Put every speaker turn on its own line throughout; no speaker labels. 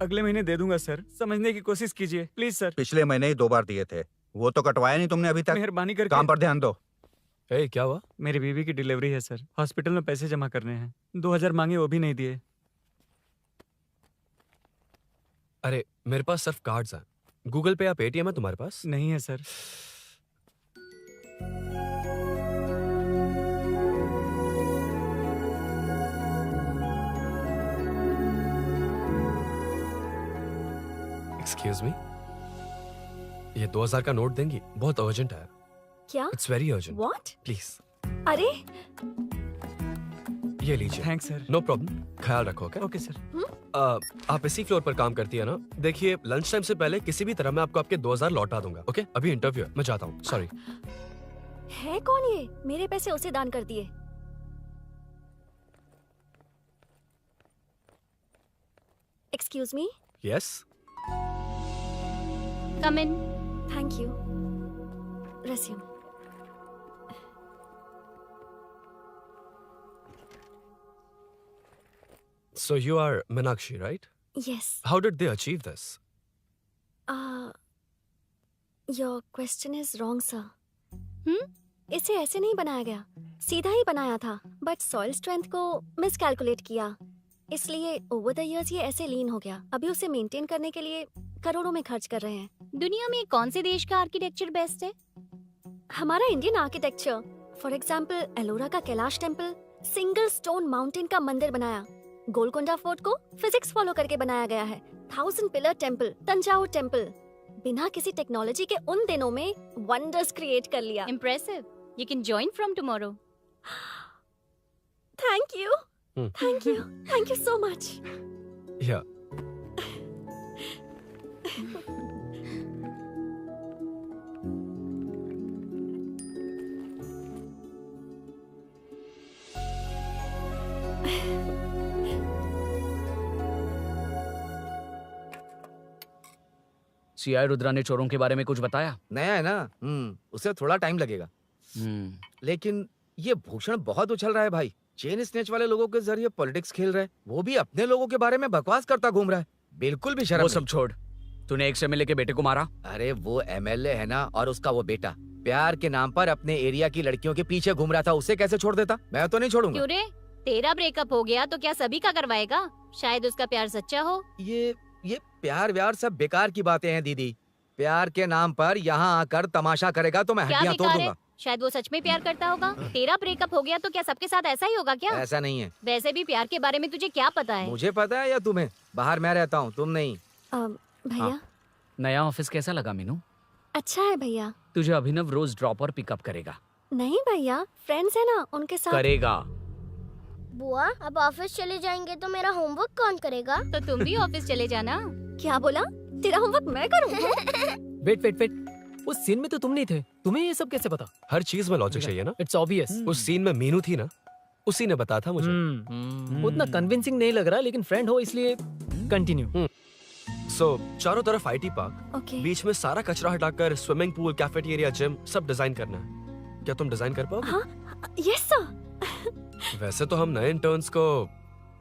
अगले महीने दे दूंगा सर, समझने की कोशिश कीजिए प्लीज सर।
पिछले महीने ही 2 बार दिए थे, वो तो कटवाया नहीं तुमने अभी तक।
मेहरबानी करके।
काम पर ध्यान दो।
ए, क्या हुआ?
मेरी बीवी की डिलीवरी है सर, हॉस्पिटल में पैसे जमा करने हैं। 2000 मांगे, वो भी नहीं दिए।
अरे मेरे पास सिर्फ कार्ड्स हैं। गूगल पे या पेटीएम है तुम्हारे पास?
नहीं है सर।
एक्सक्यूज मी, ये 2000 का नोट देंगी? बहुत अर्जेंट है।
क्या?
It's very urgent.
What?
Please
अरे
ये लीजिए।
Thanks sir.
नो प्रॉब्लम, ख्याल रखो। Okay
okay sir.
आप इसी फ्लोर पर काम करती है ना? देखिए लंच टाइम से पहले किसी भी तरह मैं आपको आपके 2000 लौटा दूंगा। ओके अभी इंटरव्यू है, मैं जाता हूँ। सॉरी।
है कौन ये? मेरे पैसे उसे दान कर दिए। Excuse me.
Yes.
Come in. Thank you. Resume.
So you are Meenakshi, right?
Yes.
How did they achieve this?
Your question is wrong, sir. इसे ऐसे नहीं बनाया गया, सीधा ही बनाया था, बट सॉइल स्ट्रेंथ को मिसकैलकुलेट किया, इसलिए ओवर द इयर्स ये ऐसे लीन हो गया। अभी उसे मेंटेन करने के लिए करोड़ों में खर्च कर रहे हैं।
दुनिया में कौन से देश का आर्किटेक्चर बेस्ट है?
हमारा Indian architecture. For example Ellora का Kailash temple, single stone mountain का मंदिर बनाया। गोलकोंडा फोर्ट को फिजिक्स फॉलो करके बनाया गया है। 1000 पिलर टेम्पल, तंजावुर टेम्पल, बिना किसी टेक्नोलॉजी के उन दिनों में वंडर्स क्रिएट कर लिया।
Impressive. You can join from tomorrow.
Thank you, thank you, thank you so much.
Yeah.
CI Rudra ने चोरों के बारे में कुछ बताया?
नया है ना, उसे थोड़ा टाइम लगेगा। लेकिन ये भूषण बहुत उछल रहा है भाई। चेन स्नेच वाले लोगों के जरिए पॉलिटिक्स खेल रहा है, वो भी अपने लोगों के बारे में बकवास करता घूम रहा है। बिल्कुल भी शर्म
वो
नहीं।
सब छोड़, तूने एक एमएलए के बेटे को मारा।
अरे वो एमएलए है ना, और उसका वो बेटा प्यार के नाम पर अपने एरिया की लड़कियों के पीछे घूम रहा था, उसे कैसे छोड़ देता? मैं तो नहीं छोड़ूंगा।
क्यों रे? तेरा ब्रेकअप हो गया तो क्या सभी का करवाएगा? शायद उसका प्यार सच्चा हो।
ये प्यार व्यार सब बेकार की बातें हैं दीदी। प्यार के नाम पर यहाँ आकर तमाशा करेगा तो मैं
क्या
हड्डियां तोड़
बेकार है?
दूंगा।
शायद वो सच में प्यार करता होगा। तेरा ब्रेकअप हो गया तो क्या सबके साथ ऐसा ही होगा क्या?
ऐसा नहीं है।
वैसे भी प्यार के बारे में तुझे क्या पता है?
मुझे पता है या तुम्हें? बाहर मैं रहता हूँ, तुम नहीं।
भैया
नया ऑफिस कैसा लगा मीनू?
अच्छा है भैया।
तुझे अभिनव रोज ड्रॉप और पिकअप करेगा।
नहीं भैया, फ्रेंड्स है ना, उनके साथ
करेगा।
बुआ अब ऑफिस चले जाएंगे तो मेरा होमवर्क कौन करेगा?
तो तुम भी ऑफिस चले जाना।
क्या बोला? तेरा होमवर्क मैं करूँ?
वेट वेट वेट, उस सीन में तो तुम नहीं थे, तुम्हें ये सब कैसे पता?
हर चीज में लॉजिक चाहिए ना।
It's obvious.
उस सीन में मीनू थी ना, उसी ने बताया था मुझे।
उतना कन्विंसिंग नहीं लग रहा, लेकिन फ्रेंड हो इसलिए कंटिन्यू।
सो चारों तरफ आईटी पार्क,
ओके।
बीच में सारा कचरा हटाकर स्विमिंग पूल, कैफेटेरिया, जिम सब डिजाइन करना है। क्या तुम डिजाइन कर पाओगे?
हाँ, यस सर।
वैसे तो हम नए इंटर्न्स को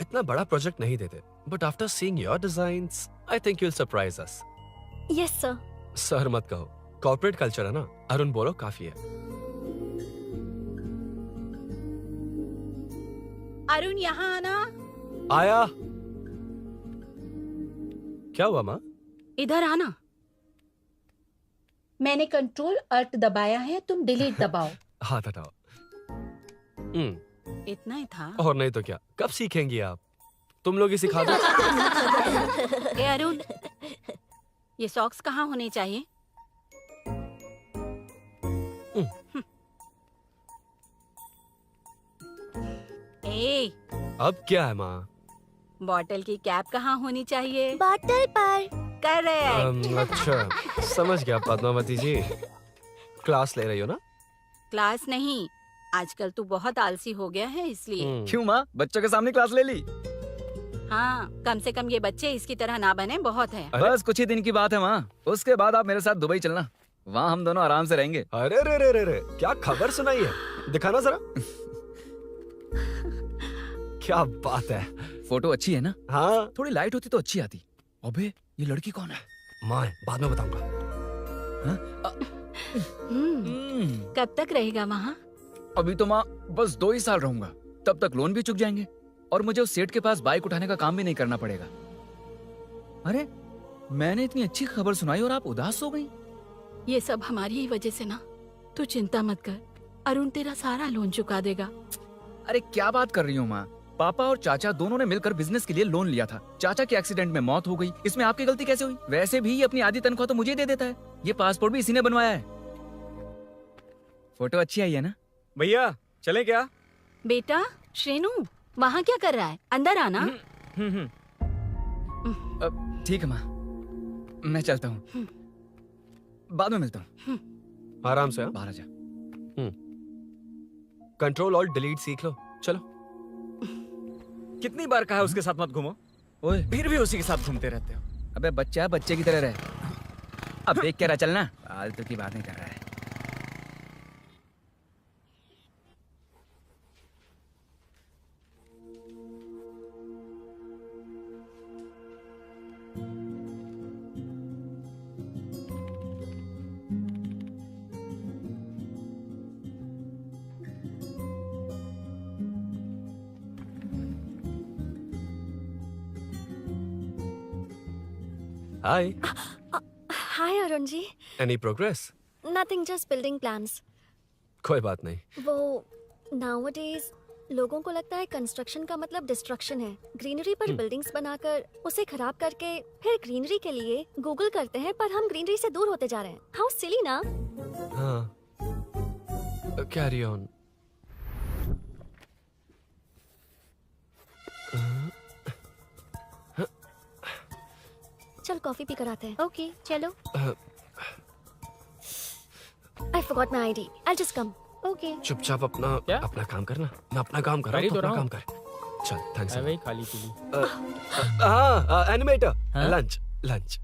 इतना बड़ा प्रोजेक्ट नहीं देते, but after seeing your designs I think you will surprise us.
Yes sir.
Sir मत कहो, कॉर्पोरेट कल्चर है ना। अरुण बोलो, काफी है।
अरुण यहाँ आना।
आया। क्या हुआ माँ?
इधर आना। मैंने कंट्रोल अल्ट दबाया है, तुम डिलीट दबाओ।
हाथ हटाओ।
इतना ही था।
और नहीं तो क्या, कब सीखेंगी आप? तुम लोग ही सिखा दो।
ए अरुण, ये सॉक्स कहाँ होने चाहिए? ए,
अब क्या है माँ?
बॉटल की कैप कहाँ होनी चाहिए?
बॉटल पर।
करेक्ट।
अच्छा, समझ गया पद्मावती जी। क्लास ले रही हो ना?
क्लास नहीं, आजकल तू बहुत आलसी हो गया है इसलिए।
क्यों माँ, बच्चों के सामने क्लास ले ली?
हाँ, कम से कम ये बच्चे इसकी तरह ना बने, बहुत है।
बस कुछ ही दिन की बात है माँ, उसके बाद आप मेरे साथ दुबई चलना, वहाँ हम दोनों आराम से रहेंगे।
अरे रे रे रे रे, क्या खबर सुनाई है? दिखाना जरा। क्या बात है।
फोटो अच्छी है ना?
हाँ,
थोड़ी लाइट होती तो अच्छी आती। अबे ये लड़की कौन है?
माँ है, बाद में बताऊंगा।
कब तक रहेगा वहाँ?
अभी तो माँ बस 2 ही साल रहूंगा, तब तक लोन भी चुक जाएंगे और मुझे उस सेठ के पास बाइक उठाने का काम भी नहीं करना पड़ेगा। अरे मैंने इतनी अच्छी खबर सुनाई और आप उदास हो गई।
ये सब हमारी ही वजह से ना। तू चिंता मत कर, अरुण तेरा सारा लोन चुका देगा।
अरे क्या बात कर रही हो माँ? पापा और चाचा दोनों ने मिलकर बिजनेस के लिए लोन लिया था। चाचा के एक्सीडेंट में मौत हो गई, इसमें आपकी गलती कैसे हुई? वैसे भी ये अपनी आधी तनख्वाह तो मुझे दे देता है। ये पासपोर्ट भी इसी ने बनवाया है। फोटो अच्छी आई है ना?
भैया चले क्या?
बेटा श्रेनु, वहाँ क्या कर रहा है? अंदर आना।
ठीक है माँ, मैं चलता हूँ, बाद में मिलता हूँ।
आराम से।
बाहर आ जा।
कंट्रोल और डिलीट सीख लो। चलो।
कितनी बार कहा उसके साथ मत घूमो,
ओए
फिर भी उसी के साथ घूमते रहते हो।
अबे बच्चा बच्चे की तरह रहे। अब देख क्या रहा, चलना। फालतू की बातें कर रहा है।
Hi.
Hi Arun ji.
Any progress?
Nothing, just building plans.
कोई बात नहीं।
वो नाउअडेज लोगों को लगता है कंस्ट्रक्शन का मतलब डिस्ट्रक्शन है। ग्रीनरी पर बिल्डिंग्स बनाकर उसे खराब करके फिर ग्रीनरी के लिए गूगल करते हैं, पर हम ग्रीनरी से दूर होते जा रहे हैं। हाउ सिली ना।
हाँ, कैरी ऑन।
चल कॉफी पी कर आते हैं।
ओके चलो।
I forgot my ID, I just come.
Okay.
चुपचाप अपना
क्या?
अपना काम करना। मैं अपना काम कर रहा
कर ही
हूँ,
तो
अपना
रहा
काम
हूँ।
कर। चल, थैंक्स।
वही खाली पीली।
हाँ, एनिमेटर।
हाँ?
Lunch lunch.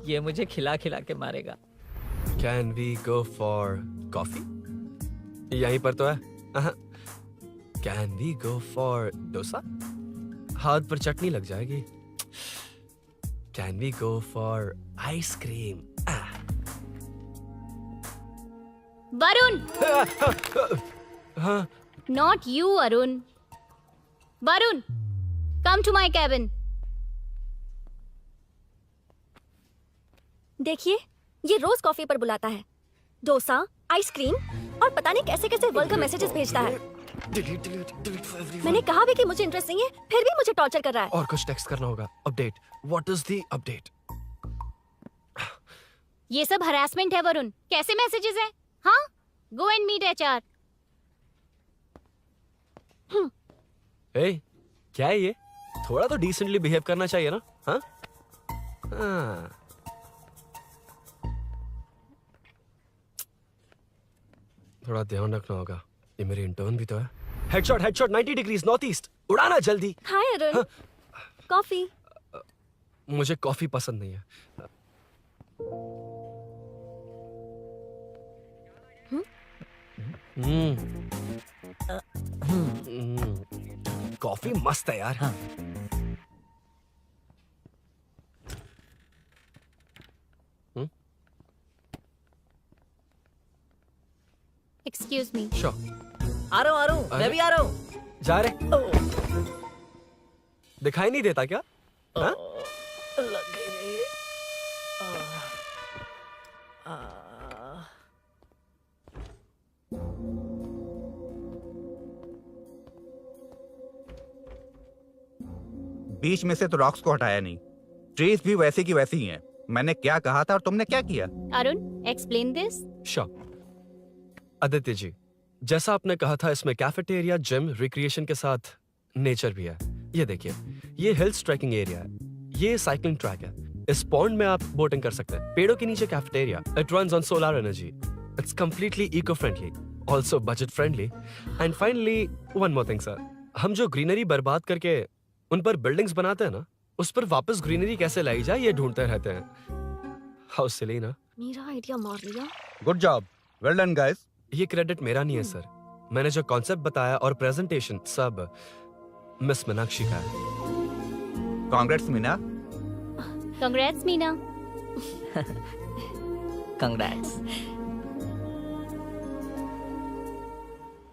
ये मुझे खिला खिला के मारेगा।
Can we go for coffee? यहीं पर तो है। Can we go for dosa? हाथ पर चटनी लग जाएगी। Can we go for ice cream?
Varun,
हाँ,
not you Arun. Varun, come to my cabin.
देखिए, ये रोज कॉफी पर बुलाता है, डोसा, आइसक्रीम और पता नहीं कैसे कैसे वल्गर मैसेजेस भेजता है।
Delete for everyone.
मैंने कहा भी कि मुझे इंटरेस्ट नहीं है, फिर भी मुझे टॉर्चर कर रहा है।
और कुछ टेक्स्ट करना होगा। Update. What is the update?
ये सब हरासमेंट है वरुण। कैसे मैसेजेस हैं? हाँ, गो एंड मीट एचआर।
ए, क्या है ये? थोड़ा तो डिसेंटली बिहेव करना चाहिए ना? हाँ? हाँ। थोड़ा ध्यान रखना होगा। ये मेरी इंटर्न भी तो है। Headshot 90 degrees north east. उड़ाना जल्दी।
हाय अरुण, कॉफी।
मुझे कॉफी पसंद नहीं है। कॉफी मस्त है यार।
हाँ।
Excuse me.
श्योर।
आ रहा हूँ, मैं भी आ रहा हूँ।
जा रहे? दिखाई नहीं देता क्या? हाँ?
लग गई।
बीच में से तो रॉक्स को हटाया नहीं, ट्रीज भी वैसी की वैसी ही हैं। मैंने क्या कहा था और तुमने क्या किया?
Arun, explain this.
Sure. Aditya ji, जैसा आपने कहा था, इसमें कैफेटेरिया, जिम, रिक्रिएशन के साथ नेचर भी है। ये देखिए, ये हिल्स ट्रैकिंग एरिया है, ये साइकिलिंग ट्रैक है। इस पॉन्ड में आप बोटिंग कर सकते हैं। पेड़ों के नीचे cafeteria. It runs on solar energy. It's completely eco friendly, also budget friendly. And finally one more thing sir, हम जो ग्रीनरी बर्बाद करके उन पर बिल्डिंग्स बनाते हैं ना, उस पर वापस ग्रीनरी कैसे लाई जाए ये ढूंढते रहते हैं। हाउ सिली ना?
मेरा आइडिया मार लिया।
Good job, well done guys.
ये क्रेडिट मेरा नहीं है सर। मैंने जो कॉन्सेप्ट बताया और प्रेजेंटेशन सब मिस मीनाक्षी का है।
Congrats Meena.
Congrats Meena.
Congrats.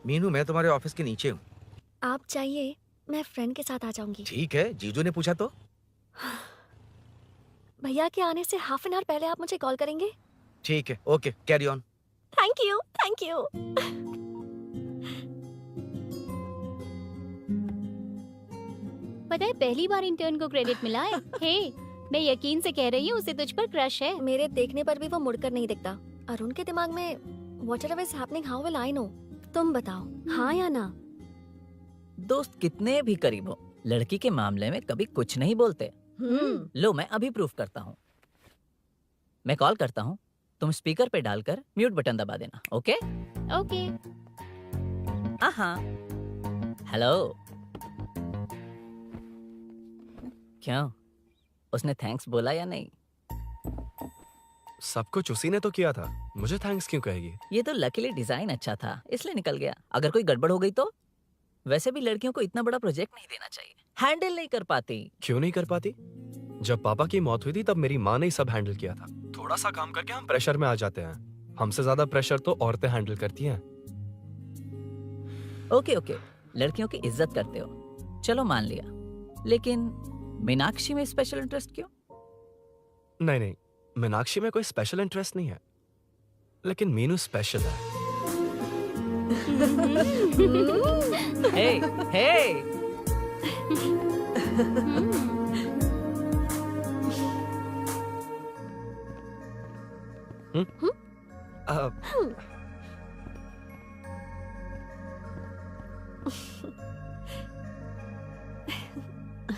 Meenu मैं तुम्हारे ऑफिस के नीचे हूँ।
आप चाहिए मैं फ्रेंड के साथ आ जाऊंगी।
ठीक है, जीजू ने पूछा तो।
भैया के आने से हाफ एन आवर पहले आप मुझे कॉल करेंगे?
ठीक है, okay, carry on.
Thank you, thank you.
पता है पहली बार इंटर्न को क्रेडिट मिला है। हे, मैं यकीन से कह रही हूँ उसे तुझ पर क्रश है।
मेरे देखने पर भी वो मुड़कर नहीं दिखता। अरुण के दिमाग में whatever is happening, how will I know? तुम बताओ, हाँ या ना?
दोस्त कितने भी करीब हो, लड़की के मामले में कभी कुछ नहीं बोलते। लो मैं अभी प्रूफ करता हूँ। मैं कॉल करता हूँ, तुम स्पीकर पे डालकर म्यूट बटन दबा देना। ओके?
ओके।
हाँ। हेलो। क्यों? उसने थैंक्स बोला या नहीं?
सब कुछ उसी ने तो किया था, मुझे थैंक्स क्यों कहेगी?
ये तो लकीली डिजाइन अच्छा था इसलिए निकल गया। अगर कोई गड़बड़ हो गई तो? वैसे भी लड़कियों को इतना बड़ा प्रोजेक्ट नहीं देना चाहिए, हैंडल नहीं कर पाती।
क्यों नहीं कर पाती? जब पापा की मौत हुई थी तब मेरी माँ ने ही सब हैंडल किया था। थोड़ा सा काम करके हम प्रेशर में आ जाते हैं। हमसे ज्यादा प्रेशर तो औरतें हैंडल करती हैं।
ओके, लड़कियों की इज्जत करते हो, चलो मान लिया। लेकिन मीनाक्षी में स्पेशल इंटरेस्ट क्यों?
नहीं, मीनाक्षी में कोई स्पेशल इंटरेस्ट नहीं है, लेकिन मीनू स्पेशल है।
हे।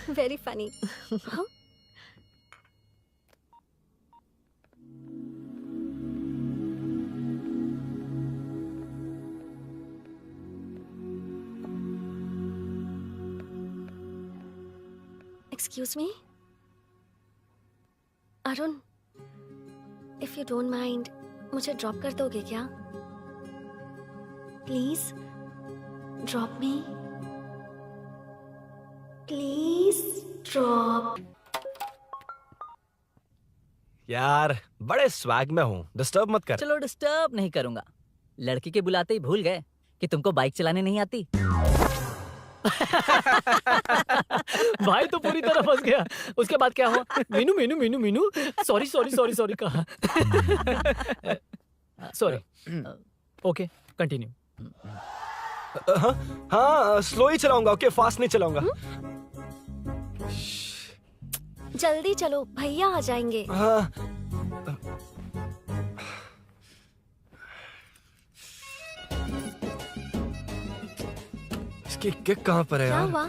Very funny. Huh? Excuse me? Arun, if you don't mind, मुझे ड्रॉप कर दोगे क्या? Please, drop me. Please drop.
यार बड़े स्वैग में हूँ, डिस्टर्ब मत कर।
चलो डिस्टर्ब नहीं करूंगा। लड़की के बुलाते ही भूल गए कि तुमको बाइक चलाने नहीं आती।
भाई तो पूरी तरह फंस गया। उसके बाद क्या हुआ? मीनू सॉरी कहा। सॉरी। Okay, continue.
हाँ, स्लो ही चलाऊंगा। ओके, फास्ट नहीं चलाऊंगा।
जल्दी चलो, भैया आ जाएंगे।
हाँ। इसकी किक कहाँ पर है
क्या
यार?
हुआ?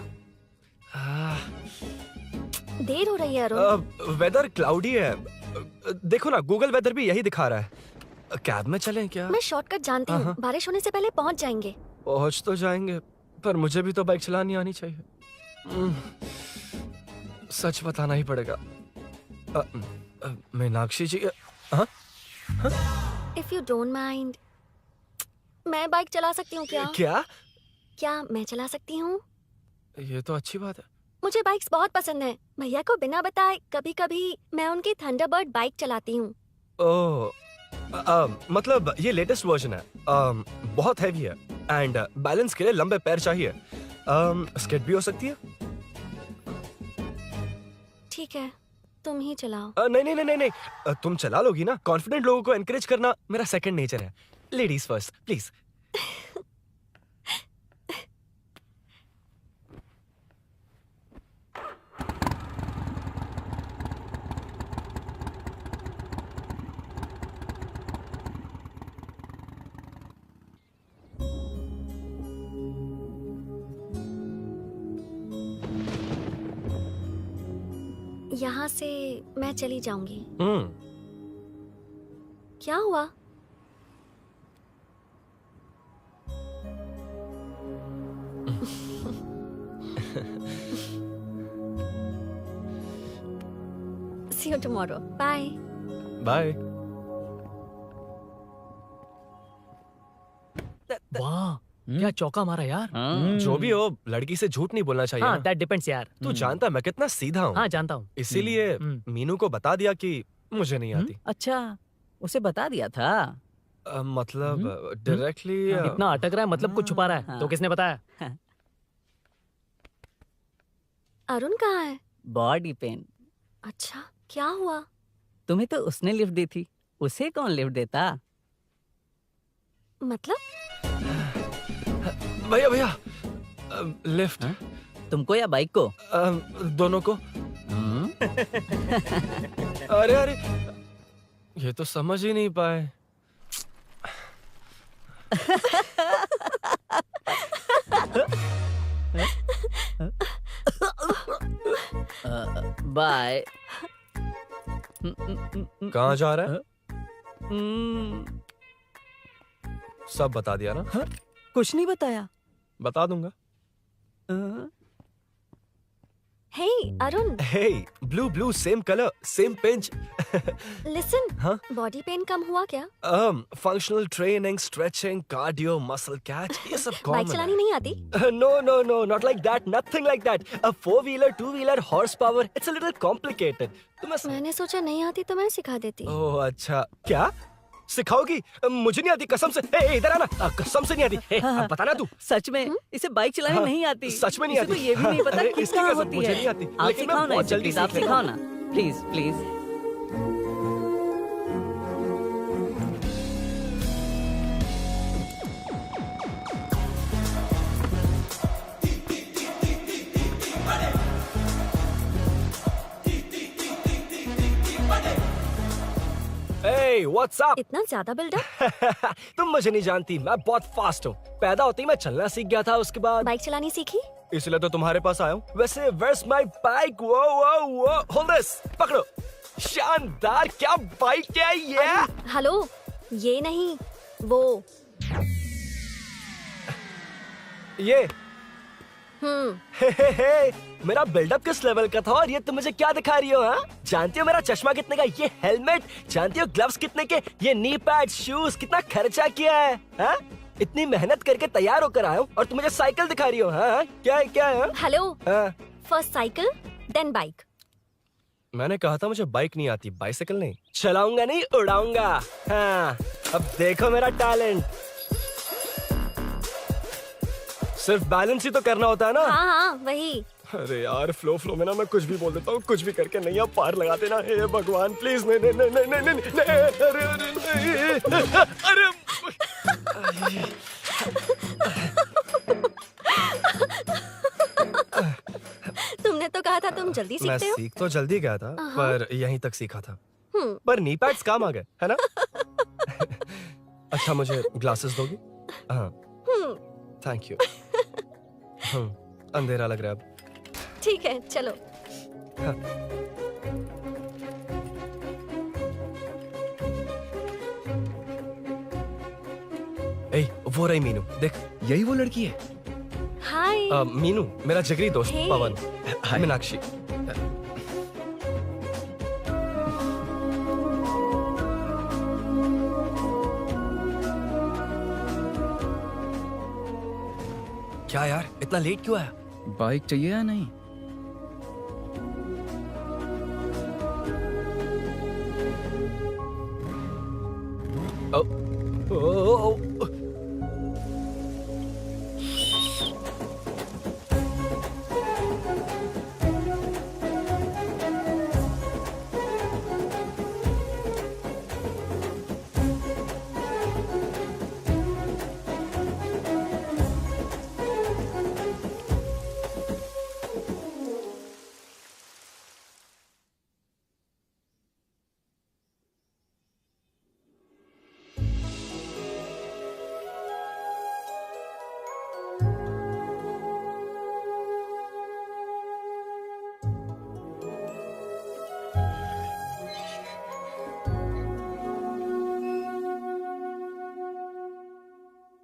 देर हो रही है अरुण।
वेदर क्लाउडी है। देखो ना, गूगल वेदर भी यही दिखा रहा है। कैब में चलें क्या?
मैं शॉर्टकट जानती हूँ, बारिश होने से पहले पहुँच जाएंगे।
पहुंच तो जाएंगे, पर मुझे भी तो बाइक चलानी आनी चाहिए। सच बताना ही पड़ेगा। मीनाक्षी जी।
If you don't mind, मैं बाइक चला सकती हूँ क्या? क्या मैं चला सकती हूँ?
ये तो अच्छी बात है।
मुझे बाइक्स बहुत पसंद है। भैया को बिना बताए कभी कभी मैं उनकी थंडरबर्ड बाइक चलाती हूँ।
मतलब ये लेटेस्ट वर्जन है। बहुत हैवी है एंड बैलेंस के लिए लंबे पैर चाहिए। स्केट भी हो सकती है।
ठीक है, तुम ही चलाओ।
नहीं, तुम चला लोगी ना। कॉन्फिडेंट लोगों को एनकरेज करना मेरा सेकंड नेचर है। Ladies first please.
यहाँ से मैं चली जाऊंगी। क्या हुआ? See you tomorrow. Bye.
Bye.
वाह, क्या चौका मारा यार।
जो भी हो, लड़की से झूठ नहीं बोलना चाहिए
हाँ
ना।
दैट डिपेंड्स यार।
तू जानता है मैं कितना सीधा हूँ।
हाँ जानता हूँ।
इसीलिए मीनू को बता दिया कि मुझे नहीं आती।
अच्छा, उसे बता दिया था।
मतलब डायरेक्टली
इतना अटक रहा है, मतलब कुछ छुपा रहा है। तो किसने बताया?
अरुण कहाँ है?
Body pain.
अच्छा, क्या हुआ?
तुम्हें तो उसने लिफ्ट दी थी, उसे कौन लिफ्ट देता?
मतलब?
भैया भैया लिफ्ट।
तुमको या बाइक को?
दोनों को। अरे अरे ये तो समझ ही नहीं पाए।
बाय।
कहाँ जा रहा है? सब बता दिया ना?
कुछ नहीं बताया।
बता दूंगा।
Hey Arun,
Hey, blue, same color, same pinch.
Listen.
हाँ?
बॉडी पेन कम हुआ क्या?
Functional training, stretching, cardio, muscle catch, ये सब
बाइक
common
चलानी
है।
नहीं आती?
No, not like that, nothing like that. A 4-wheeler, 2-wheeler, horsepower, it's a little complicated.
मैंने सोचा नहीं आती तो मैं सिखा देती।
ओह अच्छा, क्या? सिखाओगी? मुझे नहीं आती कसम से। ए, इधर आना, कसम से नहीं आती। ए, बता ना तू।
सच में इसे बाइक चलानी
हाँ,
नहीं आती।
सच में नहीं
इसे तो
आती।
ये भी नहीं पता
अरे,
कि
इसकी
कहाँ
कसम,
होती
मुझे
है।
नहीं आती,
आप
लेकिन मैं
सिखाओ ना
बहुत
इसे,
जल्दी
प्लीज आप
सीख लेता
सिखाओ ना, please please.
Hey, what's up?
इतना ज्यादा बिल्डअप?
तुम मुझे नहीं जानती, मैं बहुत फास्ट हूँ। पैदा होते ही मैं चलना सीख गया था, उसके बाद
बाइक चलानी सीखी?
इसलिए तो तुम्हारे पास आया हूँ। वैसे where's my bike? वो hold this, पकड़ो। शानदार, क्या बाइक है ये?
हेलो, ये नहीं, वो।
ये
हम्म।
मेरा बिल्डअप किस लेवल का था और ये तुम मुझे क्या दिखा रही हो? हाँ, जानती हो मेरा चश्मा कितने का, ये हेलमेट, जानती हो ग्लव्स कितने के, ये नी पैड, शूज, कितना खर्चा किया है? हाँ? इतनी मेहनत करके तैयार होकर आया हूँ और तुम मुझे साइकिल दिखा रही हो? हाँ? क्या है क्या है?
हेलो,
हाँ?
First cycle then bike.
मैंने कहा था मुझे बाइक नहीं आती, बाइसाइकिल नहीं। चलाऊंगा नहीं, उड़ाऊंगा। हाँ, अब देखो मेरा टैलेंट। सिर्फ बैलेंस ही तो करना होता है ना?
हाँ हाँ वही।
अरे यार, फ्लो में ना मैं कुछ भी बोल देता हूँ, कुछ भी करके नहीं, आप पार लगा देना। हे भगवान प्लीज, नहीं नहीं नहीं नहीं नहीं नहीं, अरे अरे अरे
तुमने तो कहा था तुम जल्दी
मैं
सीखते हो।
सीख तो जल्दी गया था, पर यहीं तक सीखा था।
हम्म।
पर नी पैड्स काम आ गए, है ना? अच्छा, मुझे ग्लासेस दोगी? हाँ, थैंक यू। अंधेरा लग रहा है अब।
ठीक है, चलो।
हाँ। ए, वो रही मीनू, देख।
यही वो लड़की है?
हाय।
मीनू, मेरा जिगरी दोस्त
Hey.
पवन। मीनाक्षी। क्या यार, इतना लेट क्यों आया?
बाइक चाहिए या नहीं?
ओ,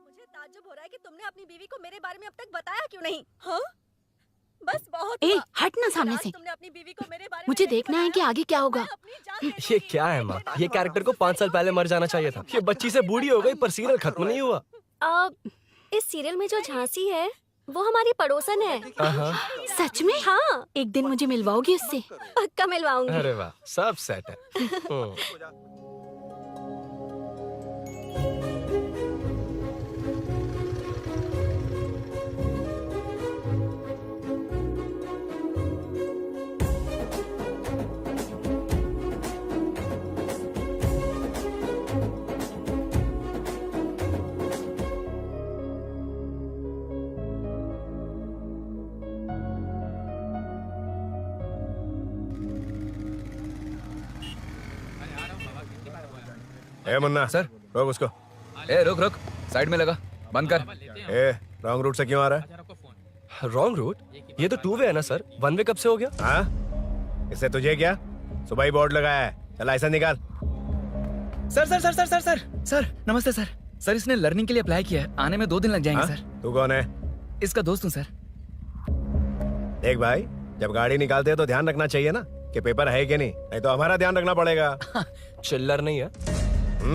मुझे ताज्जुब हो रहा है कि तुमने अपनी बीवी को मेरे बारे में अब तक बताया क्यों नहीं? हाँ? बस बहुत
ए,
हुआ।
हट ना सामने
आज
से।
तुमने अपनी बीवी को मेरे बारे में
मुझे
नहीं
देखना है कि
बताया।
आगे क्या होगा।
मैं अपनी जान
ये क्या है माँ? ये कैरेक्टर को 5 साल पहले मर जाना चाहिए था। ये बच्ची से बूढ़ी हो गई पर सीरियल खत्म नहीं हुआ।
इस सीरियल में जो झांसी है वो हमारी पड़ोसन है।
सच में?
हाँ,
एक दिन मुझे मिलवाओगी उससे?
पक्का मिलवाऊंगी।
अरे वाह, सब सेट है।
ए मुन्ना
सर।
रोक उसको।
ए रुक रुक, साइड में लगा, बंद कर।
ए रॉन्ग रूट से क्यों आ रहा है?
Wrong route? ये तो 2 वे है ना सर, 1 वे कब से हो गया?
हाँ, इससे तुझे क्या? सुबह ही बोर्ड लगाया है, चल लाइसेंस निकाल।
Sir sir sir sir sir sir sir नमस्ते सर। सर इसने लर्निंग के लिए अप्लाई किया है, आने में 2 दिन लग जाएंगे।
हाँ?
सर
तू कौन है?
इसका दोस्त हूँ सर।
देख भाई, जब गाड़ी निकालते हैं तो ध्यान रखना चाहिए ना कि पेपर है कि नहीं तो हमारा ध्यान रखना पड़ेगा।
चिल्लर नहीं है,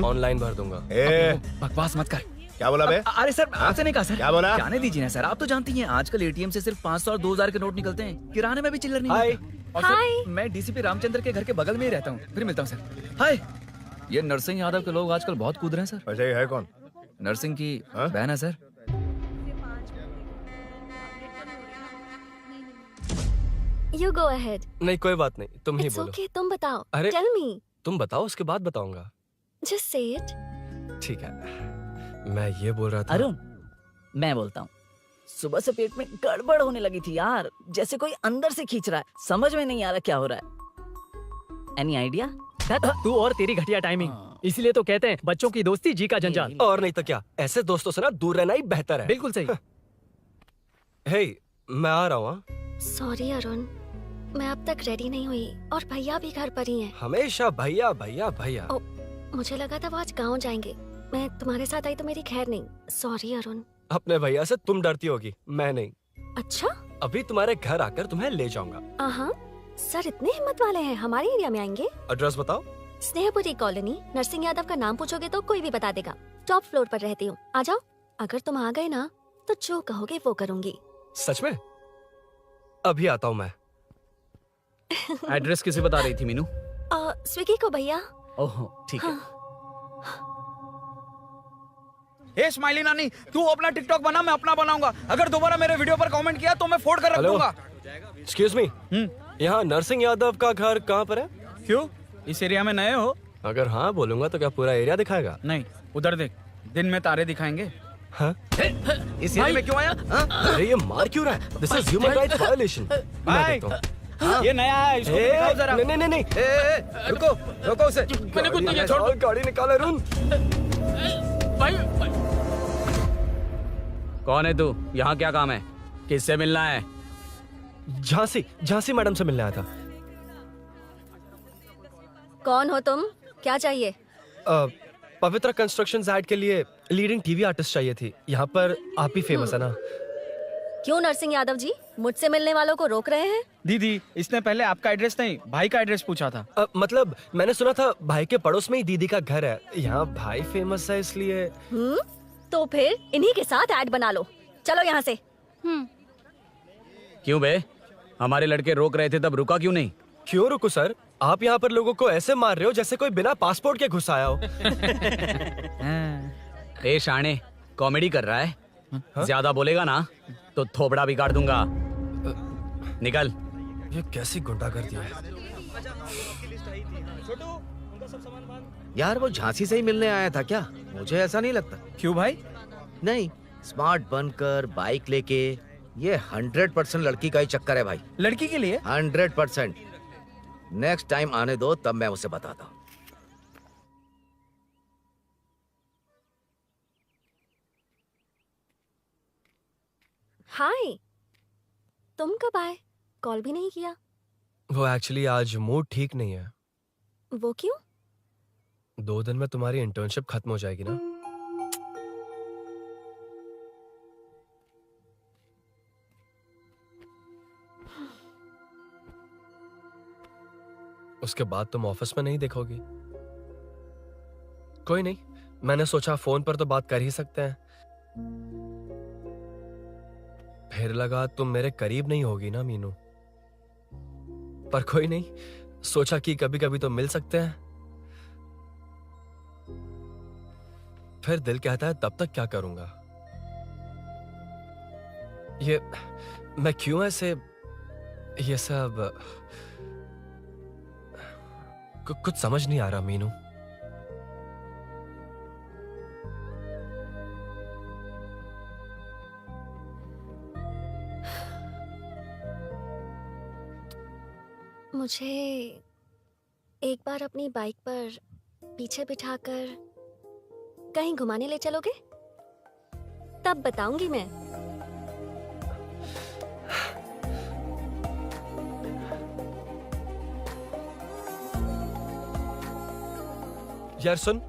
ऑनलाइन भर दूंगा।
ए
बकवास मत कर।
क्या बोला बे?
अरे सर आपसे नहीं कहा सर।
क्या बोला?
जाने दीजिए ना सर, आप तो जानती हैं आजकल एटीएम से सिर्फ 500 और 2000 के नोट निकलते हैं, किराने में भी चिल्लर नहीं मिलता। और सर, मैं डीसीपी रामचंद्र के घर के बगल में ही रहता हूँ, फिर मिलता हूँ सर। हाय, ये नरसिंह यादव के लोग आजकल बहुत कूद रहे हैं सर।
अच्छा ये है कौन?
नरसिंह की बहन है सर।
You go ahead.
नहीं कोई बात नहीं, तुम ही
It's
बोलो।
okay, तुम बताओ।
अरे
Tell me.
तुम बताओ, उसके बाद बताऊंगा।
Just say it.
ठीक है, मैं ये बोल रहा था।
अरुण, मैं बोलता हूँ। सुबह से पेट में गड़बड़ होने लगी थी यार, जैसे कोई अंदर से खींच रहा है, समझ में नहीं आ रहा क्या हो रहा है। Any idea?
तू और तेरी घटिया टाइमिंग, इसलिए तो कहते हैं बच्चों की दोस्ती जी का जंजाल।
और नहीं तो क्या, ऐसे दोस्तों से ना दूर रहना ही बेहतर है।
बिल्कुल सही।
हे, मैं आ रहा हूँ।
Sorry अरुण, मैं अब तक रेडी नहीं हुई और भैया भी घर पर ही हैं।
हमेशा भैया भैया भैया।
मुझे लगा था वो आज गाँव जाएंगे, मैं तुम्हारे साथ आई तो मेरी खैर नहीं। सॉरी अरुण।
अपने भैया से तुम डरती होगी, मैं नहीं।
अच्छा?
अभी तुम्हारे घर आकर तुम्हें ले जाऊंगा।
हाँ, सर इतने हिम्मत वाले हैं, हमारे एरिया में आएंगे।
एड्रेस बताओ।
स्नेहपुरी कॉलोनी, नरसिंह यादव का नाम पूछोगे तो कोई भी बता देगा। टॉप फ्लोर पर रहती हूँ, आ जाओ। अगर तुम आ गए ना तो जो कहोगे वो करूँगी।
सच में? अभी आता हूँ मैं।
एड्रेस किसे बता रही थी मीनू?
स्विगी को भैया।
ओह ठीक है।
ए स्माइली नानी, तू अपना टिकटॉक बना, मैं अपना बनाऊंगा। अगर दोबारा मेरे वीडियो पर कमेंट किया तो मैं फोड़ कर रख दूंगा।
एक्सक्यूज मी, यहाँ नरसिंह यादव का घर कहाँ पर है?
क्यों, इस एरिया में नए हो?
अगर हाँ बोलूंगा तो क्या पूरा एरिया दिखाएगा?
नहीं, उधर देख, दिन में तारे दिखाएंगे।
हाँ?
इस एरिया में क्यों आया?
अरे ये मार क्यों रहा है? This is human rights violation.
ये नया है, इसको दिखाओ जरा।
नहीं नहीं नहीं,
रुको रुको उसे।
मैंने कुछ नहीं किया, छोड़। गाड़ी निकाल अरुण।
कौन है तू? यहाँ क्या काम है? किससे मिलना है?
झांसी मैडम से मिलने आया था।
कौन हो तुम? क्या चाहिए?
पवित्रा कंस्ट्रक्शंस ऐड के लिए लीडिंग टीवी आर्टिस्ट चाहिए थी। यहाँ पर आप ही फेमस है ना?
क्यों नरसिंह यादव जी मुझसे मिलने वालों को रोक रहे हैं?
दीदी, इसने पहले आपका एड्रेस नहीं, भाई का एड्रेस पूछा था।
मतलब मैंने सुना था भाई के पड़ोस में ही दीदी का घर है। यहाँ भाई फेमस है इसलिए।
तो फिर इन्हीं के साथ ऐड बना लो। चलो यहाँ से।
क्यों बे? हमारे लड़के रोक रहे थे तब रुका क्यों नहीं?
क्यों रुको सर? आप यहाँ पर लोगों को ऐसे मार रहे हो जैसे कोई बिना पासपोर्ट के घुस आया हो।
ए शाणे, कॉमेडी कर रहा है? ज्यादा बोलेगा ना तो थोबड़ा भी काट दूंगा। निकल।
ये कैसी गुंडागर्दी है?
यार वो झांसी से ही मिलने आया था क्या? मुझे ऐसा नहीं लगता।
क्यों भाई?
नहीं, स्मार्ट बनकर बाइक लेके, ये 100% लड़की का ही चक्कर है भाई।
लड़की के लिए?
100%। नेक्स्ट टाइम आने दो, तब मैं उसे बताता हूँ।
हाय, तुम कब आए? कॉल भी नहीं किया।
वो एक्चुअली आज मूड ठीक नहीं है।
वो क्यों?
2 दिन में तुम्हारी इंटर्नशिप खत्म हो जाएगी ना? उसके बाद तुम ऑफिस में नहीं देखोगी। कोई नहीं, मैंने सोचा फोन पर तो बात कर ही सकते हैं। फिर लगा तुम मेरे करीब नहीं होगी ना मीनू, पर कोई नहीं, सोचा कि कभी कभी तो मिल सकते हैं। फिर दिल कहता है तब तक क्या करूंगा। ये मैं क्यों ऐसे ये सब कुछ समझ नहीं आ रहा मीनू।
मुझे एक बार अपनी बाइक पर पीछे बिठाकर कहीं घुमाने ले चलोगे? तब बताऊंगी मैं।
यार सुन,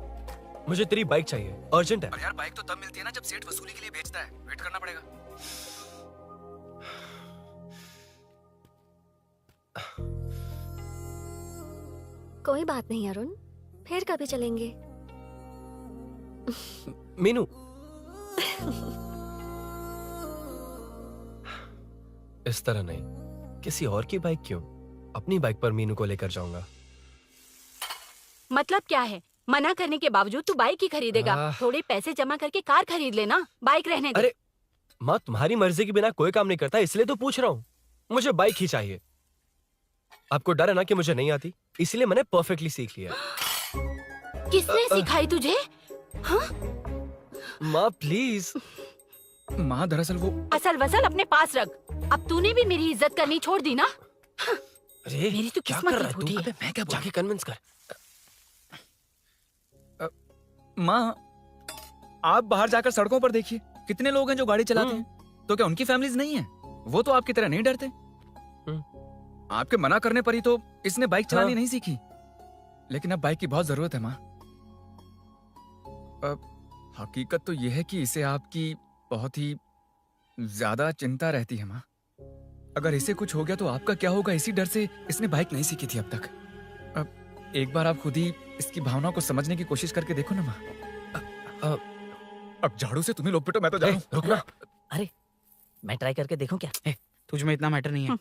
मुझे तेरी बाइक चाहिए, अर्जेंट है।
और यार बाइक तो तब मिलती है ना जब सेठ वसूली के लिए भेजता है, वेट करना पड़ेगा।
कोई बात नहीं अरुण, फिर कभी चलेंगे।
मीनू इस तरह नहीं, किसी और की बाइक क्यों, अपनी बाइक पर मीनू को लेकर जाऊंगा।
मतलब क्या है? मना करने के बावजूद तू बाइक ही खरीदेगा? थोड़े पैसे जमा करके कार खरीद लेना, बाइक रहने दे।
अरे माँ, तुम्हारी मर्जी के बिना कोई काम नहीं करता, इसलिए तो पूछ रहा हूँ। मुझे बाइक ही चाहिए। आपको डर है ना कि मुझे नहीं आती, इसलिए मैंने परफेक्टली सीख लिया।
किसने सिखाई तुझे? हाँ?
माँ प्लीज।
माँ दरअसल वो
असल वसल अपने पास रख। अब तूने भी मेरी इज्जत करनी छोड़ दी ना।
अरे
मेरी तो
क्या
किस्मत
कर
ही
रहा है
फूटी
तू?
है।
अबे मैं क्या बोलूं?
जाके कन्विंस कर।
माँ आप बाहर जाकर सड़कों पर देखिए, कितने लोग हैं जो गाड़ी चलाते हैं। तो क्या उनकी फैमिलीज नहीं है? वो तो आपकी तरह नहीं डरते। आपके मना करने पर ही तो इसने बाइक चलानी नहीं सीखी। लेकिन अब बाइक की बहुत जरूरत है माँ। हकीकत तो यह है कि इसे आपकी बहुत ही ज्यादा चिंता रहती है माँ। अगर इसे कुछ हो गया तो आपका क्या होगा, इसी डर से इसने बाइक नहीं सीखी थी अब तक। अब एक बार आप खुद ही इसकी भावना को समझने की कोशिश करके देखो ना माँ। अब झाड़ू से तुम्हें लोग पिटो, मैं तो जा रहा हूं।
रुकना।
अरे मैं ट्राई करके देखूं क्या?
तुझ में इतना मैटर नहीं है।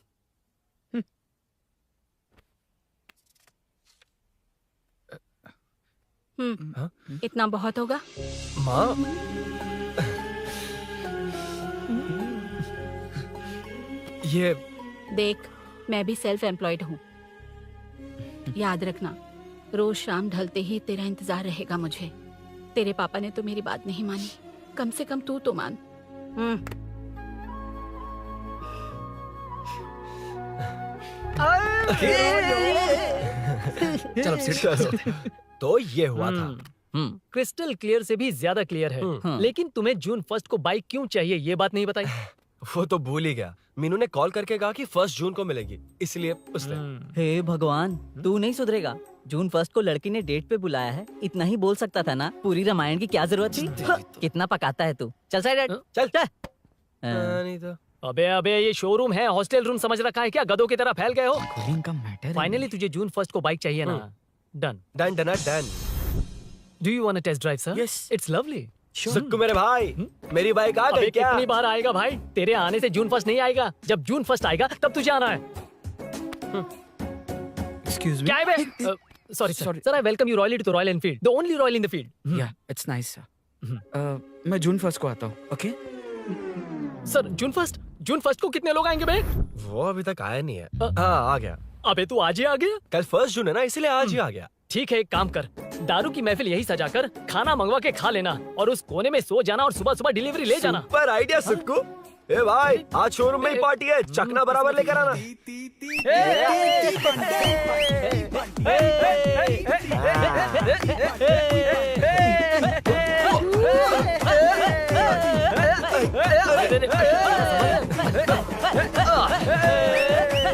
इतना बहुत होगा।
माँ ये
देख, मैं भी सेल्फ एम्प्लॉयड हूँ। याद रखना, रोज शाम ढलते ही तेरा इंतजार रहेगा मुझे। तेरे पापा ने तो मेरी बात नहीं मानी, कम से कम तू तो मान।
चल अब सीट
तो ये हुआ था।
क्रिस्टल क्लियर से भी ज्यादा क्लियर है। लेकिन तुम्हें जून 1 को बाइक क्यों चाहिए, ये बात नहीं बताई।
वो तो भूल ही गया। मीनू ने कॉल करके कहा कि 1 जून को मिलेगी, इसलिए उसने।
हे भगवान, तू नहीं सुधरेगा। जून 1 को लड़की ने डेट पे बुलाया है, इतना ही बोल सकता था ना। पूरी रामायण की क्या जरूरत थी? कितना पकाता है तू। चल साइड
चल
चल।
नहीं तो
अबे ये शोरूम है, हॉस्टल रूम समझ रखा है क्या? गधों की तरह फैल गए हो।
का मैटर
फाइनली तुझे जून 1 को बाइक चाहिए ना? Done
done done done.
Do you want to test drive sir?
Yes.
It's lovely.
सुक्कू मेरे भाई, मेरी बाइक आ गई क्या?
कितनी बार आएगा भाई? तेरे आने से जून 1 नहीं आएगा। जब जून 1 आएगा तब तुझे आना है।
Excuse me.
क्या है बे? Sorry sir, I welcome you royally to Royal Enfield, the only Royal in the field.
Yeah, it's nice sir. मैं जून 1 को आता हूँ, ओके?
सर जून 1 को कितने लोग आएंगे बे?
वो अभी तक आया नहीं है। हाँ आ गया।
अबे तू आज ही आ गया?
कल 1 जून है ना, इसलिए आज ही आ गया।
ठीक है, एक काम कर, दारू की महफिल यही सजाकर खाना मंगवा के खा लेना और उस कोने में सो जाना और सुबह सुबह डिलीवरी ले जाना।
Super idea Sukhu. ए भाई, आज शोरूम में ही पार्टी है, चकना बराबर लेकर आना।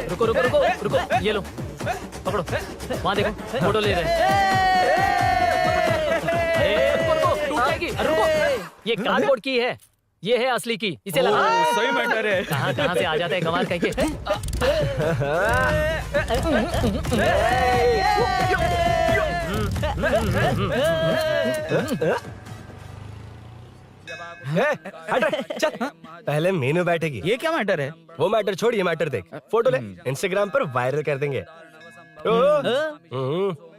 रुको रुको रुको रुको, ये लो पकड़ो, वहाँ देखो फोटो ले रहे हैं। रुको रुको, टूट जाएगी। रुको, ये कार्डबोर्ड की है, ये है असली की, इसे लगा।
सही मैटर है।
कहाँ कहाँ से आ जाते हैं कमाल कह के।
चल पहले मीनू बैठेगी।
ये क्या मैटर है?
वो मैटर छोड़, ये मैटर देख। फोटो ले, इंस्टाग्राम पर वायरल कर देंगे।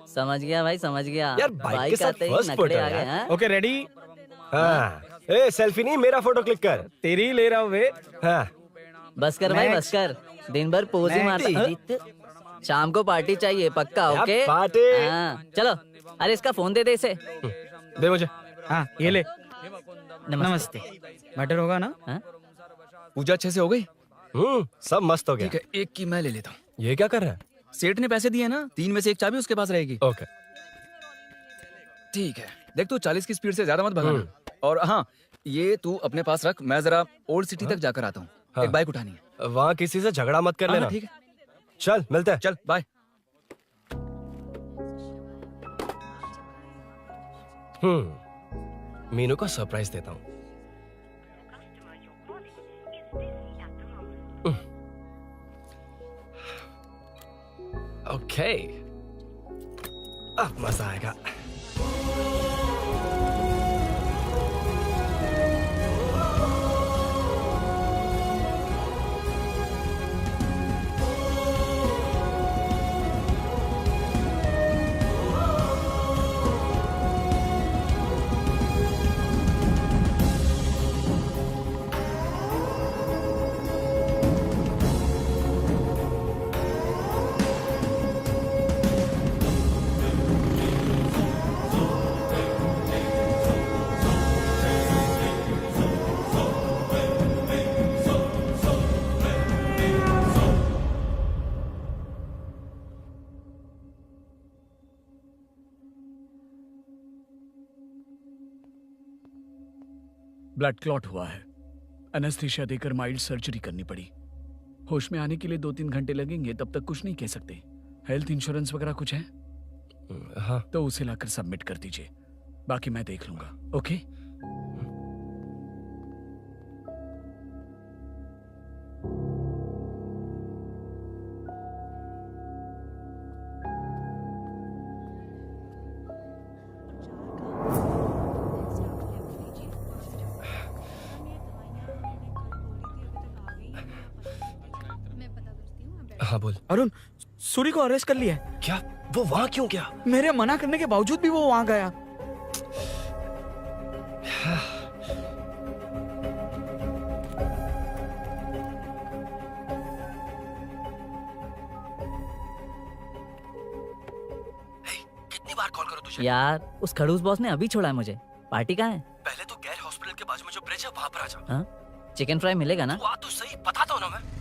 समझ गया भाई, समझ गया।
यार बाइक के साथ फर्स्ट फोटो
आ गए हैं।
Okay ready?
हाँ। ए सेल्फी नहीं, मेरा फोटो क्लिक कर।
तेरी ही ले रहा हूँ वे।
हाँ।
बस कर भाई, बस कर। दिन भर पोज ही मारता। शाम को पार्टी चाहिए पक्का। Okay
party.
हाँ चलो। अरे इसका फोन दे दे इसे।
दे मुझे।
हाँ ये ले।
नमस्ते।
मैटर होगा ना? पूजा अच्छे से हो गई?
सब मस्त हो गया।
ठीक है, एक की मैं ले लेता हूँ।
ये क्या कर रहा है?
सेठ ने पैसे दिए ना, 3 में से 1 चाबी उसके पास रहेगी।
ओके
ठीक है, देख तू 40 की स्पीड से ज्यादा मत भगाना। और हाँ, ये तू अपने पास रख, मैं जरा ओल्ड सिटी तक जाकर आता हूँ।
हाँ।
एक बाइक उठानी है।
वहाँ किसी से झगड़ा मत कर लेना।
ठीक है,
चल मिलते हैं।
चल बाय।
मीनू को सरप्राइज देता हूँ। ओके अब मजा आएगा।
ब्लड क्लॉट हुआ है। एनेस्थीसिया देकर माइल्ड सर्जरी करनी पड़ी। होश में आने के लिए 2-3 घंटे लगेंगे, तब तक कुछ नहीं कह सकते। हेल्थ इंश्योरेंस वगैरह कुछ है?
हाँ।
तो उसे लाकर सबमिट कर दीजिए, बाकी मैं देख लूंगा। ओके?
हाँ बोल।
अरुण, सूरी को अरेस्ट कर लिया है।
क्या? वो वहाँ क्यों गया?
मेरे मना करने के बावजूद भी वो वहाँ गया।
कितनी बार कॉल करो तुझे?
यार उस खड़ूस बॉस ने अभी छोड़ा है मुझे। पार्टी कहाँ है?
पहले तो गैर हॉस्पिटल के बाजू में जो ब्रिज है वहाँ पर आ जा।
हाँ? चिकन फ्राई मिलेगा ना?
वहाँ तो सही बताता हूँ ना मैं।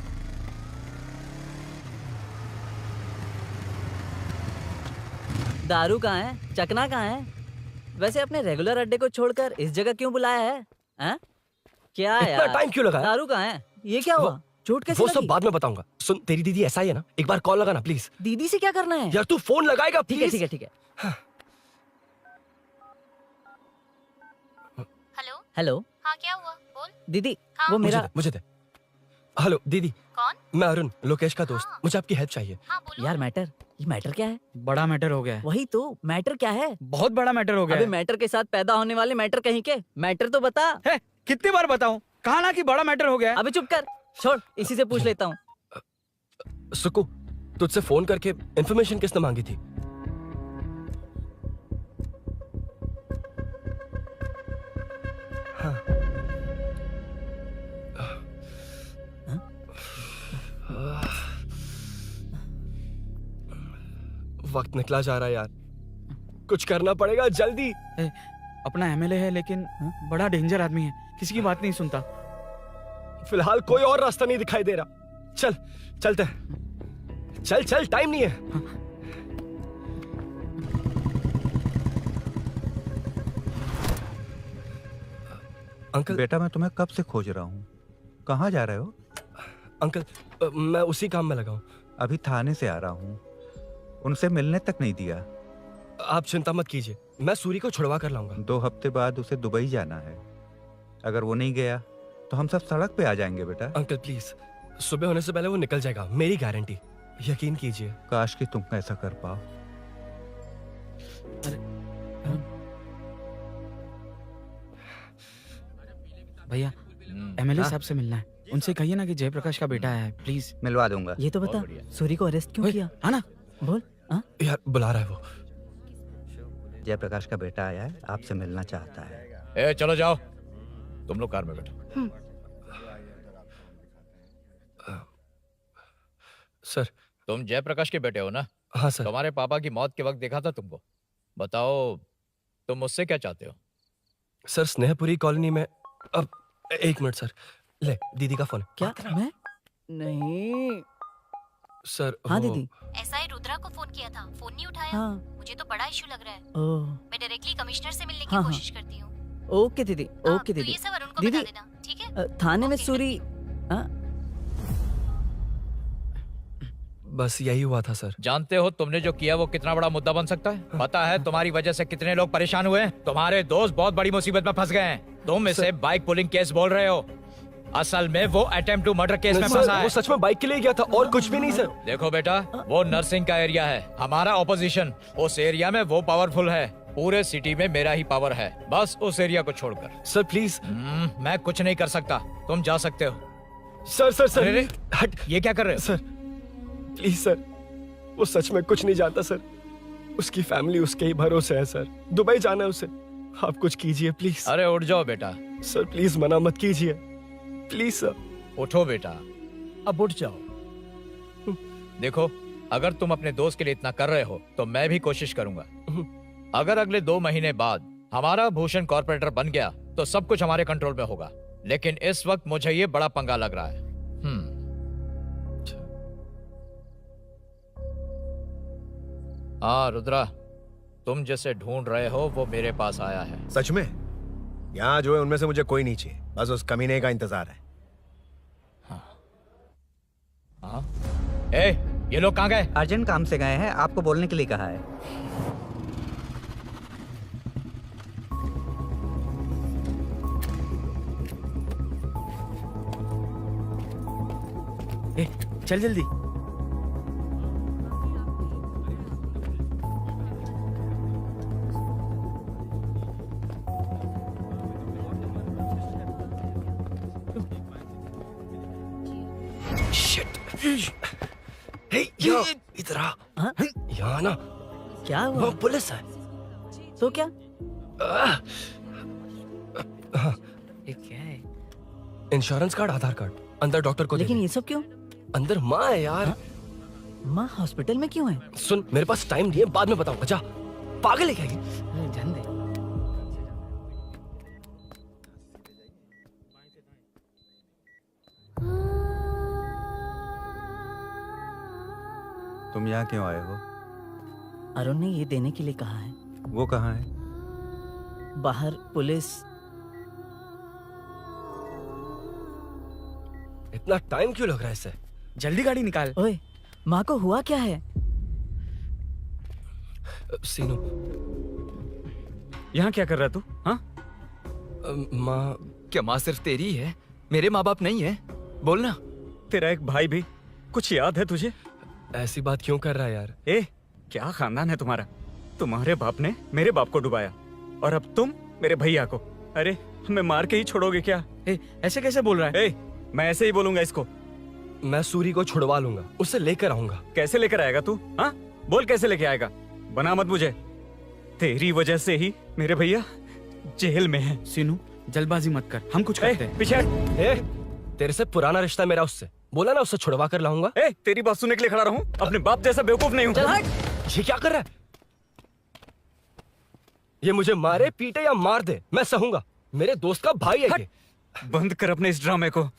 दारू कहाँ है? चकना कहाँ है? वैसे अपने रेगुलर अड्डे को छोड़कर इस जगह क्यों बुलाया है? हैं? क्या
इतना
यार?
टाइम क्यों लगा?
दारू कहाँ है? ये क्या हुआ? चोट कैसे
वो सब
लगी?
बाद में बताऊंगा। सुन, तेरी दीदी ऐसा ही है ना, एक बार कॉल लगाना प्लीज।
दीदी से क्या करना है?
यार तू फोन लगाएगा
ठीक है
प्लीज।
ठीक है ठीक है।
Hello
hello.
हाँ क्या हुआ बोल।
दीदी
हाँ?
वो मेरा
मुझे दे। हेलो दीदी।
कौन?
मैं अरुण, लोकेश का दोस्त। मुझे आपकी हेल्प चाहिए।
हाँ बोलो।
यार मैटर, ये मैटर क्या है?
बड़ा मैटर हो गया है।
वही तो, मैटर क्या है?
बहुत बड़ा मैटर हो गया
अबे
है।
मैटर के साथ पैदा होने वाले मैटर कहीं के, मैटर तो बता।
है, कितनी बार बताऊं? कहा ना कि बड़ा मैटर हो गया है।
अबे चुप कर, छोड़, इसी से पूछ लेता हूँ।
सुकू, तुझसे फोन करके इन्फॉर्मेशन किसने मांगी थी? हाँ। वक्त निकला जा रहा है यार, कुछ करना पड़ेगा जल्दी।
अपना एमएलए है लेकिन बड़ा डेंजर आदमी है, किसी की बात नहीं सुनता।
फिलहाल कोई और रास्ता नहीं दिखाई दे रहा। चल चलते हैं। चल चल, टाइम नहीं है। अंकल।
बेटा मैं तुम्हें कब से खोज रहा हूँ, कहाँ जा रहे हो?
अंकल मैं उसी काम में लगा हूँ।
अभी थाने से आ रहा हूँ, उनसे मिलने तक नहीं दिया।
आप चिंता मत कीजिए, मैं सूरी को छुड़वा कर लाऊंगा।
2 हफ्ते बाद उसे दुबई जाना है। अगर वो नहीं गया तो हम सब सड़क पे आ जाएंगे बेटा।
अंकल प्लीज, सुबह होने से पहले वो निकल जाएगा, मेरी गारंटी, यकीन कीजिए।
काश कि तुम ऐसा कर पाओ।
भैया एमएलए
हाँ?
साहब से मिलना है, उनसे कहिए ना कि जयप्रकाश का बेटा है, प्लीज।
मिलवा दूंगा।
ये तो बता, सूरी को अरेस्ट क्यों किया?
आना
बोल।
यार बुला रहा है वो।
जयप्रकाश का बेटा आया है, आपसे मिलना चाहता है।
ए चलो जाओ, तुम लोग कार में बैठो।
सर
तुम जयप्रकाश के बेटे हो ना?
हाँ सर।
तुम्हारे पापा की मौत के वक्त देखा था तुमको। बताओ तुम मुझसे क्या चाहते हो?
सर स्नेहपुरी कॉलोनी में अब 1 मिनट सर, ले दीदी का फोन।
क्या मैं नहीं
सर
हाँ
वो-
दीदी।
एसआई रुद्रा को फोन किया था, फोन नहीं उठाया।
हाँ।
मुझे तो बड़ा इशू लग रहा है।
ओह
मैं डायरेक्टली कमिश्नर से मिलने की
हाँ, हाँ।
कोशिश करती हूँ।
ओके दीदी, ओके
तो
दीदी।
ये सब अरुण को
दीदी
बता देना, ठीक है?
थाने में सूरी
बस यही हुआ था सर।
जानते हो तुमने जो किया वो कितना बड़ा मुद्दा बन सकता है? पता है तुम्हारी वजह से कितने लोग परेशान हुए हैं? तुम्हारे दोस्त बहुत बड़ी मुसीबत में फंस गए हैं। तुम इसे बाइक पुलिंग केस बोल रहे हो, असल में वो अटेम्प्ट टू मर्डर केस में
सर,
फंसा है।
वो सच में बाइक के लिए गया था और कुछ भी नहीं सर।
देखो बेटा, वो नर्सिंग का एरिया है, हमारा ऑपोजिशन। उस एरिया में वो पावरफुल है, पूरे सिटी में मेरा ही पावर है, बस उस एरिया को छोड़कर।
Sir please.
मैं कुछ नहीं कर सकता, तुम जा सकते हो।
सर सर सर
अरे, हट, ये क्या कर रहे हो?
सर प्लीज सर, वो सच में कुछ नहीं जानता सर। उसकी फैमिली उसके ही भरोसे है सर। दुबई जाना है उसे, आप कुछ कीजिए प्लीज।
अरे उठ जाओ बेटा।
सर प्लीज मना मत कीजिए, प्लीज सर।
उठो बेटा, अब उठ जाओ। देखो, अगर तुम अपने दोस्त के लिए इतना कर रहे हो तो मैं भी कोशिश करूंगा। अगर अगले 2 महीने बाद हमारा भूषण कॉर्पोरेटर बन गया तो सब कुछ हमारे कंट्रोल में होगा, लेकिन इस वक्त मुझे ये बड़ा पंगा लग रहा है। हाँ रुद्रा, तुम जिसे ढूंढ रहे हो वो मेरे पास आया है।
सच में? यहाँ जो है उनमें से मुझे कोई नहीं चाहिए, बस उस कमीने का इंतजार है।
हाँ? ए, ये लोग कहाँ गए?
अर्जेंट काम से गए हैं, आपको बोलने के लिए कहा है।
ए, चल जल्दी।
हे यो, इधर आ। यहाँ ना
क्या हुआ?
वो पुलिस है।
तो क्या?
ये क्या है? इंश्योरेंस कार्ड, आधार कार्ड, अंदर डॉक्टर को
लेकिन ये सब क्यों?
अंदर माँ है यार।
माँ हॉस्पिटल में क्यों है?
सुन, मेरे पास टाइम नहीं है, बाद में बताऊंगा। जा, पागल है क्या ये?
जान दे।
तुम यहाँ क्यों आए हो?
अरुण ने ये देने के लिए कहा है।
वो कहाँ है?
बाहर पुलिस।
इतना टाइम क्यों लग रहा है इससे?
जल्दी गाड़ी निकाल।
ओए, माँ को हुआ क्या है?
सीनू,
यहाँ क्या कर रहा तू? हाँ?
माँ।
क्या माँ सिर्फ तेरी है? मेरे माँ बाप नहीं है? बोलना।
तेरा एक भाई भी, कुछ याद है तुझे?
ऐसी बात क्यों कर रहा है यार?
ए, क्या खानदान है तुम्हारा? तुम्हारे बाप ने मेरे बाप को डुबाया और अब तुम मेरे भैया को। अरे हमें मार के ही छोड़ोगे क्या?
ऐसे कैसे बोल रहा है?
मैं ऐसे ही बोलूंगा इसको।
मैं सूरी को छुड़वा लूंगा, उसे लेकर आऊंगा।
कैसे लेकर आएगा तू? हाँ, बोल कैसे लेके आएगा? बना मत मुझे। तेरी वजह से ही मेरे भैया जेल में है।
सीनू, जल्दबाजी मत कर, हम कुछ करते हैं।
पीछे।
तेरे से पुराना रिश्ता मेरा उससे, बोला ना उससे छुड़वा कर लाऊंगा।
तेरी बात सुनने के लिए खड़ा रहूं? अपने बाप जैसा बेवकूफ नहीं हूं।
चल हट। ये क्या कर रहा है? ये मुझे मारे, पीटे या मार दे, मैं सहूंगा। मेरे दोस्त का भाई है ये।
बंद कर अपने इस ड्रामे को।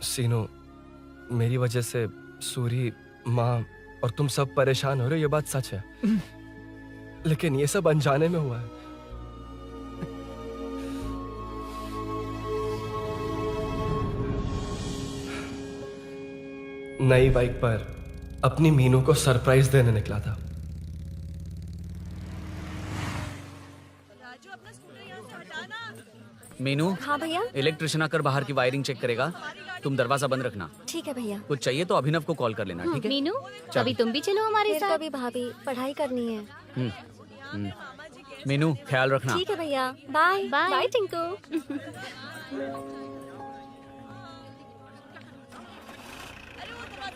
सीनो, मेरी वजह से सूरी, माँ और तुम सब परेशान हो रहे हो, ये बात सच है। लेकिन ये सब अनजाने में हुआ है। नई बाइक पर अपनी मीनू को सरप्राइज देने निकला था।
मीनू,
हाँ भैया।
इलेक्ट्रिशियन आकर बाहर की वायरिंग चेक करेगा, तुम दरवाजा बंद रखना।
ठीक है भैया।
कुछ चाहिए तो अभिनव को कॉल कर लेना, ठीक है?
मीनू, अभी तुम भी चलो हमारे
मेरे
साथ।
को भी भाभी पढ़ाई करनी है।
मीनू, ख्याल रखना।
ठीक है भैया, बाय
बाय।
बाय टिंकू।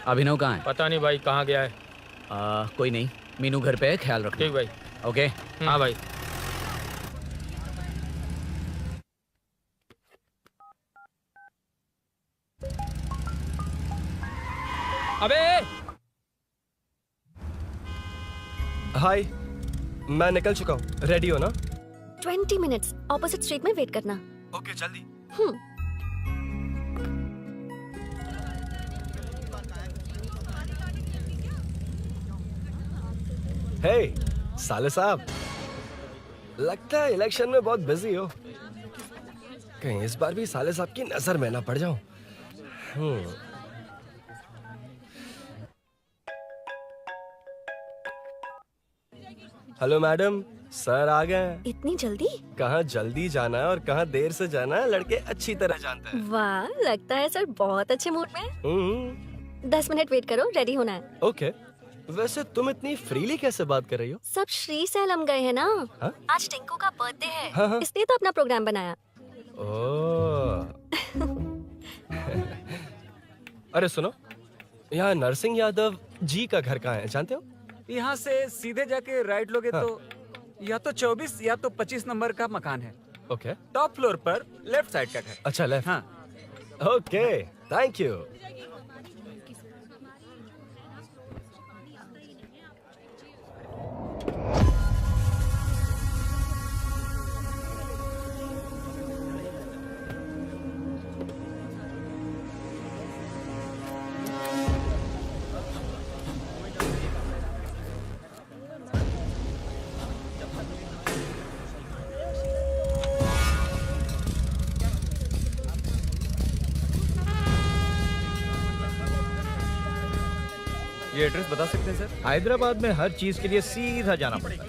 अभिनव कहाँ है?
पता नहीं भाई कहाँ गया है।
कोई नहीं, मीनू घर पे है, ख्याल रखना।
ठीक भाई।
ओके।
हाँ भाई।
अबे हाय, मैं निकल चुका हूँ, रेडी हो ना?
20 मिनट्स ऑपोजिट स्ट्रीट में वेट करना।
ओके, जल्दी। हे साले साहब, लगता है इलेक्शन में बहुत बिजी हो। कहीं इस बार भी साले साहब की नजर में ना पड़ जाऊं। हेलो मैडम, सर आ गए हैं।
इतनी जल्दी?
कहाँ जल्दी जाना है और कहाँ देर से जाना है लड़के अच्छी तरह जानते हैं।
वाह, लगता है सर बहुत अच्छे मूड में हैं। 10 मिनट वेट करो, रेडी होना है।
ओके। वैसे तुम इतनी फ्रीली कैसे बात कर रही हो?
सब श्री सैलम गए हैं ना।
हाँ?
आज टिंकू का बर्थडे है,
हाँ, हाँ।
इसलिए तो अपना प्रोग्राम बनाया।
ओह। अरे सुनो, यहाँ नरसिंह यादव जी का घर कहाँ है जानते हो?
यहाँ से सीधे जाके राइट लोगे तो या तो 24 या तो 25 नंबर का मकान है।
ओके।
टॉप फ्लोर पर लेफ्ट साइड का घर।
अच्छा, लेफ्ट।
हाँ।
Okay, thank you.
ये एड्रेस बता सकते हैं सर?
हैदराबाद में हर चीज के लिए सीधा जाना पड़ता है।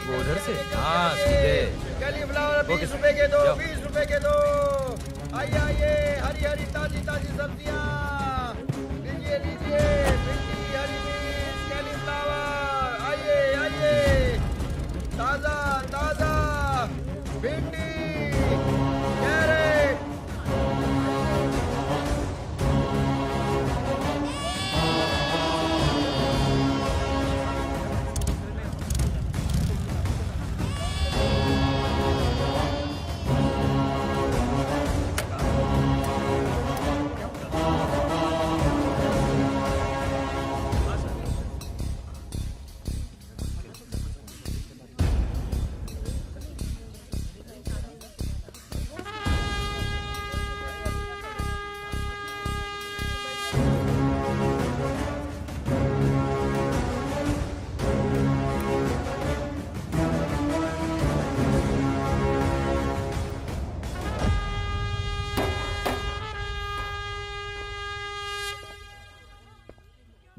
वो उधर से?
हाँ, सीधे।
कैलीफ्लावर 20 रुपए के दो, 20 रुपए के दो। आइए आइए, हरी हरी ताजी ताजी सब्जियाँ लीजिए लीजिए। भिंडी, हरी मिर्च, कैलीफ्लावर, आइए आइए। ताजा ताजा भिंडी, कैरेट।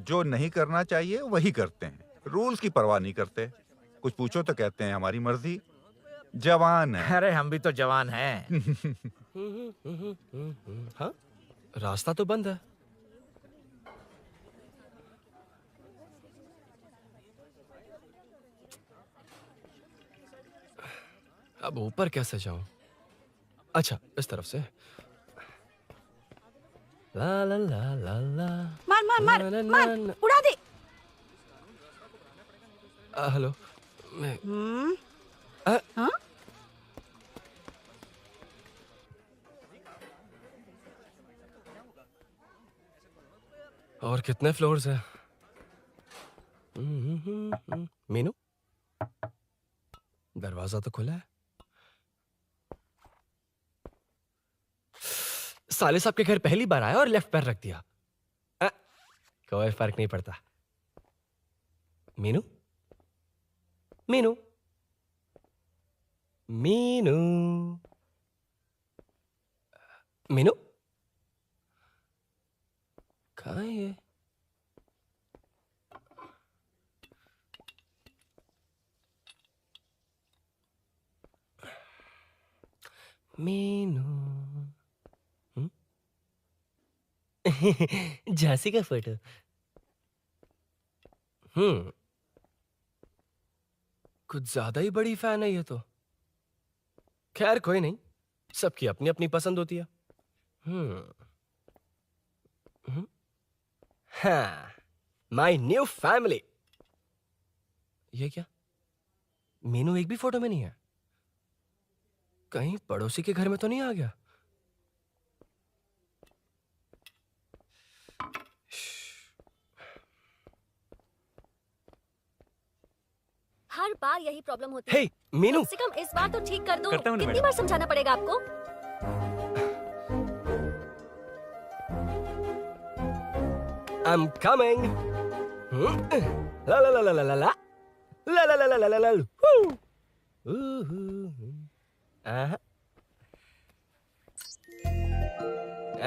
जो नहीं करना चाहिए वही करते हैं, रूल्स की परवाह नहीं करते। कुछ पूछो तो कहते हैं हमारी मर्जी। जवान है।
अरे हम भी तो जवान हैं।
हाँ, रास्ता तो बंद है। अब ऊपर कैसे जाऊं? अच्छा, इस तरफ से। ला ला ला ला ला।
मार मार मार
ना, ना,
मार,
ना, ना।
उड़ा दे।
हेलो, मैं
हाँ?
और कितने फ्लोर्स हैं? मीनू, दरवाजा तो खुला है। साले साहब के घर पहली बार आया और लेफ्ट पैर रख दिया। कोई फर्क नहीं पड़ता। मीनू, मीनू, मीनू, मीनू, कहाँ है ये? मीनू झांसी का फोटो। कुछ ज्यादा ही बड़ी फैन है ये तो। खैर कोई नहीं, सबकी अपनी अपनी पसंद होती है। हाँ, माय न्यू फैमिली। ये क्या? मीनू एक भी फोटो में नहीं है। कहीं पड़ोसी के घर में तो नहीं आ गया?
हर बार यही प्रॉब्लम होती है।
हे मीनू,
कम से कम इस बार तो ठीक कर दो।
करता हूँ ना
कितनी
मैडम।
बार समझाना पड़ेगा आपको?
I'm coming. La la la la la la la. La la la la la la la. Woo. Aha.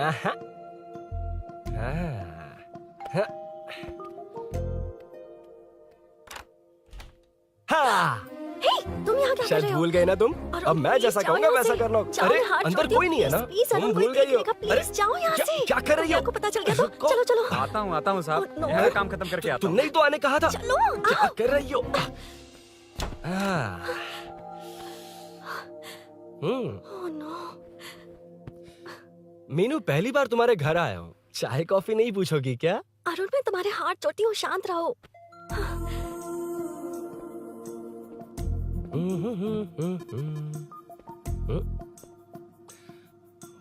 Aha. Ah. हाँ।
हे, तुम यहाँ क्या कर
शायद
रहे हो?
भूल गए ना तुम।
अरुण,
अब मैं
प्लीज
जैसा
जाओ
कहूंगा
यहाँ
वैसा
से।
करना।
जाओ,
अरे
मैं हाथ
अंदर
छोड़ती
कोई
हूँ,
नहीं है ना?
प्लीज,
तुम
अरुण,
भूल
कोई
गई हो।
देखेगा, प्लीज जाओ यहाँ से।
क्या कर रही हो?
आपको पता चल गया तो चलो चलो।
आता हूँ साहब।
no.
यहाँ काम खत्म करके आता हूँ।
तुमने ही तो आने कहा था।
चलो।
क्या कर रही हो?
Oh no.
मीनू, पहली बार तुम्हारे घर आया हूँ। चाय कॉफी नहीं पूछोगी क्या?
अरुण, मैं तुम्हारे हाथ जोड़ती हूँ, शांत रहो।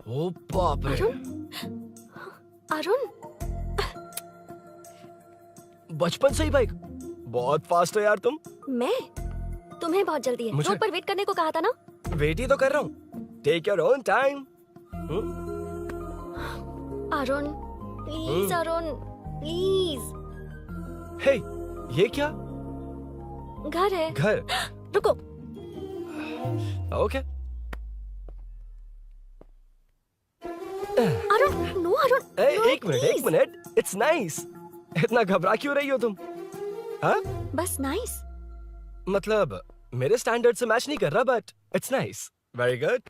ओ बाप रे।
अरुण,
बचपन से ही बाइक। बहुत फास्ट है यार तुम।
मैं? तुम्हें बहुत जल्दी है।
मुझे-
रोड पर वेट करने को कहा था ना?
वेट ही तो कर रहा हूँ। Take your own time.
Arun, please Arun, please.
Hey, ये क्या?
घर है।
घर?
रुको।
Okay.
Arun, no Arun. No,
एक मिनट। It's nice. इतना घबरा क्यों रही हो तुम? हाँ?
बस नाइस।
मतलब मेरे स्टैंडर्ड से मैच नहीं कर रहा, but it's nice. Very good.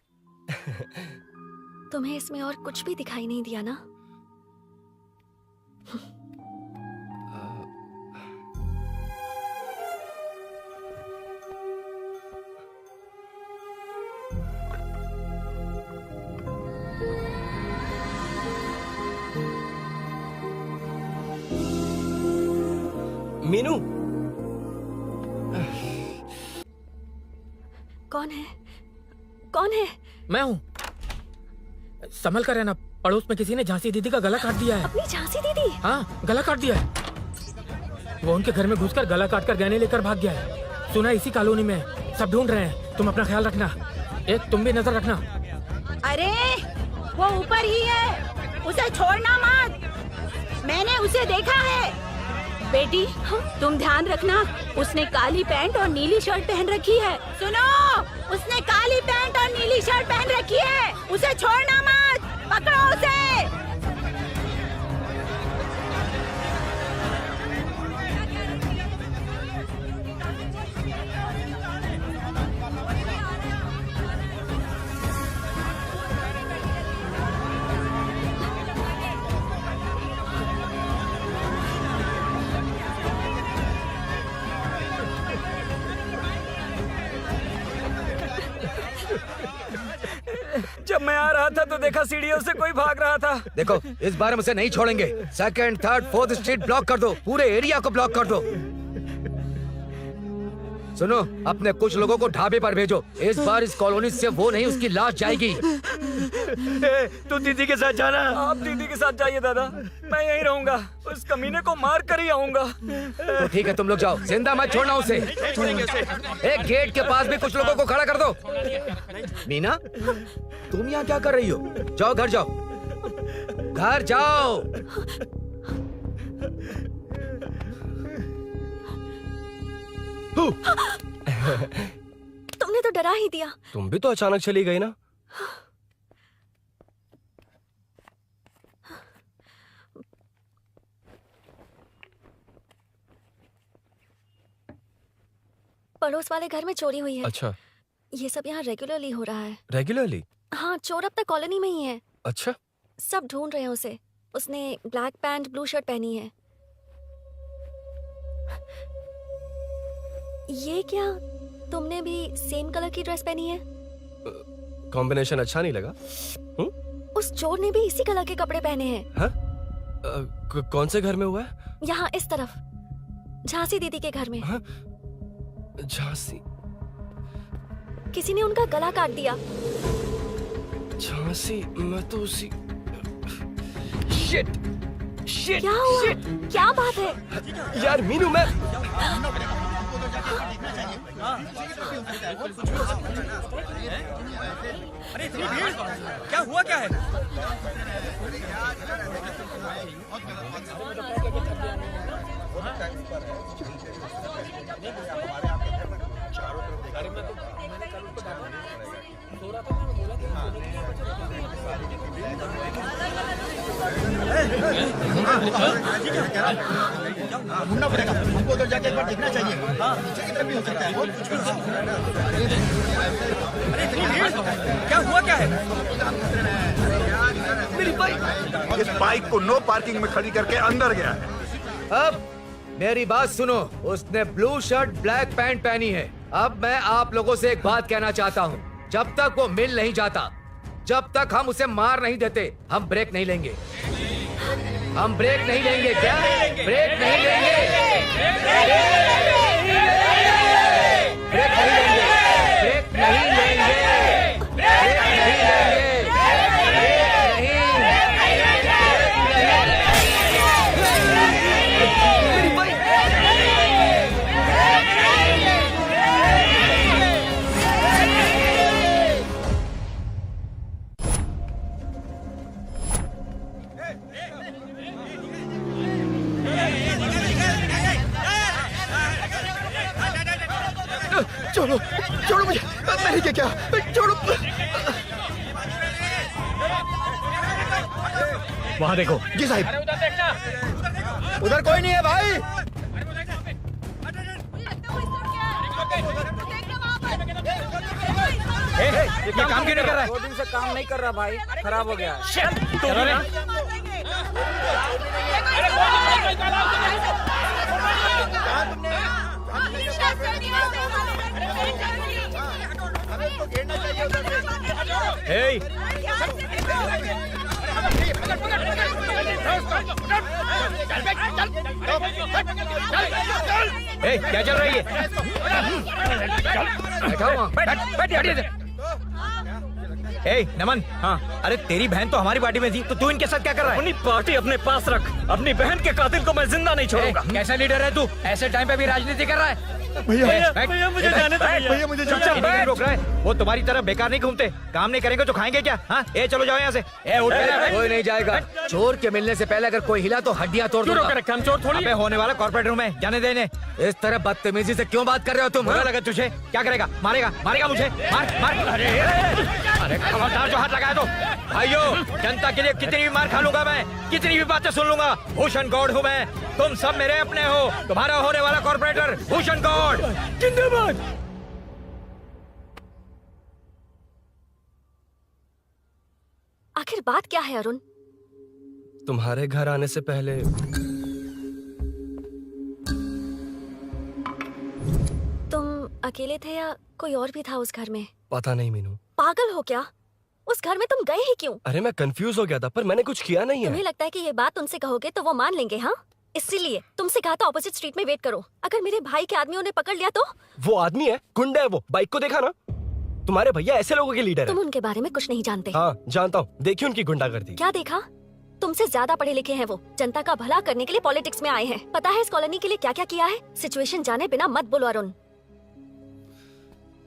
तुम्हें इसमें और कुछ भी दिखाई नहीं दिया ना?
मीनू,
कौन है? कौन है?
मैं हूँ। संभल कर रहना, पड़ोस में किसी ने झांसी दीदी का गला काट दिया है।
अपनी झांसी दीदी?
हाँ, गला काट दिया है। वो उनके घर में घुसकर गला काट कर गहने लेकर भाग गया है। सुना इसी कॉलोनी में है। सब ढूंढ रहे हैं। तुम अपना ख्याल रखना। एक तुम भी नजर रखना।
अरे वो ऊपर ही है, उसे छोड़ना मत। मैंने उसे देखा है। बेटी, तुम ध्यान रखना, उसने काली पैंट और नीली शर्ट पहन रखी है। सुनो, उसने काली पैंट और नीली शर्ट पहन रखी है। उसे छोड़ना मत, पकड़ो उसे।
जब मैं आ रहा था तो देखा सीढ़ियों से कोई भाग रहा था।
देखो, इस बार हम उसे नहीं छोड़ेंगे। Second, third, fourth street block कर दो। पूरे एरिया को ब्लॉक कर दो। सुनो, अपने कुछ लोगों को ढाबे पर भेजो। इस बार इस कॉलोनी से वो नहीं, उसकी लाश जाएगी।
तू दीदी के साथ जाना। आप दीदी के साथ जाइए दादा, मैं यहीं रहूंगा। उस कमीने को मार कर ही आऊंगा।
तो ठीक है, तुम लोग जाओ। जिंदा मत छोड़ना उसे। एक गेट के पास भी कुछ लोगों को खड़ा कर दो। मीना, तुम यहाँ क्या कर रही हो? जाओ घर जाओ, घर जाओ।
तुमने तो डरा ही दिया।
तुम भी तो अचानक चली गई ना।
पड़ोस वाले घर में चोरी हुई है।
अच्छा,
ये सब यहाँ रेगुलरली हो रहा है।
रेगुलरली?
हाँ, चोर अब तक कॉलोनी में ही है।
अच्छा।
सब ढूंढ रहे हैं उसे। उसने ब्लैक पैंट ब्लू शर्ट पहनी है। ये क्या, तुमने भी सेम कलर की ड्रेस पहनी है?
कॉम्बिनेशन अच्छा नहीं लगा?
उस चोर ने भी इसी कलर के कपड़े पहने हैं।
हाँ? कौन से घर में हुआ है?
यहाँ इस तरफ, झांसी दीदी के घर में।
हाँ? झांसी?
किसी ने उनका गला काट दिया।
झांसी? मैं तो उसी शिट
क्या हुआ? क्या बात है?
यार मीनू, मैं
अरे क्या हुआ, क्या है?
ढूंढना पड़ेगा हमको, उधर जाके एक बार देखना चाहिए। हाँ, पीछे की तरफ भी हो सकता है।
क्या हुआ, क्या है?
मेरी बाइक, इस बाइक को नो पार्किंग में खड़ी करके अंदर गया है।
अब मेरी बात सुनो, उसने ब्लू शर्ट ब्लैक पैंट पहनी है। अब मैं आप लोगों से एक बात कहना चाहता हूँ, जब तक वो मिल नहीं जाता, जब तक हम उसे मार नहीं देते, हम ब्रेक नहीं लेंगे। हम ब्रेक नहीं लेंगे। क्या ब्रेक नहीं लेंगे? ब्रेक नहीं लेंगे। ब्रेक नहीं लेंगे। ब्रेक नहीं लेंगे। मेरी बाइक।
छोड़ो, छोड़ो मुझे, मैंने क्या, छोड़ो।
वहाँ देखो।
जी साहब। उधर कोई नहीं है भाई।
ये काम क्यों नहीं कर रहा है?
2 दिन से काम नहीं कर रहा भाई, खराब हो गया।
क्या चल रही है? नमन। हाँ, अरे तेरी बहन तो हमारी पार्टी में थी, तो तू इनके साथ क्या कर रहा है?
अपनी पार्टी अपने पास रख। अपनी बहन के कातिल को मैं जिंदा नहीं छोड़ूंगा।
कैसा लीडर है तू? ऐसे टाइम पे भी राजनीति कर रहा है?
भैया मुझे जाने दो भैया, मुझे
चुपचाप रोक रहा है। वो तुम्हारी तरह बेकार नहीं घूमते, काम नहीं करेंगे तो खाएंगे क्या? हाँ, ए चलो जाओ यहाँ से। ए उठ के।
कोई नहीं जाएगा। चोर के मिलने से पहले अगर कोई हिला तो हड्डियां तोड़ दूंगा।
हम चोर थोड़ी। अबे होने वाला कॉर्पोरेट रूम है, जाने देने।
इस तरह बदतमीजी से क्यों बात कर रहे हो तुम?
बुरा लगा तुझे? क्या करेगा? मारेगा? मारेगा मुझे? मार मार। अरे खबरदार जो हाथ लगाया तो। भाइयों, जनता के लिए कितनी भी मार खा लूंगा मैं, कितनी भी बातें सुन लूंगा। भूषण गौड़ हूँ मैं, तुम सब मेरे अपने हो। तुम्हारा होने वाला कॉर्पोरेटर भूषण गौड़ जिंदाबाद।
आखिर बात क्या है अरुण?
तुम्हारे घर आने से पहले
तुम अकेले थे या कोई और भी था उस घर में?
पता नहीं मीनू।
पागल हो क्या? उस घर में तुम गए ही क्यों?
अरे मैं कंफ्यूज हो गया था, पर मैंने कुछ किया नहीं है।
तुम्हें लगता है कि ये बात उनसे कहोगे तो वो मान लेंगे? हाँ, इसीलिए तुमसे कहा था ऑपोजिट स्ट्रीट में वेट करो। अगर मेरे भाई के आदमियों ने पकड़ लिया तो?
वो आदमी है, गुंडा है वो। बाइक को देखा ना? तुम्हारे भैया ऐसे लोगों के लीडर
तुम
है।
उनके बारे में कुछ नहीं जानते।
हाँ जानता हूँ, देखी उनकी गुंडागर्दी।
क्या देखा? तुमसे ज्यादा पढ़े लिखे हैं वो। जनता का भला करने के लिए पॉलिटिक्स में आए हैं। पता है इस कॉलोनी के लिए क्या क्या किया है? सिचुएशन जाने बिना मत बोलो अरुण।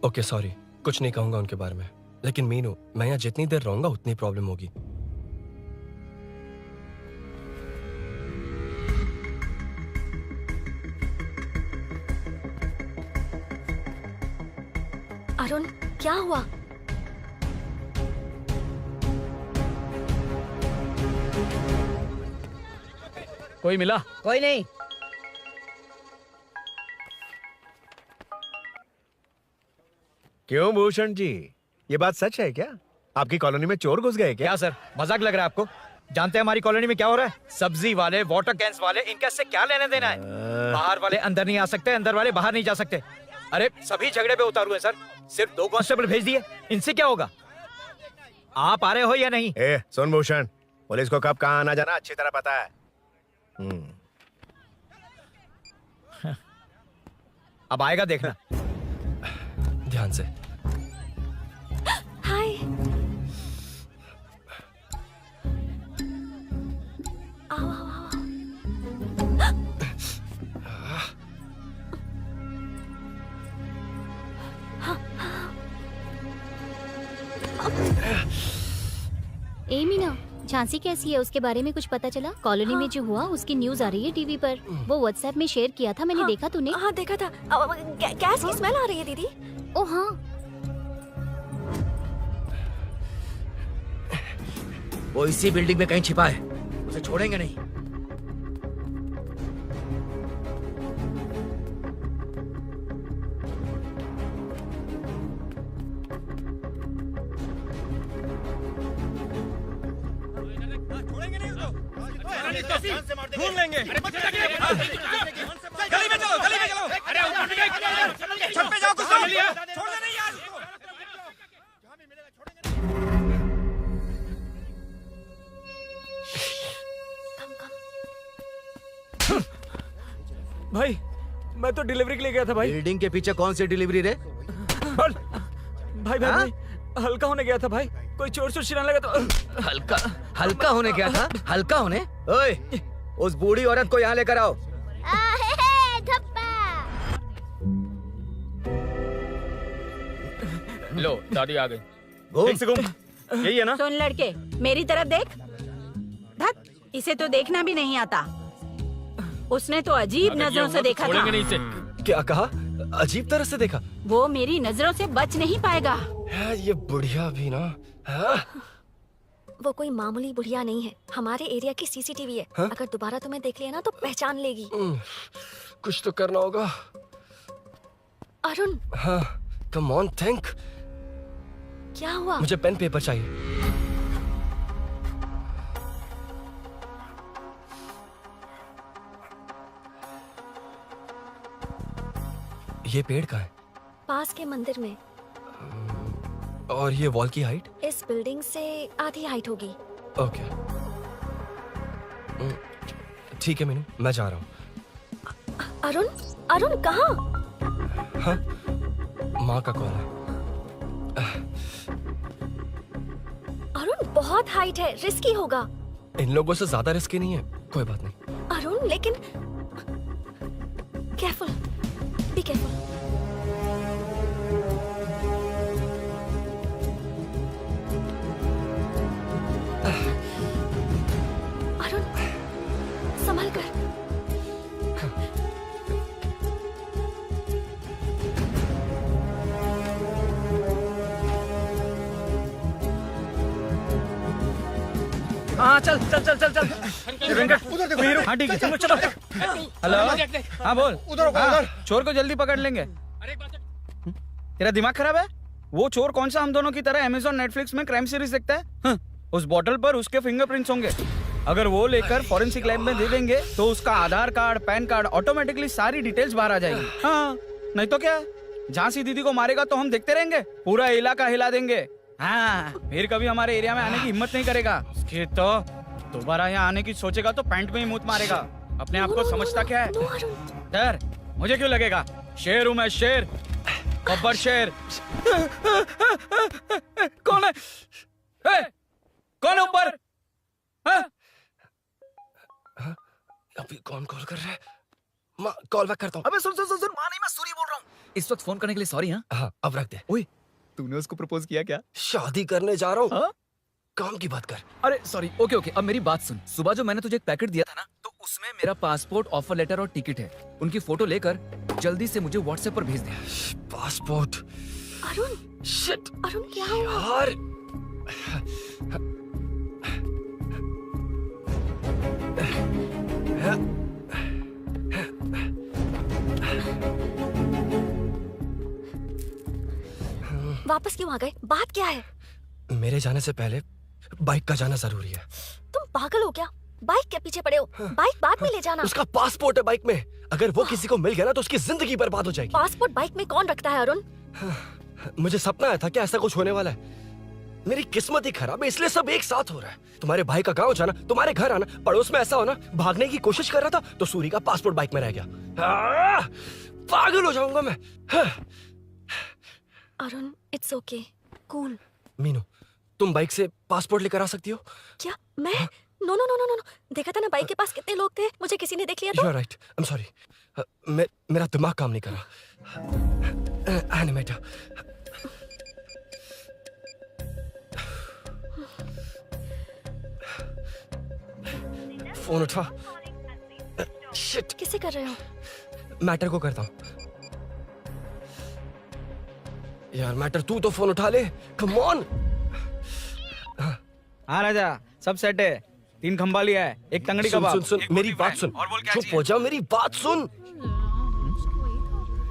ओके सॉरी, कुछ नहीं कहूंगा उनके बारे में। लेकिन मीनू, मैं यहाँ जितनी देर रहूंगा उतनी प्रॉब्लम होगी।
अरुण, क्या हुआ?
कोई मिला?
कोई नहीं।
क्यों भूषण जी, ये बात सच है क्या?
आपकी कॉलोनी में चोर घुस गए क्या? सर मजाक लग रहा है आपको? जानते हैं हमारी कॉलोनी में क्या हो रहा है? सब्जी वाले, वाटर कैंस वाले, इनका इससे क्या लेना देना है? बाहर वाले अंदर नहीं आ सकते, अंदर वाले बाहर नहीं जा सकते। अरे सभी झगड़े पे उतारू है सर। सिर्फ 2 कांस्टेबल भेज दिए, इनसे क्या होगा? आप आ रहे हो या नहीं?
ए सुन भूषण, पुलिस को कब कहाँ आना जाना अच्छी तरह पता है।
अब आएगा देखना।
ध्यान से।
हाय। आओ आओ आओ।
ए मीना, झांसी कैसी है? उसके बारे में कुछ पता चला? कॉलोनी में जो हुआ उसकी न्यूज आ रही है टीवी पर। वो व्हाट्सएप में शेयर किया था, मैंने देखा तूने?
हाँ देखा था। गैस की स्मेल आ रही है दीदी।
ओ हाँ,
वो इसी बिल्डिंग में कहीं छिपा है, उसे छोड़ेंगे नहीं।
ढूंढ लेंगे। गली में चलो, गली में चलो। अरे छत पे जाओ, कुछ छोड़ दे नहीं यार।
भाई मैं तो डिलीवरी के लिए गया था भाई।
बिल्डिंग के पीछे कौन सी डिलीवरी रे?
भाई भाई भाई हल्का होने गया था भाई। कोई चोर चोर चिल्लाने लगा तो
हल्का हल्का होने गया था? हल्का होने? ओए, उस बूढ़ी औरत को यहाँ लेकर आओ।
लो दादी आ गई।
ठीक से घूम। यही है ना?
सुन लड़के, मेरी तरफ देख। धत, इसे तो देखना भी नहीं आता। उसने तो अजीब नजरों से देखा था।
नहीं इसे। क्या कहा? अजीब तरह से देखा?
वो मेरी नजरों से बच नहीं पाएगा।
ये बुढ़िया भी ना।
वो कोई मामूली बुढ़िया नहीं है, हमारे एरिया की सीसीटीवी है।
हाँ?
अगर दोबारा तुम्हें देख लिया ना तो पहचान लेगी।
कुछ तो करना होगा।
अरुण।
हाँ, कम ऑन थिंक।
क्या हुआ?
मुझे पेन पेपर चाहिए। ये पेड़ का है?
पास के मंदिर में।
और ये वॉल की हाइट?
इस बिल्डिंग से आधी हाइट होगी।
ओके, ठीक है मीनू, मैं जा रहा हूँ।
अरुण, अरुण कहाँ?
हाँ, माँ का कॉल है।
अरुण बहुत हाइट है, रिस्की होगा।
इन लोगों से ज्यादा रिस्की नहीं है, कोई बात नहीं।
अरुण लेकिन केयरफुल, बी केयरफुल। अरुण संभल कर।
हाँ चल चल चल चल चल। वेंकट उधर देखो हीरो। हाँ ठीक है, चलो चलो। हेलो, हाँ बोल।
उधर उधर।
चोर को जल्दी पकड़ लेंगे। तेरा दिमाग खराब है? वो चोर कौन सा हम दोनों की तरह अमेज़न नेटफ्लिक्स में क्राइम सीरीज देखता है? उस बॉटल पर उसके फिंगरप्रिंट्स होंगे। अगर वो लेकर फॉरेंसिक लैब में दे देंगे तो उसका आधार कार्ड, पैन कार्ड, ऑटोमेटिकली सारी डिटेल्स बाहर आ जाएगी। हाँ, नहीं तो क्या? झांसी दीदी को मारेगा तो हम देखते रहेंगे, पूरा इलाका हिला देंगे। हाँ, फिर कभी हमारे एरिया में आने की हिम्मत नहीं करेगा। उसके तो दोबारा यहाँ आने की सोचेगा तो पैंट में ही मूत मारेगा। अपने आप को समझता क्या है? डर मुझे क्यों लगेगा? शेर हूँ मैं, शेर, गब्बर शेर। कौन है? कौन है ऊपर?
अभी कौन कॉल कर रहा है? माँ, कॉल बैक करता हूँ।
अबे सुन सुन सुन, माँ नहीं, मैं सूरी बोल रहा हूँ। इस वक्त फोन करने के लिए सॉरी।
हाँ, अब रख दे।
ओए, तूने उसको प्रपोज किया क्या?
शादी करने जा रहा हूँ। काम की बात कर।
अरे सॉरी, ओके ओके, अब मेरी बात सुन। सुबह जो मैंने तुझे एक पैकेट दिया था ना, तो उसमें मेरा पासपोर्ट, ऑफर लेटर और टिकट है। उनकी फोटो लेकर जल्दी से मुझे व्हाट्सएप पर भेज दे।
पासपोर्ट?
अरुण,
शिट,
अरुण क्या हुआ?
यार,
वापस क्यों आ गए? बात क्या है?
मेरे जाने से पहले बाइक का जाना जरूरी है।
तुम पागल हो क्या? बाइक के पीछे पड़े हो? बाइक बाद में ले जाना।
उसका पासपोर्ट है बाइक में, अगर वो किसी को मिल गया ना तो उसकी जिंदगी बर्बाद हो जाएगी।
पासपोर्ट बाइक में कौन रखता है अरुण?
मुझे सपना आया था कि ऐसा कुछ होने वाला है। मेरी किस्मत ही खराब है, इसलिए सब एक साथ हो रहा है। तुम्हारे भाई का गांव जाना, तुम्हारे घर आना, पड़ोस में ऐसा होना। भागने की कोशिश कर रहा था तो सूरी का पासपोर्ट बाइक में रह गया। पागल हो जाऊंगा मैं।
Arun, it's okay, cool.
Meenu, तुम बाइक से पासपोर्ट लेकर आ सकती हो?
क्या मैं? No no no no no, देखा था ना बाइक के पास कितने लोग थे, मुझे किसी ने देख लिया तो।
You're right. I'm sorry. मेरा दिमाग काम नहीं कर रहा। एनिमेटर। फोन उठा। शिट।
किसे कर रहे हो?
मैटर को करता हूँ। यार मैटर, तू तो फोन उठा ले। Come on.
हाँ राजा, सब सेट है। 3 खंबा लिया है, एक तंगड़ी
सुन,
कबाब।
सुन सुन मेरी बात सुन। चुप हो जा, मेरी बात सुन।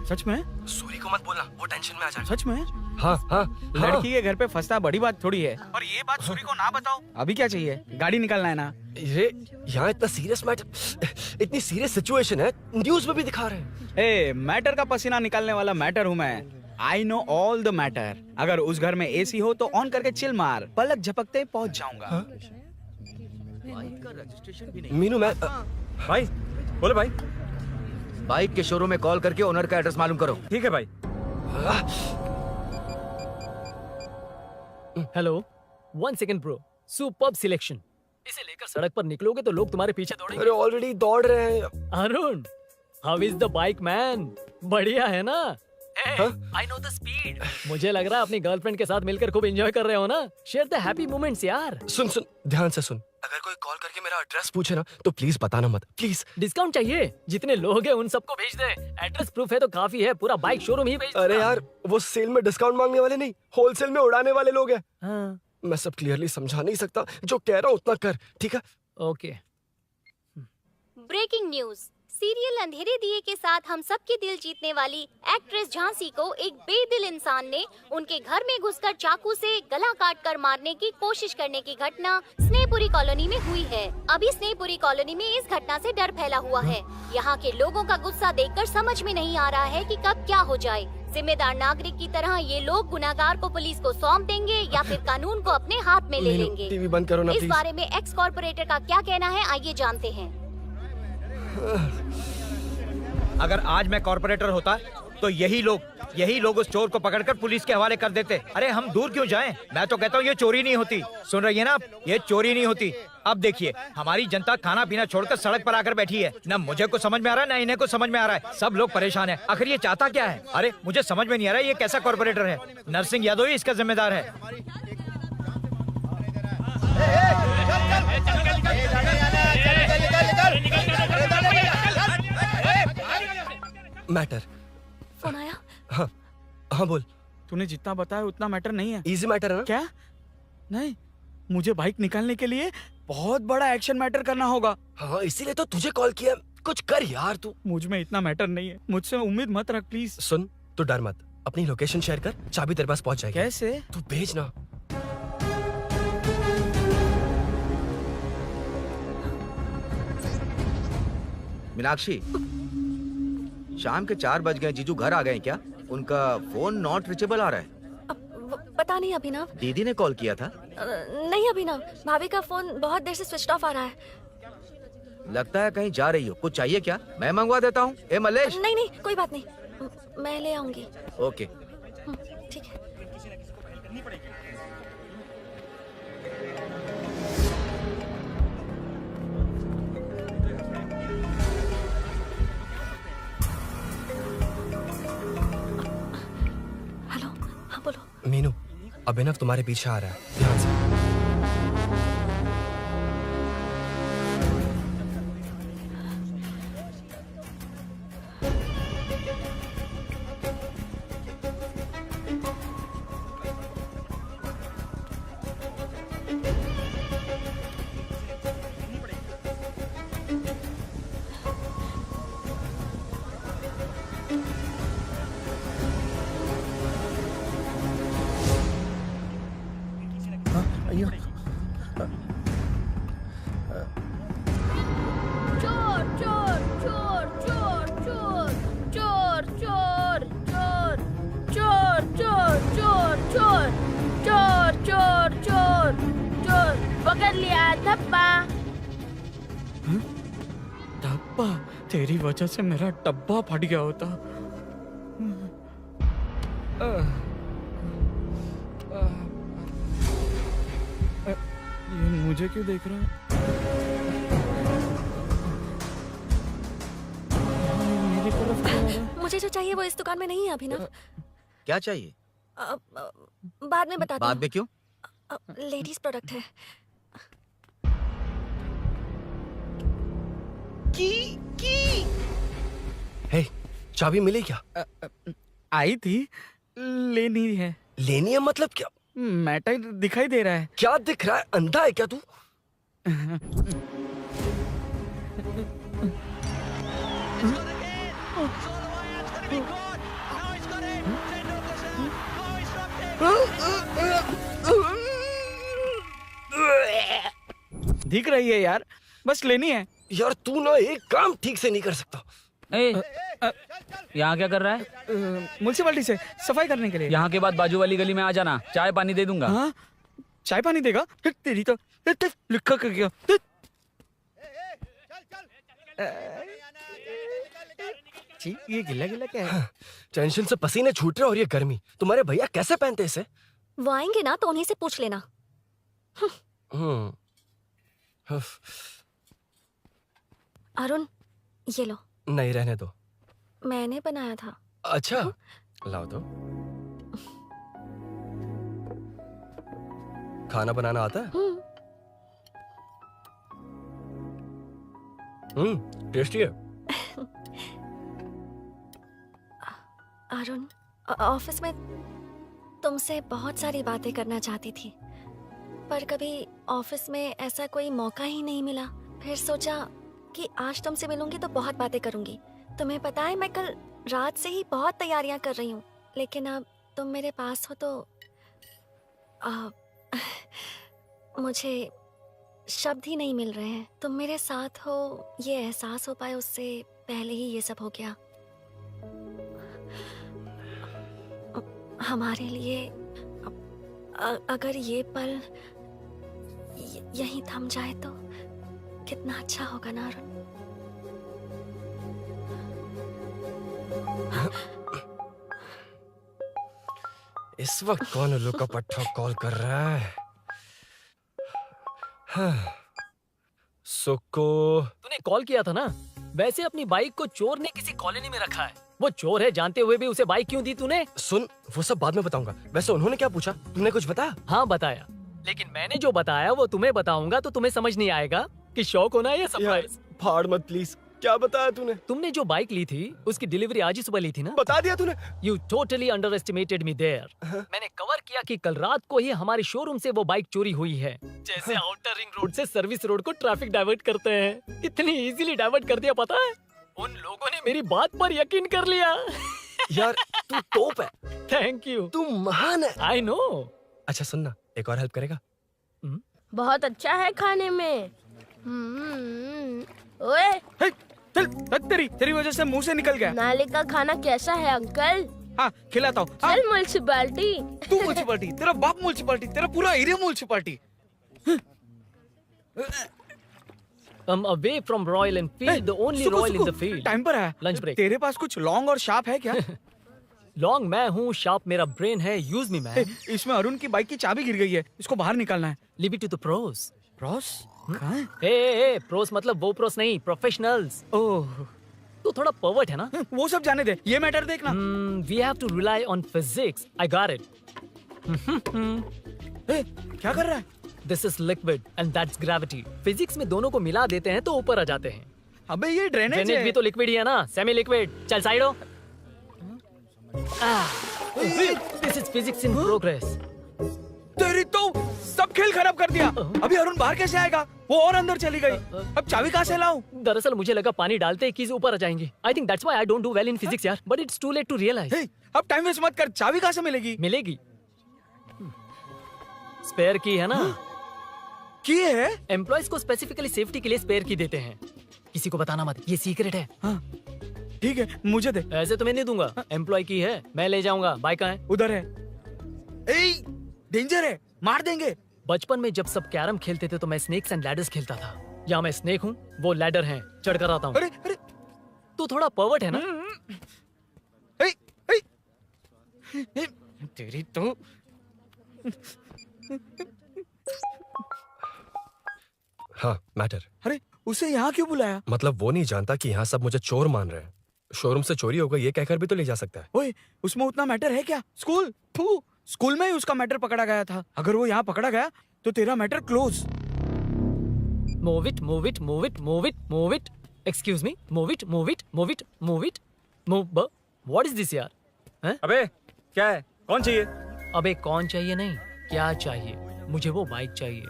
सच में?
सूरी को मत बोलना, वो टेंशन में आ जाए।
सच में?
हाँ हाँ।
लड़की के घर पे फंसना बड़ी बात थोड़ी है। और ये बात सूरी को ना बताओ। अभी क्या चाहिए? गाड़ी निकालना है ना?
ये यहाँ इतना सीरियस मैटर, इतनी सीरियस सिचुएशन है, न्यूज में भी दिखा रहे हैं।
ए, मैटर का पसीना निकालने वाला मैटर हूँ मैं। I know all the matter. अगर उस घर में एसी हो तो ऑन करके चिल मार, पलक झपकते पहुंच जाऊंगा।
मीनू, मैं
भाई बोलो भाई।
बाइक के शोरूम में कॉल करके ओनर का एड्रेस मालूम करो।
ठीक है भाई।
Hello, 1 second bro, superb selection. इसे लेकर सड़क पर निकलोगे तो लोग तुम्हारे पीछे दौड़ेंगे।
अरे ऑलरेडी दौड़ रहे हैं।
Arun, how is the bike man? बढ़िया है ना? I know the speed. मुझे लग रहा है अपनी गर्लफ्रेंड के साथ मिलकर खूब एंजॉय कर रहे हो ना? शेयर द हैप्पी मोमेंट्स यार।
सुन सुन, ध्यान से सुन। अगर कोई कॉल करके मेरा एड्रेस पूछे ना तो प्लीज बताना मत, प्लीज।
डिस्काउंट चाहिए? जितने लोग हैं उन सबको भेज दे। एड्रेस प्रूफ है तो काफी है, पूरा बाइक शोरूम ही भेज।
अरे यार, वो सेल में डिस्काउंट मांगने वाले नहीं, होलसेल में उड़ाने वाले लोग हैं।
हाँ।
मैं सब क्लियरली समझा नहीं सकता, जो कह रहा हूँ उतना कर, ठीक है?
ओके।
Breaking news. सीरियल अंधेरे दिए के साथ हम सबके दिल जीतने वाली एक्ट्रेस झांसी को एक बेदिल इंसान ने उनके घर में घुसकर चाकू से गला काटकर मारने की कोशिश करने की घटना स्नेहपुरी कॉलोनी में हुई है। अभी स्नेहपुरी कॉलोनी में इस घटना से डर फैला हुआ है। यहाँ के लोगों का गुस्सा देखकर समझ में नहीं आ रहा है कि कब क्या हो जाए। जिम्मेदार नागरिक की तरह ये लोग गुनाहगार को पुलिस को सौंप देंगे या फिर कानून को अपने हाथ में ले लेंगे।
टीवी बंद करो ना
इस
प्लीज।
बारे में एक्स कॉर्पोरेटर का क्या कहना है, आइए जानते हैं।
अगर आज मैं कॉर्पोरेटर होता तो यही लोग उस चोर को पकड़कर पुलिस के हवाले कर देते। अरे हम दूर क्यों जाएं? मैं तो कहता हूँ ये चोरी नहीं होती। सुन रही है ना आप? ये चोरी नहीं होती। अब देखिए, हमारी जनता खाना पीना छोड़कर सड़क पर आकर बैठी है। न मुझे कुछ समझ में आ रहा है, न इन्हें कुछ समझ में आ रहा है। सब लोग परेशान हैं। आखिर ये चाहता क्या है? अरे मुझे समझ में नहीं आ रहा है, ये कैसा कॉर्पोरेटर है? नरसिंह यादव ही इसका जिम्मेदार है।
मैटर।
फोन आया?
हाँ हाँ बोल।
तूने जितना बताया उतना मैटर नहीं है।
इजी मैटर है ना?
क्या? नहीं, मुझे बाइक निकालने के लिए बहुत बड़ा एक्शन मैटर करना होगा।
हाँ, इसीलिए तो तुझे कॉल किया। कुछ कर यार तू।
मुझ में इतना मैटर नहीं है, मुझसे उम्मीद मत रख प्लीज।
सुन, तू डर मत, अपनी लोकेशन शेयर कर, चाबी तेरे पास पहुंच जाएगी।
कैसे?
तू भेज ना।
मीनाक्षी, शाम के 4 बज गए, जीजू घर आ गए क्या? उनका फोन नॉट रिचेबल आ रहा है।
पता नहीं अभिनव।
दीदी ने कॉल किया था?
नहीं अभिनव, भाभी का फोन बहुत देर से स्विच ऑफ आ रहा है।
लगता है कहीं जा रही हो। कुछ चाहिए क्या? मैं मंगवा देता हूँ। ए मलेश।
नहीं नहीं, कोई बात नहीं, मैं ले आऊंगी।
ओके
ठीक है। हेलो, हाँ बोलो।
मीनू, अभिनव तुम्हारे पीछे आ रहा है, ध्यान से।
अयो
चोर चोर चोर चोर चोर चोर चोर चोर चोर चोर चोर चोर चोर चोर चोर चोर पकड़ लिया धप्पा।
डब्बा, तेरी वजह से मेरा डब्बा फट गया होता। ये मुझे क्यों देख रहा है? मेरी तरफ क्यों आ रहा है?
मुझे जो चाहिए वो इस दुकान में नहीं है अभिनव।
क्या चाहिए?
बाद में बताती
बाद में क्यों?
हूँ। लेडीज प्रोडक्ट है।
हे, चाबी मिली क्या?
आई थी, लेनी है।
लेनी है मतलब क्या?
मैटर दिखाई दे रहा है।
क्या दिख रहा है? अंधा है क्या तू?
दिख रही है यार, बस लेनी है।
यार तू ना एक काम ठीक से नहीं कर सकता।
यहाँ क्या कर रहा है?
म्युनिसिपैलिटी से सफाई करने के लिए।
यहाँ के बाद बाजू वाली गली में आ जाना, चाय पानी दे दूंगा।
हाँ? चाय पानी देगा? तेरी तो लिखा कर गया। ये गिला गिला क्या है?
टेंशन से पसीने छूट रहे और ये गर्मी। तुम्हारे भैया कैसे पहनते इसे?
वो आएंगे ना तो उन्हीं से पूछ लेना। अरुण, ये लो।
नहीं, रहने दो।
मैंने बनाया था।
अच्छा, लाओ दो। खाना बनाना आता है? टेस्टी है।
अरुण, ऑफिस में तुमसे बहुत सारी बातें करना चाहती थी, पर कभी ऑफिस में ऐसा कोई मौका ही नहीं मिला। फिर सोचा कि आज तुमसे मिलूंगी तो बहुत बातें करूंगी। तुम्हें पता है मैं कल रात से ही बहुत तैयारियां कर रही हूँ, लेकिन अब तुम मेरे पास हो तो मुझे शब्द ही नहीं मिल रहे हैं। तुम मेरे साथ हो ये एहसास हो पाए उससे पहले ही ये सब हो गया। हमारे लिए अगर ये पल यहीं थम जाए तो कितना अच्छा होगा ना अरुण।
इस वक्त कौन उल्लू का पट्टा कॉल कर रहा है? सुक्को,
तूने कॉल किया था ना? वैसे अपनी बाइक को चोर ने किसी कॉलोनी में रखा है। वो चोर है जानते हुए भी उसे बाइक क्यों दी तूने?
सुन, वो सब बाद में बताऊंगा। वैसे उन्होंने क्या पूछा? तुमने कुछ बताया?
हाँ बताया, लेकिन मैंने जो बताया वो तुम्हें बताऊंगा तो तुम्हें समझ नहीं आएगा कि शौक होना या सरप्राइज।
फाड़ मत प्लीज। क्या बताया तूने?
तुमने जो बाइक ली थी उसकी डिलीवरी आज ही सुबह ली थी ना?
बता दिया तूने?
You totally underestimated me there. मैंने कवर किया कि कल रात को ही हमारे शोरूम से वो बाइक चोरी हुई है। जैसे आउटर रिंग रोड से सर्विस रोड को ट्रैफिक डाइवर्ट करते हैं, इतनी इजीली डाइवर्ट कर दिया पता है? उन लोगों ने मेरी बात पर यकीन कर लिया।
यार तू टॉप है।
Thank you.
तू महान है।
I know.
अच्छा सुन ना, एक और हेल्प करेगा?
बहुत अच्छा है खाने में। ओए,
तेरी वजह से मुंह से निकल गया।
नाले का खाना कैसा है अंकल?
हाँ, खिलाता हूँ।
चल म्युनिसिपैलिटी।
तू म्युनिसिपैलिटी, तेरा बाप म्युनिसिपैलिटी, तेरा पूरा area municipality.
Come away from Royal Enfield, the only Royal in the field.
Time पर है।
Lunch break.
तेरे पास कुछ लॉन्ग और शार्प है क्या?
लॉन्ग मैं हूँ, शार्प मेरा ब्रेन है। Use me man.
इसमें अरुण की बाइक की चाबी गिर गई है, इसको बाहर निकालना है।
Leave it to the pros.
Pros? कहाँ है?
ए, प्रोस मतलब वो प्रोस नहीं, प्रोफेशनल्स।
ओह,
तू थोड़ा पर्वर्ट है ना?
वो सब जाने दे, ये मैटर देखना।
We have to rely on physics. I got it.
क्या कर रहा है?
This is liquid and that's gravity. Physics में दोनों को मिला देते हैं तो ऊपर आ जाते हैं।
अबे ये ड्रेनेज है।
भी तो लिक्विड ही है ना, सेमी लिक्विड। चल साइड हो। This is physics in progress.
तेरी तो सब खेल खराब कर दिया। अभी अरुण बाहर कैसे आएगा? वो और अंदर चली गई। अब चाबी कहाँ से लाऊं?
दरअसल मुझे लगा पानी डालते ही कीज ऊपर आ जाएंगी। I think that's why I don't do well in physics यार। But it's too late to realize.
अब टाइम वेस्ट मत कर, चाबी कहाँ से मिलेगी?
मिलेगी। स्पेयर की है ना?
की है?
एम्प्लॉयज को स्पेसिफिकली सेफ्टी के लिए स्पेयर की देते हैं। किसी को बताना मत, ये सीक्रेट है।
ठीक है, मुझे दे।
ऐसे तो मैं नहीं दूंगा। एम्प्लॉय की है, मैं ले जाऊंगा। बाइक कहाँ है?
उधर है। डेंजर है, मार देंगे।
बचपन में जब सब कैरम खेलते थे तो मैं स्नेक्स एंड लैडर्स खेलता था। यहाँ मैं स्नेक हूँ, वो लैडर है, चढ़ कर आता हूँ।
अरे अरे,
तू थोड़ा पर्वर्ट है ना? तेरी तो
हाँ, मैटर।
अरे उसे यहाँ क्यों बुलाया?
मतलब वो नहीं जानता कि यहाँ सब मुझे चोर मान रहे हैं। शोरूम से चोरी होगा ये कहकर भी तो ले जा सकता है।
ओए, उसमें उतना मैटर है क्या? स्कूल में ही उसका मैटर पकड़ा गया था। अगर वो यहाँ पकड़ा गया तो तेरा matter close.
Move it, move it, move it, move it, move it. Excuse me, move it, move it, move it, move it, move. What is this यार? हैं?
अबे क्या है? कौन चाहिए?
अबे कौन चाहिए नहीं, क्या चाहिए? मुझे वो बाइक चाहिए।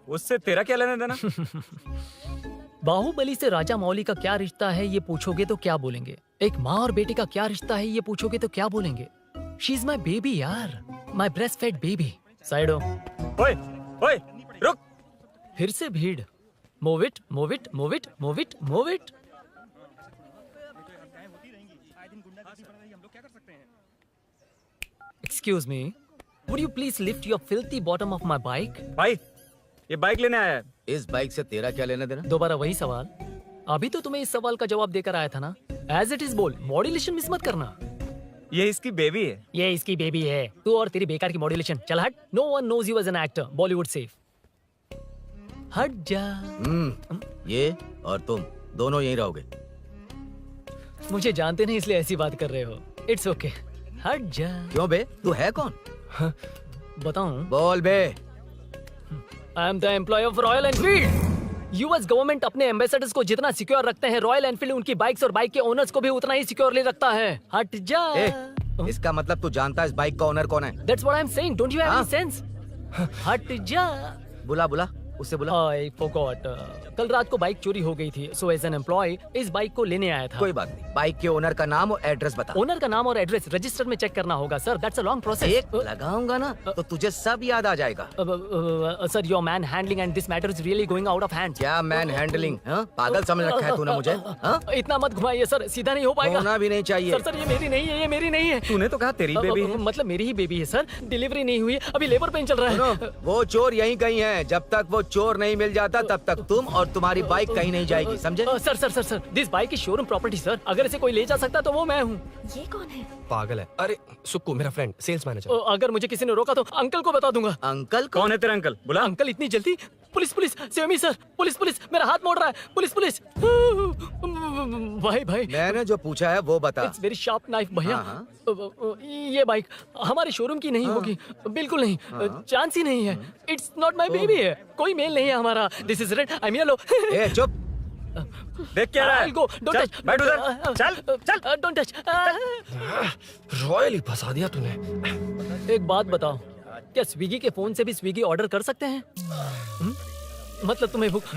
उससे तेरा क्या लेना देना?
बाहुबली से राजा मौली का क्या रिश्ता है ये पूछोगे तो क्या बोलेंगे? एक माँ और बेटे का क्या रिश्ता है ये पूछोगे तो क्या बोलेंगे? शी इज माई बेबी यार, my breastfed baby. Side हो।
ओए, ओए, रुक।
फिर से भीड़। Move it, move it, move it, move it, move it. Excuse me, would you please lift your filthy bottom of my bike?
भाई, ये बाइक लेने आया है।
इस बाइक से तेरा क्या लेना देना?
दोबारा वही सवाल। अभी तो तुम्हें इस सवाल का जवाब देकर आया था ना। एज इट इज बोल, मॉड्यूलेशन मिस मत करना।
ये इसकी बेबी है।
ये इसकी बेबी है। तू और तेरी बेकार की मॉड्यूलेशन। चल हट। No one knows you as an actor. Bollywood safe. हट जा।
ये और तुम दोनों यहीं रहोगे।
मुझे जानते नहीं इसलिए ऐसी बात कर रहे हो। It's okay. हट जा।
क्यों बे? तू है कौन?
बताऊं?
बोल बे।
I am the employ of Royal Enfield. US government अपने एम्बेसडर्स को जितना सिक्योर रखते हैं, रॉयल एनफील्ड उनकी बाइक्स और बाइक के ओनर्स को भी उतना ही सिक्योरली रखता है। हट जा।
इसका मतलब तू जानता है इस बाइक का ओनर कौन है?
That's what I'm saying. Don't you have any sense? हट जा।
बुला बुला, उससे बुला।
I forgot. कल रात को बाइक चोरी हो गई थी, so as an employee इस बाइक को लेने आया था।
कोई बात नहीं, बाइक के ओनर का नाम और एड्रेस बता।
ओनर का नाम और एड्रेस रजिस्टर में चेक करना होगा sir. That's a long process.
एक लगाऊंगा ना तो तुझे सब याद आ जाएगा।
Sir your man handling and this matter is really going out of hand.
क्या मैन हैंडलिंग? पागल समझ रखा है तूने मुझे?
इतना मत घुमाइए सर, सीधा नहीं हो पाएगा।
होना भी नहीं चाहिए।
सर ये मेरी नहीं है, ये मेरी नहीं है।
तूने तो कहा तेरी बेबी है।
मतलब मेरी ही बेबी है सर। डिलीवरी नहीं हुई, अभी लेबर पेन चल रहा है।
वो चोर यहीं कहीं है। जब तक वो चोर नहीं मिल जाता तब तक तुम और तुम्हारी बाइक कहीं नहीं जाएगी, समझे?
Sir sir sir sir, this bike is showroom property sir. अगर इसे कोई ले जा सकता तो वो मैं हूँ।
ये कौन है?
पागल है। अरे सुक्कू, मेरा फ्रेंड, सेल्स मैनेजर।
अगर मुझे किसी ने रोका तो अंकल को बता दूंगा।
अंकल?
कौन है तेरा अंकल? बुला।
अंकल इतनी जल्दी? Police police, save me sir. Police police, मेरा हाथ मोड़ रहा है। Police police. भाई भाई,
मैंने जो पूछा है वो बता।
इट्स वेरी शार्प नाइफ भैया। ये बाइक हमारे शोरूम की नहीं होगी, बिल्कुल नहीं। चांस ही नहीं है। इट्स नॉट माय बेबी है, कोई मेल नहीं है हमारा। This is red, I am yellow.
ए चुप।
देख क्या रहा है?
Go, don't touch.
बैठ उधर। चल चल,
डोंट टच।
रॉयल ही फंसा दिया तूने।
एक बात बताओ, क्या स्विगी के फोन से भी स्विगी ऑर्डर कर सकते हैं? मतलब तुम्हें भूख?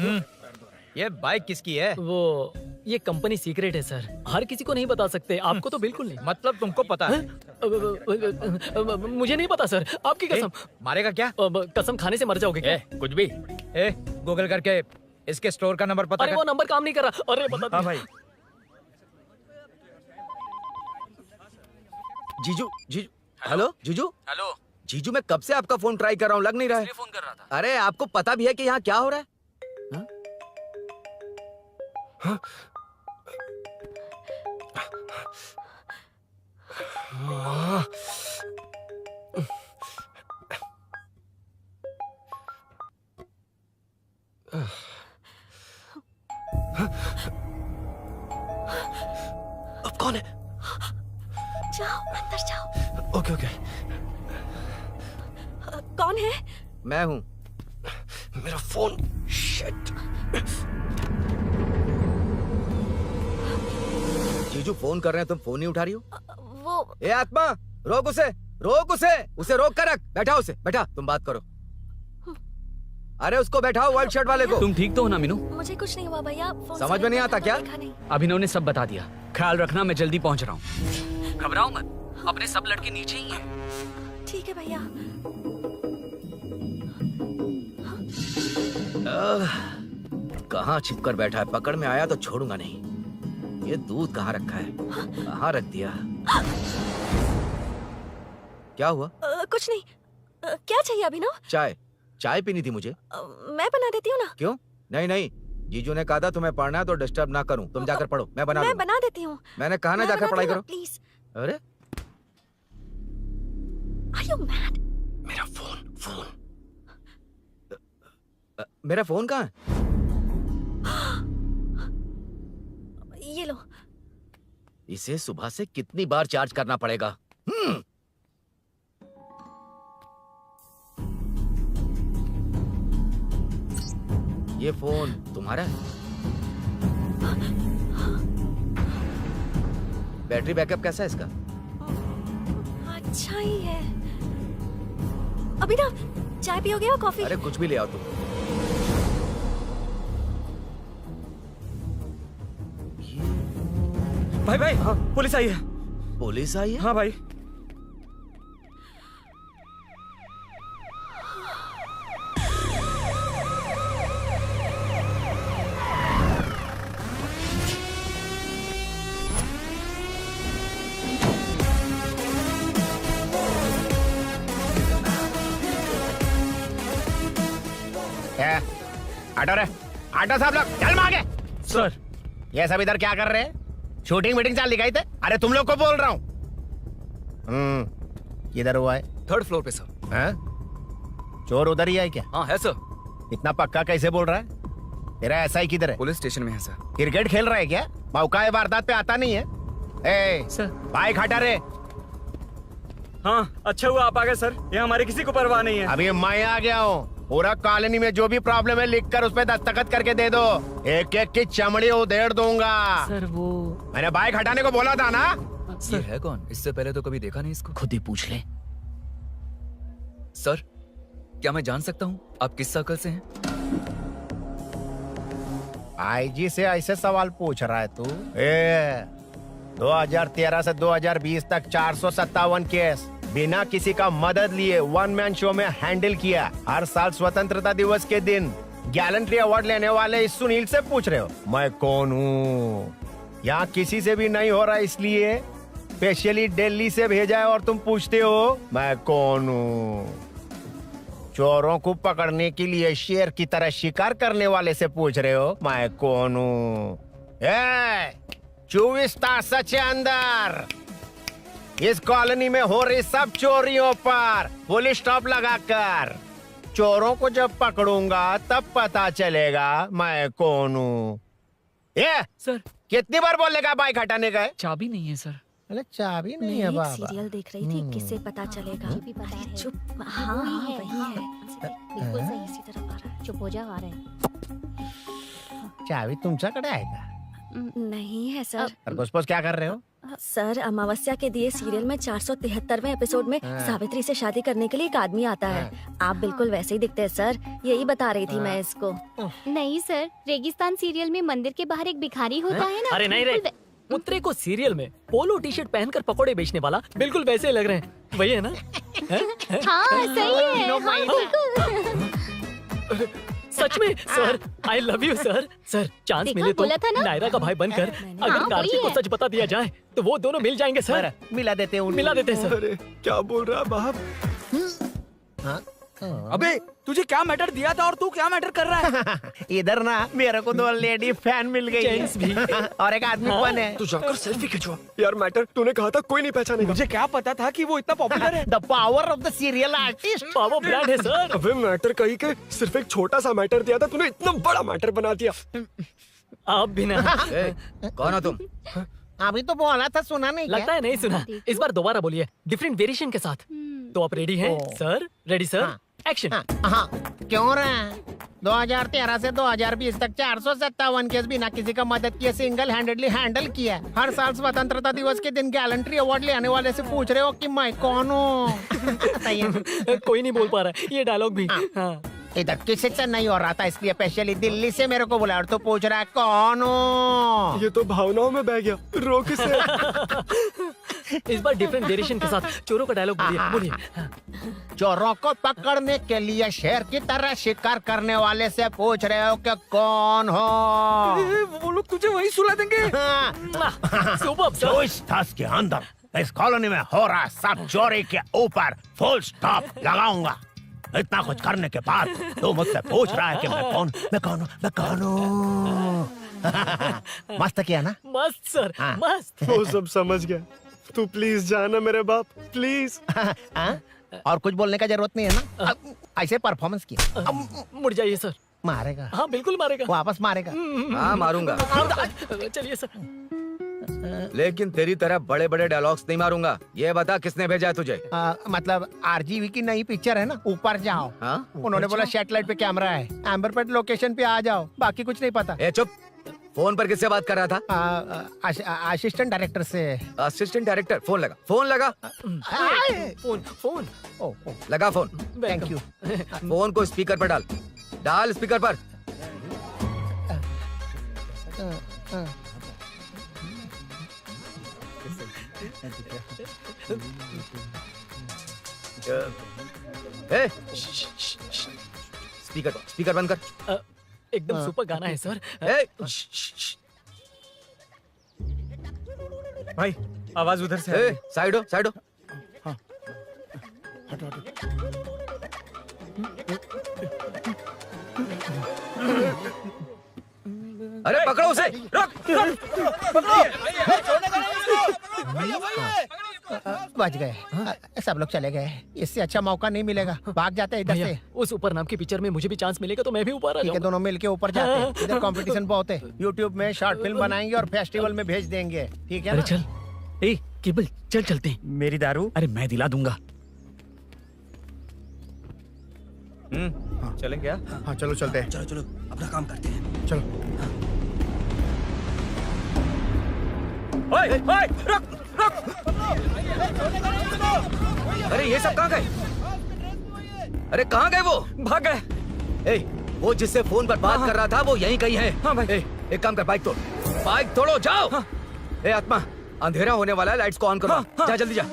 ये बाइक किसकी है?
वो ये कंपनी सीक्रेट है सर, हर किसी को नहीं बता सकते। आपको तो बिल्कुल नहीं।
मतलब तुमको पता है?
मुझे नहीं पता सर, आपकी कसम।
मारेगा क्या?
कसम खाने से मर जाओगे क्या?
कुछ भी। गूगल करके इसके स्टोर का नंबर पता
अरे
कर।
वो नंबर काम नहीं कर रहा। अरे बता।
हाँ भाई।
जीजू, जीजू, हेलो जीजू।
हेलो
जीजू, मैं कब से आपका फोन ट्राई कर रहा हूँ, लग नहीं रहा है।
फोन कर रहा था।
अरे आपको पता भी है कि यहाँ क्या हो रहा है?
अब कौन है?
जाओ अंदर जाओ।
Okay okay.
कौन है?
मैं हूँ।
मेरा फोन। शिट।
जीजू फोन कर रहे हैं, तुम फोन नहीं उठा रही हो?
वो
ए आत्मा, रोक उसे, रोक उसे रोक कर रख। बैठा उसे, बैठा, तुम बात करो। अरे उसको बैठाओ, व्हाइट शर्ट वाले को।
तुम ठीक तो हो ना मीनू?
मुझे कुछ नहीं हुआ भैया।
समझ में नहीं आता क्या?
अभिनव ने सब बता दिया। ख्याल रखना, मैं जल्दी पहुंच रहा हूँ। घबराओ मत, अपने सब लड़के नीचे ही हैं।
ठीक है भैया।
कहाँ छिप कर बैठा है? पकड़ में आया तो छोड़ूंगा नहीं। ये दूध कहाँ रखा है? कहाँ रख दिया? क्या हुआ?
कुछ नहीं। क्या चाहिए अभिनव?
चाय। चाय पीनी थी मुझे।
मैं बना देती हूँ ना।
क्यों? नहीं नहीं, जीजू ने कहा था तुम्हें पढ़ना है तो डिस्टर्ब ना करूं। तुम जाकर पढ़ो, मैं बना दूंगा।
बना देती हूँ।
मैंने कहा ना जाकर पढ़ाई करो।
प्लीज।
अरे
Are you mad?
मेरा फोन मेरा फोन कहाँ है?
ये लो।
इसे सुबह से कितनी बार चार्ज करना पड़ेगा? ये फोन तुम्हारा है? बैटरी बैकअप कैसा है इसका?
अच्छा ही है। अभिनव, चाय पियोगे या कॉफी?
अरे कुछ भी ले आओ तुम।
भाई भाई, हाँ, पुलिस आई है।
पुलिस आई है?
हाँ भाई।
ऑटो रे, ऑटो साहब लोग चल आगे।
सर,
ये सब इधर क्या कर रहे हैं? शूटिंग मीटिंग चाल दिखाई थे? अरे तुम लोग को बोल रहा हूँ। किधर हुआ है?
3rd फ्लोर पे सर।
हैं? चोर उधर ही है क्या?
हाँ है सर।
इतना पक्का कैसे बोल रहा है? तेरा एसआई किधर है?
पुलिस स्टेशन में है सर।
क्रिकेट खेल रहा है क्या? मौका है वारदात पे आता नहीं है? ए
सर,
बाइक हटा रे।
हाँ, अच्छा हुआ आप आ गए सर। ये हमारे किसी को परवाह नहीं है।
अभी मैं आ गया हूँ। पूरा कॉलोनी में जो भी प्रॉब्लम है लिख कर उस पर दस्तखत करके दे दो। एक एक की चमड़ी उधेड़ दूंगा।
सर वो
मैंने बाइक हटाने को बोला था ना?
ये है कौन? इससे पहले तो कभी देखा नहीं इसको।
खुद ही पूछ ले।
सर, क्या मैं जान सकता हूँ आप किस सर्कल से हैं?
आईजी से ऐसे सवाल पूछ रहा है तू? 2013 से 2020 तक 457 केस बिना किसी का मदद लिए 1 मैन शो में हैंडल किया। हर साल स्वतंत्रता दिवस के दिन गैलेंट्री अवार्ड लेने वाले इस सुनील से पूछ रहे हो मैं कौन हूँ? यहाँ किसी से भी नहीं हो रहा, इसलिए स्पेशली दिल्ली से भेजा है और तुम पूछते हो मैं कौन हूँ? चोरों को पकड़ने के लिए शेर की तरह शिकार करने वाले से पूछ रहे हो मैं कौन हूँ? 24 तास से अंदर इस कॉलोनी में हो रही सब चोरियों पर पुलिस स्टॉप लगाकर चोरों को जब पकड़ूंगा तब पता चलेगा मैं कौन हूँ। ये
सर
कितनी बार बोलेगा बाइक हटाने का है?
चाबी नहीं है सर।
अरे चाबी
मैं
नहीं है
एक
बाबा।
सीरियल देख रही थी, किससे पता चलेगा? अरे चुप। हाँ वही है।
बिल्कुल सही।
इसी तरफ आ रहा है।
चुप हो जा, आ रहे हैं।
चाबी तुमच्याकडे आहे का?
नहीं है सर।
और घुसपौस क्या कर रहे हो?
सर, अमावस्या के दिए सीरियल में 473वें एपिसोड में सावित्री से शादी करने के लिए एक आदमी आता है। आप बिल्कुल वैसे ही दिखते हैं सर। यही बता रही थी मैं इसको।
नहीं सर, रेगिस्तान सीरियल में मंदिर के बाहर एक भिखारी होता है ना।
अरे नहीं रे, पुत्रे को सीरियल में पोलो टी शर्ट पहनकर पकोड़े बेचने वाला बिल्कुल वैसे लग रहे हैं। वही है ना?
हाँ सही है। हाँ, बिल्कुल।
सच में sir, I love you sir. Sir, chance
देखा,
मिले तो
बोला था ना?
नायरा का भाई बनकर अगर
हाँ,
कार्तिक
वही
को
है।
सच बता दिया जाए तो वो दोनों मिल जाएंगे सर।
मिला देते हैं
मिला देते हैं सर।
क्या बोल रहा है बाप? अबे तुझे क्या मैटर दिया था और तू क्या मैटर कर रहा है?
इधर ना मेरे को 2 लेडी फैन मिल गई
जेंट्स भी।
और एक आदमी फन है।
तू जाकर सेल्फी खिंचवा। यार मैटर तूने कहा था कोई नहीं पहचानेगा। मुझे क्या पता था कि वो इतना पॉपुलर है।
The power of the serial artist.
Power brand है सर।
अबे मैटर कही के सिर्फ एक छोटा सा मैटर दिया था, तूने इतना बड़ा मैटर बना दिया।
आप भी ना।
कौन हो तुम?
अभी तो बोला था, सुना नहीं
लगता है नहीं सुना। इस बार दोबारा बोलिए, डिफरेंट वेरिएशन के साथ। तो आप रेडी हैं सर? Ready sir? एक्शन।
हाँ, क्यों रहा? 2013 से 2020 तक 457 केस बिना किसी का मदद किए सिंगल हैंडेडली हैंडल किया। हर साल स्वतंत्रता दिवस के दिन गैलेंट्री अवार्ड लेने वाले से पूछ रहे हो कि मैं कौन हूँ?
कोई नहीं बोल पा रहा है ये डायलॉग भी। हाँ।
इधर किसी से नहीं हो रहा था, इसलिए स्पेशली दिल्ली से मेरे को बुलाया और तो पूछ रहा है कौन हूँ?
ये तो भावनाओं में बह गया। रोक इसे।
इस बार डिफरेंट वेरिएशन के साथ चोरों का डायलॉग बोलिए बोलिए।
चोरों को पकड़ने के लिए शेर की तरह शिकार करने वाले से पूछ रहे हो कि कौन हो?
वो लोग तुझे वही सुला देंगे।
जो इस दस के अंदर इस कॉलोनी में हो रहा सब चोरी के ऊपर फुल स्टॉप लगाऊंगा। इतना कुछ करने के बाद तू मुझसे पूछ रहा है कि मैं कौन हूँ? मस्त किया ना?
मस्त सर, मस्त।
वो सब समझ गया। तू प्लीज जाना मेरे बाप, प्लीज।
और कुछ बोलने का जरूरत नहीं है ना? ऐसे परफॉर्मेंस किया।
मुड़ जाइए सर।
मारेगा?
हाँ बिल्कुल मारेगा।
वापस मारेगा?
हाँ मारूंगा।
चलिए सर।
लेकिन तेरी तरह बड़े बड़े डायलॉग्स नहीं मारूंगा। ये बता किसने भेजा है तुझे?
मतलब आरजीवी की नई पिक्चर है ना, ऊपर जाओ। उन्होंने बोला सैटेलाइट पे कैमरा है, एम्बर पेट लोकेशन पे आ जाओ, बाकी कुछ नहीं पता।
ए चुप। फोन पर किससे बात कर रहा था?
असिस्टेंट डायरेक्टर से।
Assistant director? फोन लगा, फोन लगा।
फोन
लगा फोन।
Thank you.
फोन को स्पीकर पर डाल, डाल स्पीकर पर। स्पीकर बंद कर।
एकदम सुपर गाना है सर।
भाई आवाज उधर से आ रही है।
साइड हो, साइड हो। अरे पकड़ो उसे, रुक,
बच गए। सब लोग चले गए, इससे अच्छा मौका नहीं मिलेगा। भाग जाते हैं इधर से।
उस ऊपर नाम की पिक्चर में मुझे भी चांस मिलेगा तो मैं भी ऊपर आ
ठीक है, दोनों मिलके ऊपर जाते हैं। इधर कंपटीशन बहुत है। यूट्यूब में शॉर्ट फिल्म बनाएंगे और फेस्टिवल में भेज देंगे, ठीक है ना?
अरे चल, ए केबल चल चलते हैं।
मेरी दारू?
अरे मैं दिला दूंगा।
चलें क्या?
हाँ चलो चलते हैं।
चलो चलो अपना काम करते हैं।
चलो।
ओए, ओए, रुक, रुक। अरे ये सब कहाँ गए? अरे कहाँ गए वो?
भाग गए।
ए, वो जिससे फोन पर बात कर रहा था वो यहीं कहीं है।
हाँ भाई।
एक काम कर, बाइक तोड़, बाइक तोड़ो, जाओ। ए आत्मा, अंधेरा होने वाला है, लाइट्स को ऑन करो। जा जल्दी जा।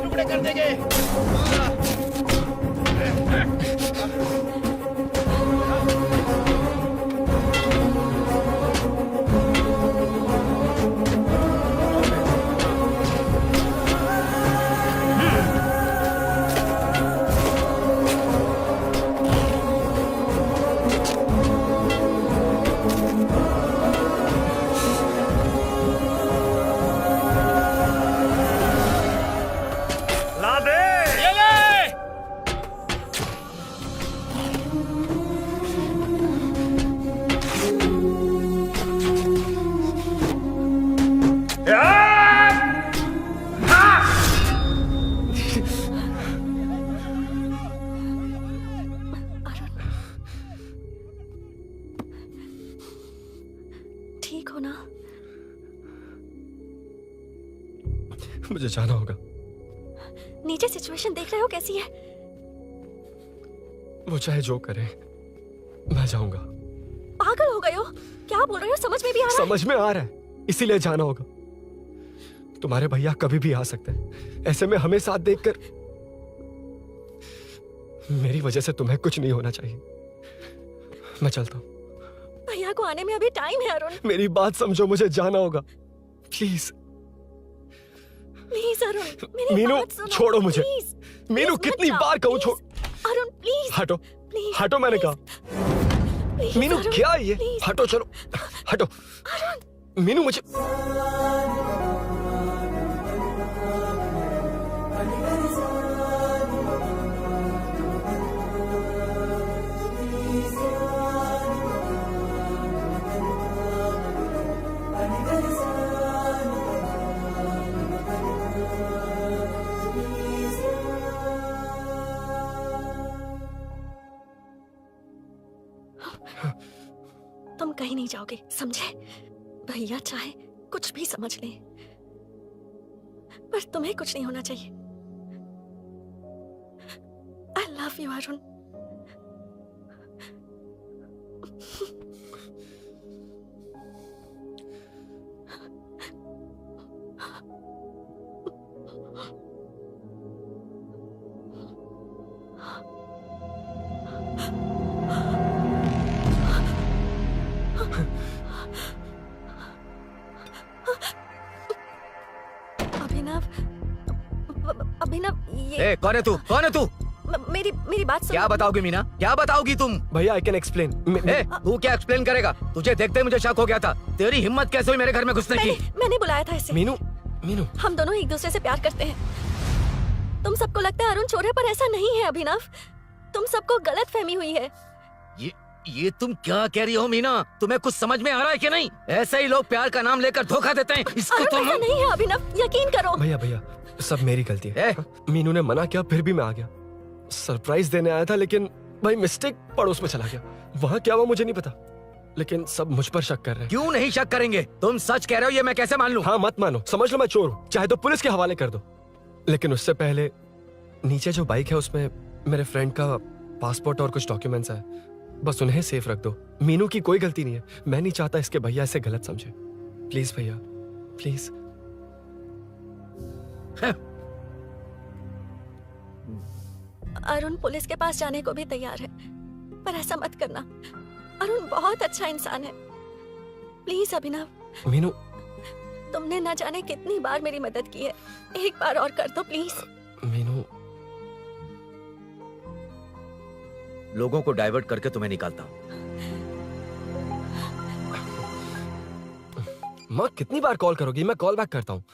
टुकड़े कर देंगे।
ठीक हो ना?
मुझे जाना होगा।
नीचे सिचुएशन देख रहे हो कैसी है?
वो चाहे जो करे, मैं जाऊंगा।
पागल हो गए हो? क्या बोल रहे हो? समझ में भी आ रहा है?
समझ में आ रहा है, इसीलिए जाना होगा। तुम्हारे भैया कभी भी आ सकते हैं। ऐसे में हमें साथ देखकर मेरी वजह से तुम्हें कुछ नहीं होना चाहिए। मैं चलता हूँ।
भैया को आने में अभी टाइम है अरुण।
मेरी बात समझो, मुझे जाना होगा। प्लीज
प्लीज अरुण, मेरी
मीनू,
बात सुनो।
छोड़ो मुझे।
प्लीज,
मीनू,
प्लीज
कितनी
मत
बार
जाओ,
कहूँ छोड़।
अरुण प्लीज।
हटो,
प्लीज,
हटो, मैंने कहा।
प्लीज,
मीनू
अरुण,
क्या ये?
प्लीज।
हटो, चलो हटो। मीनू मुझे
तुम कहीं नहीं जाओगे, समझे? भैया चाहे कुछ भी समझ लें, पर तुम्हें कुछ नहीं होना चाहिए। I love you, Arun. अभिनव, ये
कौन है तू? कौन है तू?
मेरी बात सुनो।
क्या बताओगी मीना? क्या बताओगी तुम?
भैया आई कैन एक्सप्लेन।
तू क्या एक्सप्लेन करेगा? तुझे देखते ही मुझे शक हो गया था। तेरी हिम्मत कैसे हुई मेरे घर में घुसने की?
मैंने बुलाया था इसे।
मीनू
हम दोनों एक दूसरे से प्यार करते हैं। तुम सबको लगता है अरुण चोर है, पर ऐसा नहीं है अभिनव। तुम सबको गलत फहमी हुई है।
ये तुम क्या कह रही हो मीना? तुम्हें कुछ समझ में आ रहा है कि नहीं? ऐसे ही लोग प्यार का नाम लेकर धोखा देते हैं। इसको तुम
ऐसा नहीं है अभिनव, यकीन करो।
भैया सब मेरी गलती है। मीनू ने मना किया, फिर भी मैं आ गया। सरप्राइज देने आया था, लेकिन भाई मिस्टेक पड़ोस में चला गया। वहाँ क्या हुआ मुझे नहीं पता, लेकिन सब मुझ पर शक कर रहे हैं।
क्यों नहीं शक करेंगे? तुम सच कह रहे हो, ये मैं कैसे मान लूं?
हाँ मत मानो, समझ लो मैं चोर हूँ, चाहे तो पुलिस के हवाले कर दो। लेकिन उससे पहले नीचे जो बाइक है उसमें मेरे फ्रेंड का पासपोर्ट और कुछ डॉक्यूमेंट्स है, बस उन्हें सेफ रख दो। मीनू की कोई गलती नहीं है। मैं नहीं चाहता इसके भैया इसे गलत समझे। प्लीज भैया, प्लीज।
अरुण पुलिस के पास जाने को भी तैयार है, पर ऐसा मत करना। अरुण बहुत अच्छा इंसान है। प्लीज अभिनव।
मीनू,
तुमने न जाने कितनी बार मेरी मदद की है, एक बार और कर दो प्लीज।
मीनू,
लोगों को डाइवर्ट करके तुम्हें निकालता हूँ।
माँ कितनी बार कॉल करोगी? मैं कॉल बैक करता हूँ।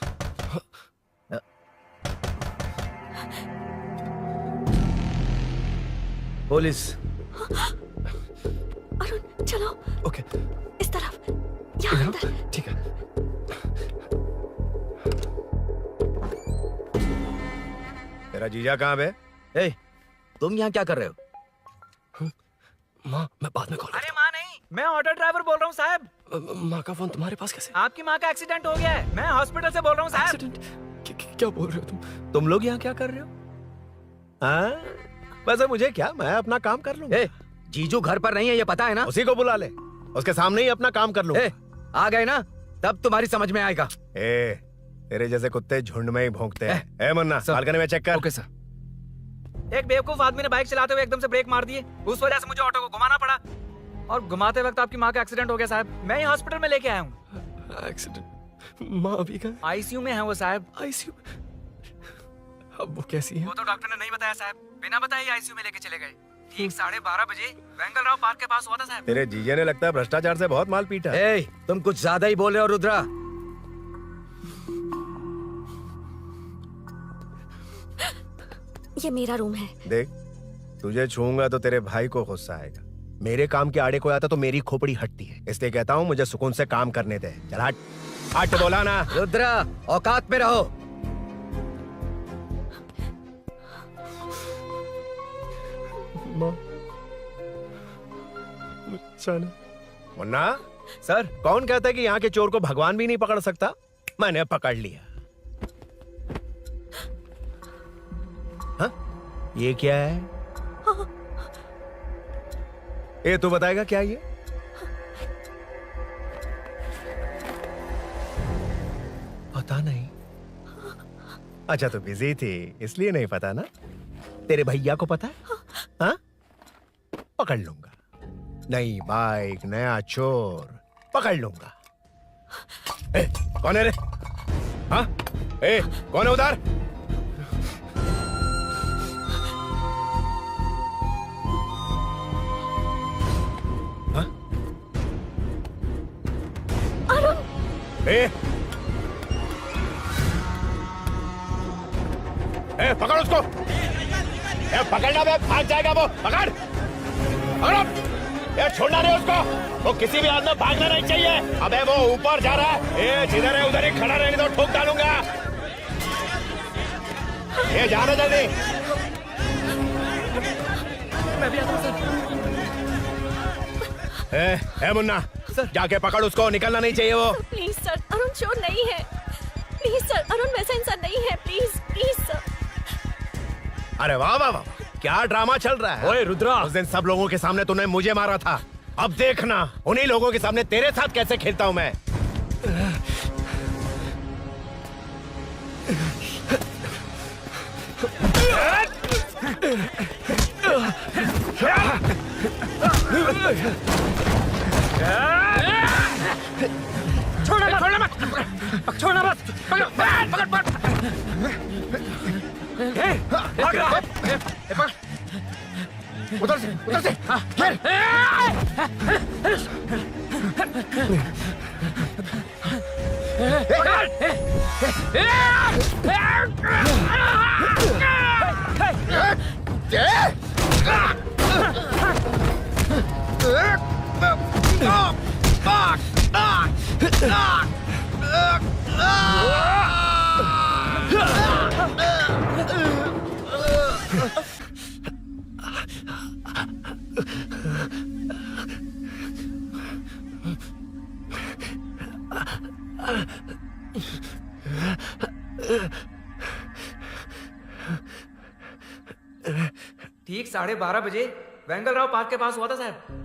पुलिस।
अरुण चलो।
ओके।
इस तरफ, यहाँ अंदर।
ठीक है।
तेरा जीजा कहाँ पे?
तुम यहाँ क्या कर रहे हो?
माँ मैं बाद में कॉल।
अरे माँ नहीं, मैं ऑटो ड्राइवर बोल रहा हूँ साहब।
माँ का फोन तुम्हारे पास कैसे?
आपकी माँ का एक्सीडेंट हो गया है, मैं हॉस्पिटल से बोल रहा हूँ साहब।
क्या बोल रहे हो
तुम लोग यहाँ क्या कर रहे हो? हाँ वैसे मुझे क्या, मैं अपना काम कर लूँ।
जीजू घर पर नहीं है, ये पता है ना?
उसी को बुला ले, उसके सामने ही अपना काम कर लूँ।
आ गए ना, तब तुम्हारी समझ में आएगा।
तेरे जैसे कुत्ते झुंड में ही भौंकते हैं। मुन्ना बालकनी में चेक कर।
Okay sir.
एक बेवकूफ आदमी ने बाइक चलाते हुए एकदम से ब्रेक मार दिए, उस वजह से मुझे ऑटो को घुमाना पड़ा, और घुमाते वक्त आपकी माँ का एक्सीडेंट हो गया साहब। मैं ही हॉस्पिटल में लेके आया हूँ।
एक्सीडेंट? माँ अभी कहाँ?
आईसीयू में है वो साहब।
आईसीयू? अब वो कैसी है?
वो तो डॉक्टर ने नहीं बताया साहब, बिना बताए आईसीयू में लेके चले गए। ठीक 12:30 बजे वेंगल राव पार्क के पास हुआ था साहब।
तेरे जीजे ने लगता है भ्रष्टाचार से बहुत माल पीटा।
तुम कुछ ज्यादा ही बोल रहे हो रुद्रा।
ये मेरा रूम है।
देख, तुझे छूऊंगा तो तेरे भाई को गुस्सा आएगा। मेरे काम के आड़े को आता तो मेरी खोपड़ी हटती है, इसलिए कहता हूँ मुझे सुकून से काम करने दे। चल हट, हट बोला ना।
रुद्रा औकात में रहो।
माँ
मुन्ना सर, कौन कहता है कि यहाँ के चोर को भगवान भी नहीं पकड़ सकता? मैंने पकड़ लिया। हाँ? ये क्या है? ये तू बताएगा क्या ये? पता नहीं। अच्छा तो बिजी थी इसलिए नहीं पता ना? तेरे भैया को पता है? हाँ? पकड़ लूंगा। नई बाइक, नया चोर, पकड़ लूंगा। कौन है रे? हाँ? कौन है उधर? हाँ? पकड़ उसको। पकड़ना बे, भाग जाएगा वो। पकड़, पकड़ो। छोड़ना नहीं उसको, वो किसी भी हाल में भागना नहीं चाहिए। अबे वो ऊपर जा रहा है, जिधर है उधर ही खड़ा रहने दो, ठोक डालूंगा। जाना जल्दी।
मैं भी आता हूं सर।
ए मुन्ना, जाके पकड़ उसको, निकलना नहीं चाहिए वो।
प्लीज सर, अरुण चोर नहीं है। प्लीज सर, अरुण वैसा इंसान नहीं है। Please please sir.
अरे वाह वाह वाह, क्या ड्रामा चल रहा है।
ओए रुद्रा,
उस दिन सब लोगों के सामने तूने मुझे मारा था, अब देखना उन्हीं लोगों के सामने तेरे साथ कैसे खेलता हूं मैं।
छोड़ना मत, छोड़ना मत, पकड़ पकड़ पकड़।
भाग रहा, उधर से, घेर।
ठीक 12:30 बजे वेंगल राव पार्क के पास हुआ था साहब।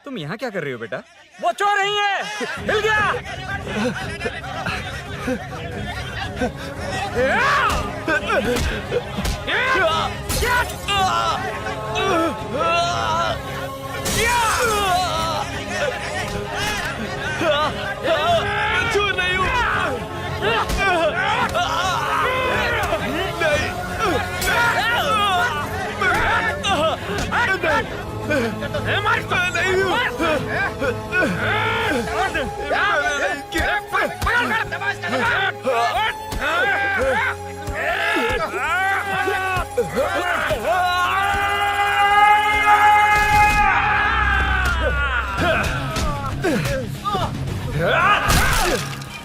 तुम यहाँ क्या कर रही हो बेटा?
वो चोर नहीं है, हिल गया।
चोर नहीं हूँ।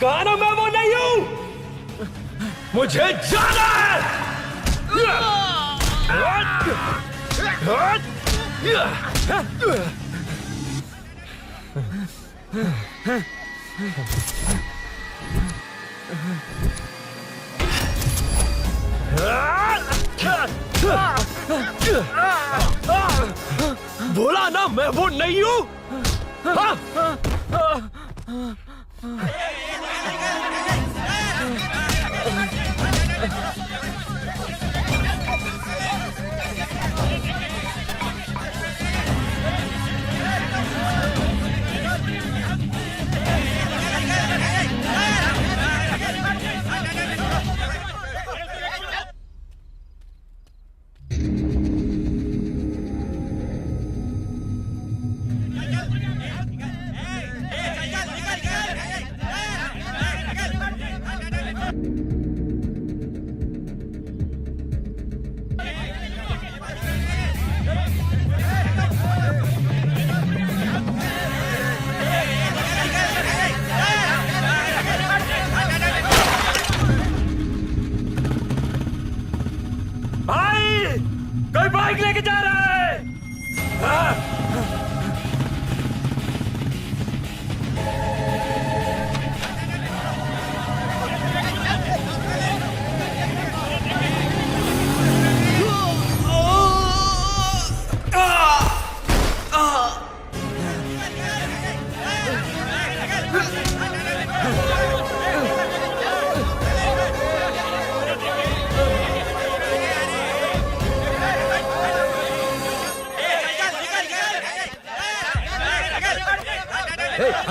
गाना मैं वो नहीं हूँ, मुझे जाना है।
बोला ना मैं वो नहीं हूँ।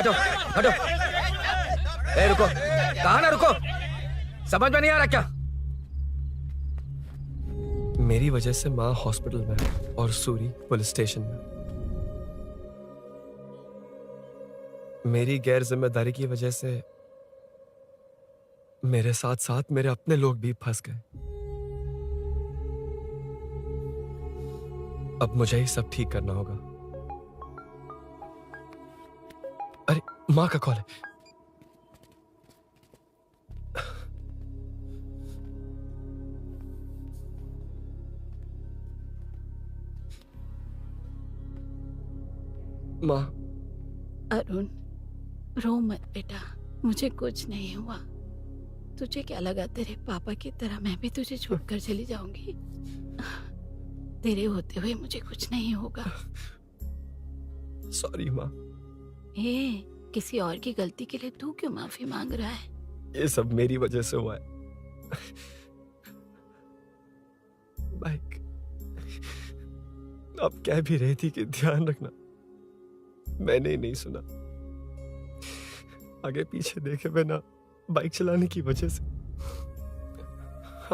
हटो हटो। ए रुको, कहाँ ना रुको, समझ में नहीं आ रहा क्या?
मेरी वजह से माँ हॉस्पिटल में है और सूरी पुलिस स्टेशन में। मेरी गैर जिम्मेदारी की वजह से मेरे साथ साथ मेरे अपने लोग भी फंस गए। अब मुझे ही सब ठीक करना होगा। अरे माँ का कॉल है। माँ।
अरुण, रो मत बेटा, मुझे कुछ नहीं हुआ। तुझे क्या लगा तेरे पापा की तरह मैं भी तुझे छोड़कर चली जाऊंगी? तेरे होते हुए मुझे कुछ नहीं होगा।
सॉरी माँ।
ए, किसी और की गलती के लिए तू क्यों माफी मांग रहा है?
ये सब मेरी वजह से हुआ है। बाइक, आप कह भी रही थी कि ध्यान रखना, मैंने ही नहीं सुना। आगे पीछे देखे बिना बाइक चलाने की वजह से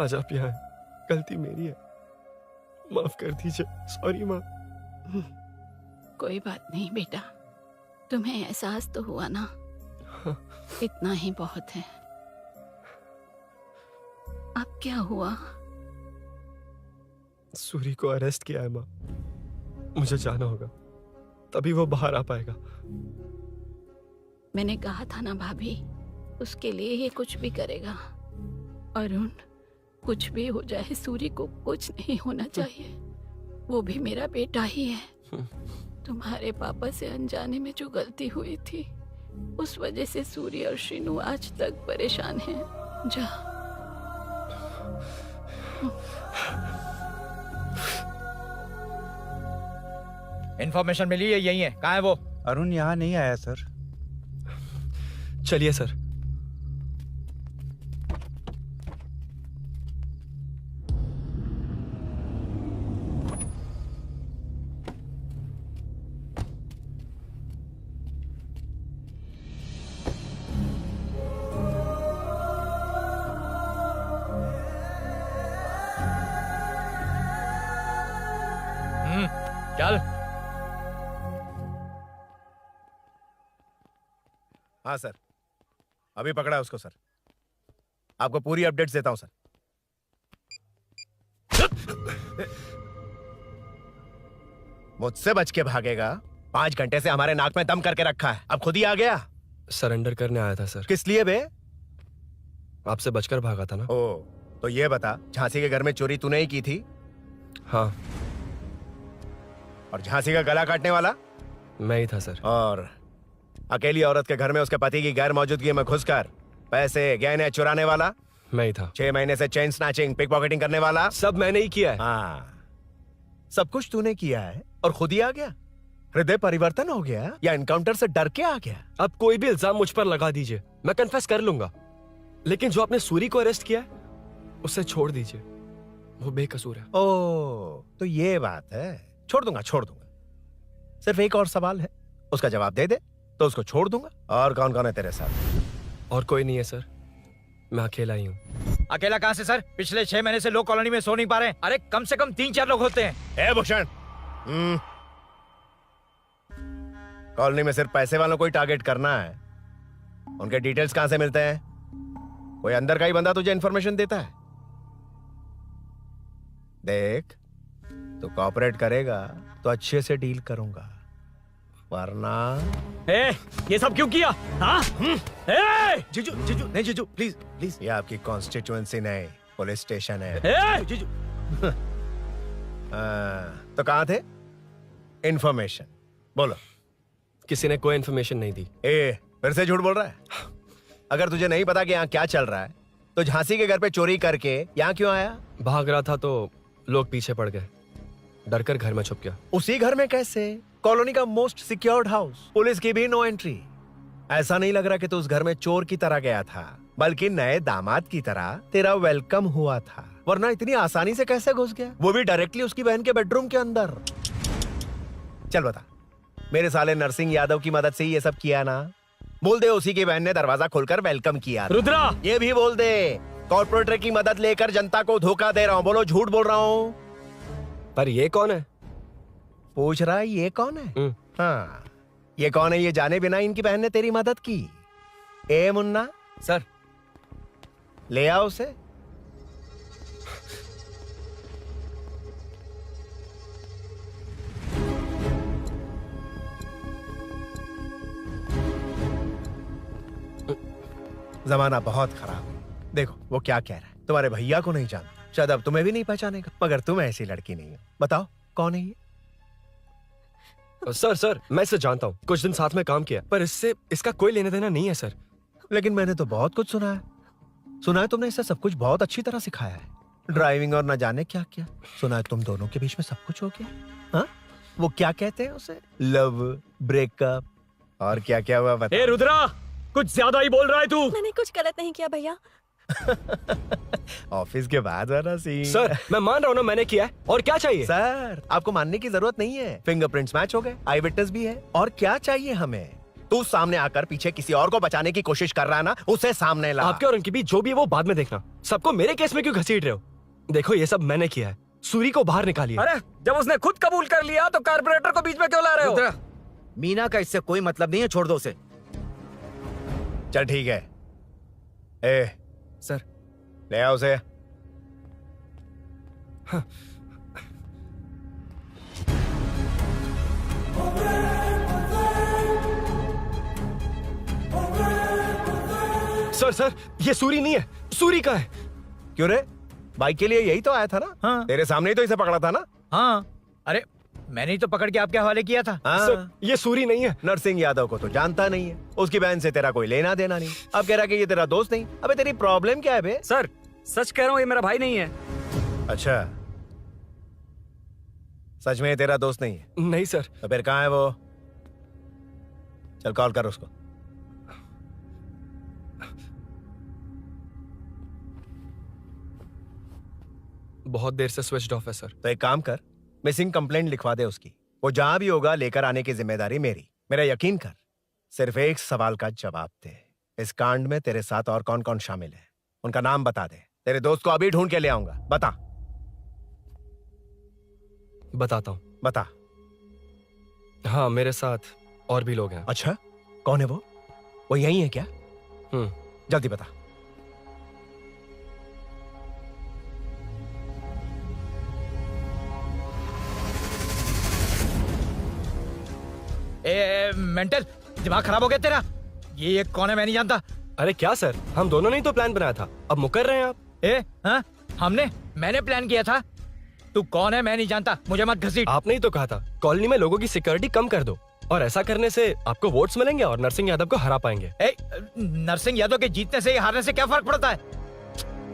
आज आप यहाँ हैं। गलती मेरी है, माफ कर दीजिए। सॉरी माँ।
कोई बात नहीं बेटा, तुम्हें एहसास तो हुआ ना?
हाँ।
इतना ही बहुत है। अब क्या हुआ?
सूरी को अरेस्ट किया है माँ। मुझे जाना होगा, तभी वो बाहर आ पाएगा।
मैंने कहा था ना भाभी, उसके लिए ये कुछ भी करेगा। अरुण, कुछ भी हो जाए सूरी को कुछ नहीं होना चाहिए। वो भी मेरा बेटा ही है। तुम्हारे पापा से अनजाने में जो गलती हुई थी, उस वजह से सूरी और श्रीनु आज तक परेशान हैं। जा।
इन्फॉर्मेशन मिली है, यही है। कहाँ है वो?
अरुण यहाँ नहीं आया सर।
चलिए सर।
चल।
हाँ सर, अभी पकड़ा उसको सर। आपको पूरी अपडेट्स देता हूं सर। मुझसे बच के भागेगा? 5 घंटे से हमारे नाक में दम करके रखा है, अब खुद ही आ गया।
सरेंडर करने आया था सर।
किस लिए बे?
आपसे बचकर भागा था ना।
ओ, तो ये बता, झांसी के घर में चोरी तूने ही की थी?
हाँ।
और झांसी का गला काटने वाला?
मैं ही था सर।
और अकेली औरत के घर में उसके पति की गैर मौजूदगी में घुसकर पैसे गहने चुराने वाला?
मैं ही था।
6 महीने से चेन स्नैचिंग, पिक पॉकेटिंग करने वाला?
सब मैंने ही किया है।
हाँ, सब कुछ तूने किया है और खुद ही आ गया? हृदय परिवर्तन हो गया या एनकाउंटर से डर के आ गया?
अब कोई भी इल्जाम मुझ पर लगा दीजिए, मैं कन्फेस कर लूंगा। लेकिन जो आपने सूरी को अरेस्ट किया है, उसे छोड़ दीजिए, वो बेकसूर है।
ओ, तो ये बात है। छोड़ दूंगा, छोड़ दूंगा। सिर्फ एक और सवाल है, उसका जवाब दे दे तो उसको छोड़ दूंगा। और कौन कौन है तेरे साथ?
और कोई नहीं है सर, मैं अकेला ही हूँ।
अकेला कहाँ से सर? पिछले 6 महीने से लोग कॉलोनी में सो नहीं पा रहे हैं। अरे कम से कम 3-4 लोग होते हैं।
ए भूषण, कॉलोनी में सिर्फ पैसे वालों को ही टारगेट करना है। उनके डिटेल्स कहां से मिलते हैं? कोई अंदर का ही बंदा तुझे इंफॉर्मेशन देता है? देख, तू कोऑपरेट करेगा तो अच्छे से डील करूंगा, वरना
ये सब क्यों किया? हाँ?
जीजू, जीजू, नहीं जीजू, प्लीज प्लीज। ये आपकी कॉन्स्टिट्यूएंसी नहीं, पुलिस स्टेशन है। जीजू। तो कहाँ थे? इंफॉर्मेशन बोलो।
किसी ने कोई इंफॉर्मेशन नहीं दी।
फिर से झूठ बोल रहा है? अगर तुझे नहीं पता कि यहाँ क्या चल रहा है, तो झांसी के घर पे चोरी करके यहाँ क्यों आया?
भाग रहा था तो लोग पीछे पड़ गए, डरकर घर में छुप गया।
उसी घर में कैसे? कॉलोनी का मोस्ट सिक्योर्ड हाउस, पुलिस की भी नो एंट्री। ऐसा नहीं लग रहा कि तू उस घर में चोर की तरह गया था, बल्कि नए दामाद की तरह तेरा वेलकम हुआ था। वरना इतनी आसानी से कैसे घुस गया, वो भी डायरेक्टली उसकी बहन के बेडरूम के अंदर? चल बता, मेरे साले नरसिंह यादव की मदद से ही ये सब किया ना। बोल दे उसी की बहन ने दरवाजा खोलकर वेलकम किया।
रुद्रा!
ये भी बोल दे कॉर्पोरेटर की मदद लेकर जनता को धोखा दे रहा हूँ। बोलो झूठ बोल रहा हूँ।
पर ये कौन है?
पूछ रहा है ये कौन है? हाँ, ये कौन है ये जाने बिना इनकी बहन ने तेरी मदद की। ए मुन्ना
सर,
ले आओ उसे। जमाना बहुत खराब है। देखो वो क्या कह रहा है। तुम्हारे भैया को नहीं जानता, शायद अब तुम्हें भी नहीं पहचानेगा, मगर तुम ऐसी लड़की नहीं हो। बताओ कौन है ये?
सर मैं इसे जानता हूँ, कुछ दिन साथ में काम किया, पर इससे इसका कोई लेना देना नहीं है सर।
लेकिन मैंने तो बहुत कुछ सुना है। सुना है तुमने इसे सब कुछ बहुत अच्छी तरह सिखाया है, ड्राइविंग और न जाने क्या क्या। सुना है तुम दोनों के बीच में सब कुछ हो गया। हाँ, वो क्या कहते हैं उसे, लव, ब्रेकअप और क्या क्या हुआ बता।
ए रुद्रा, कुछ ज्यादा ही बोल रहा है तू।
मैंने कुछ गलत नहीं किया भैया।
ऑफिस के बाद वाला सीन।
सर मैं मान रहा हूँ ना मैंने किया है, और क्या चाहिए?
सर आपको मानने की जरूरत नहीं है, फिंगरप्रिंट्स मैच हो गए, आई विटनेस भी है, और क्या चाहिए हमें? तू सामने आकर पीछे किसी और को बचाने की कोशिश कर रहा है ना, उसे सामने ला।
आपके और उनके बीच जो भी है वो बाद में देखना, सबको मेरे केस में क्यों घसीट रहे हो? देखो ये सब मैंने किया है, सूरी को बाहर निकालिए।
अरे जब उसने खुद कबूल कर लिया तो कारपोरेटर को बीच में क्यों ला रहे हो? मीना का इससे कोई मतलब नहीं है, छोड़ दो उसे।
चल ठीक है। ए
सर
ले आओ उसे।
हाँ। सर ये सूरी नहीं है, सूरी का है।
क्यों रे, बाइक के लिए यही तो आया था ना?
हाँ।
तेरे सामने ही तो इसे पकड़ा था ना?
हाँ, अरे मैंने ही तो पकड़ के आपके हवाले किया था।
हाँ।
सर ये सूरी नहीं है।
नरसिंह यादव को तो जानता नहीं है, उसकी बहन से तेरा कोई लेना देना नहीं। अब कह रहा कि ये तेरा दोस्त नहीं। अबे तेरी प्रॉब्लम क्या है बे?
सर सच कह रहा हूँ, ये मेरा भाई नहीं है।
अच्छा, सच में ये तेरा दोस्त नहीं है?
नहीं सर।
तो फिर कहाँ है वो? चल कॉल कर उसको।
बहुत देर से स्विच ऑफ है सर।
तो एक काम कर, मिसिंग कंप्लेंट लिखवा दे उसकी। वो जहां भी होगा लेकर आने की जिम्मेदारी मेरी। मेरा यकीन कर, सिर्फ एक सवाल का जवाब दे। इस कांड में तेरे साथ और कौन कौन शामिल है, उनका नाम बता दे। तेरे दोस्त को अभी ढूंढ के ले आऊंगा। बता।
बताता हूँ।
बता।
हाँ मेरे साथ और भी लोग हैं।
अच्छा, कौन है वो? वो यही है क्या? जल्दी बता।
मेंटल दिमाग खराब हो गया तेरा? ये कौन है मैं नहीं जानता।
अरे क्या सर, हम दोनों ने ही तो प्लान बनाया था, अब मुकर रहे हैं आप?
हाँ? मैंने प्लान किया था। तू कौन है मैं नहीं जानता, मुझे मत घसीट।
आपने ही तो कहा था कॉलोनी में लोगों की सिक्योरिटी कम कर दो, और ऐसा करने से आपको वोट्स मिलेंगे और नरसिंह यादव को हरा पाएंगे।
नरसिंह यादव के जीतने से हारने से क्या फर्क पड़ता है?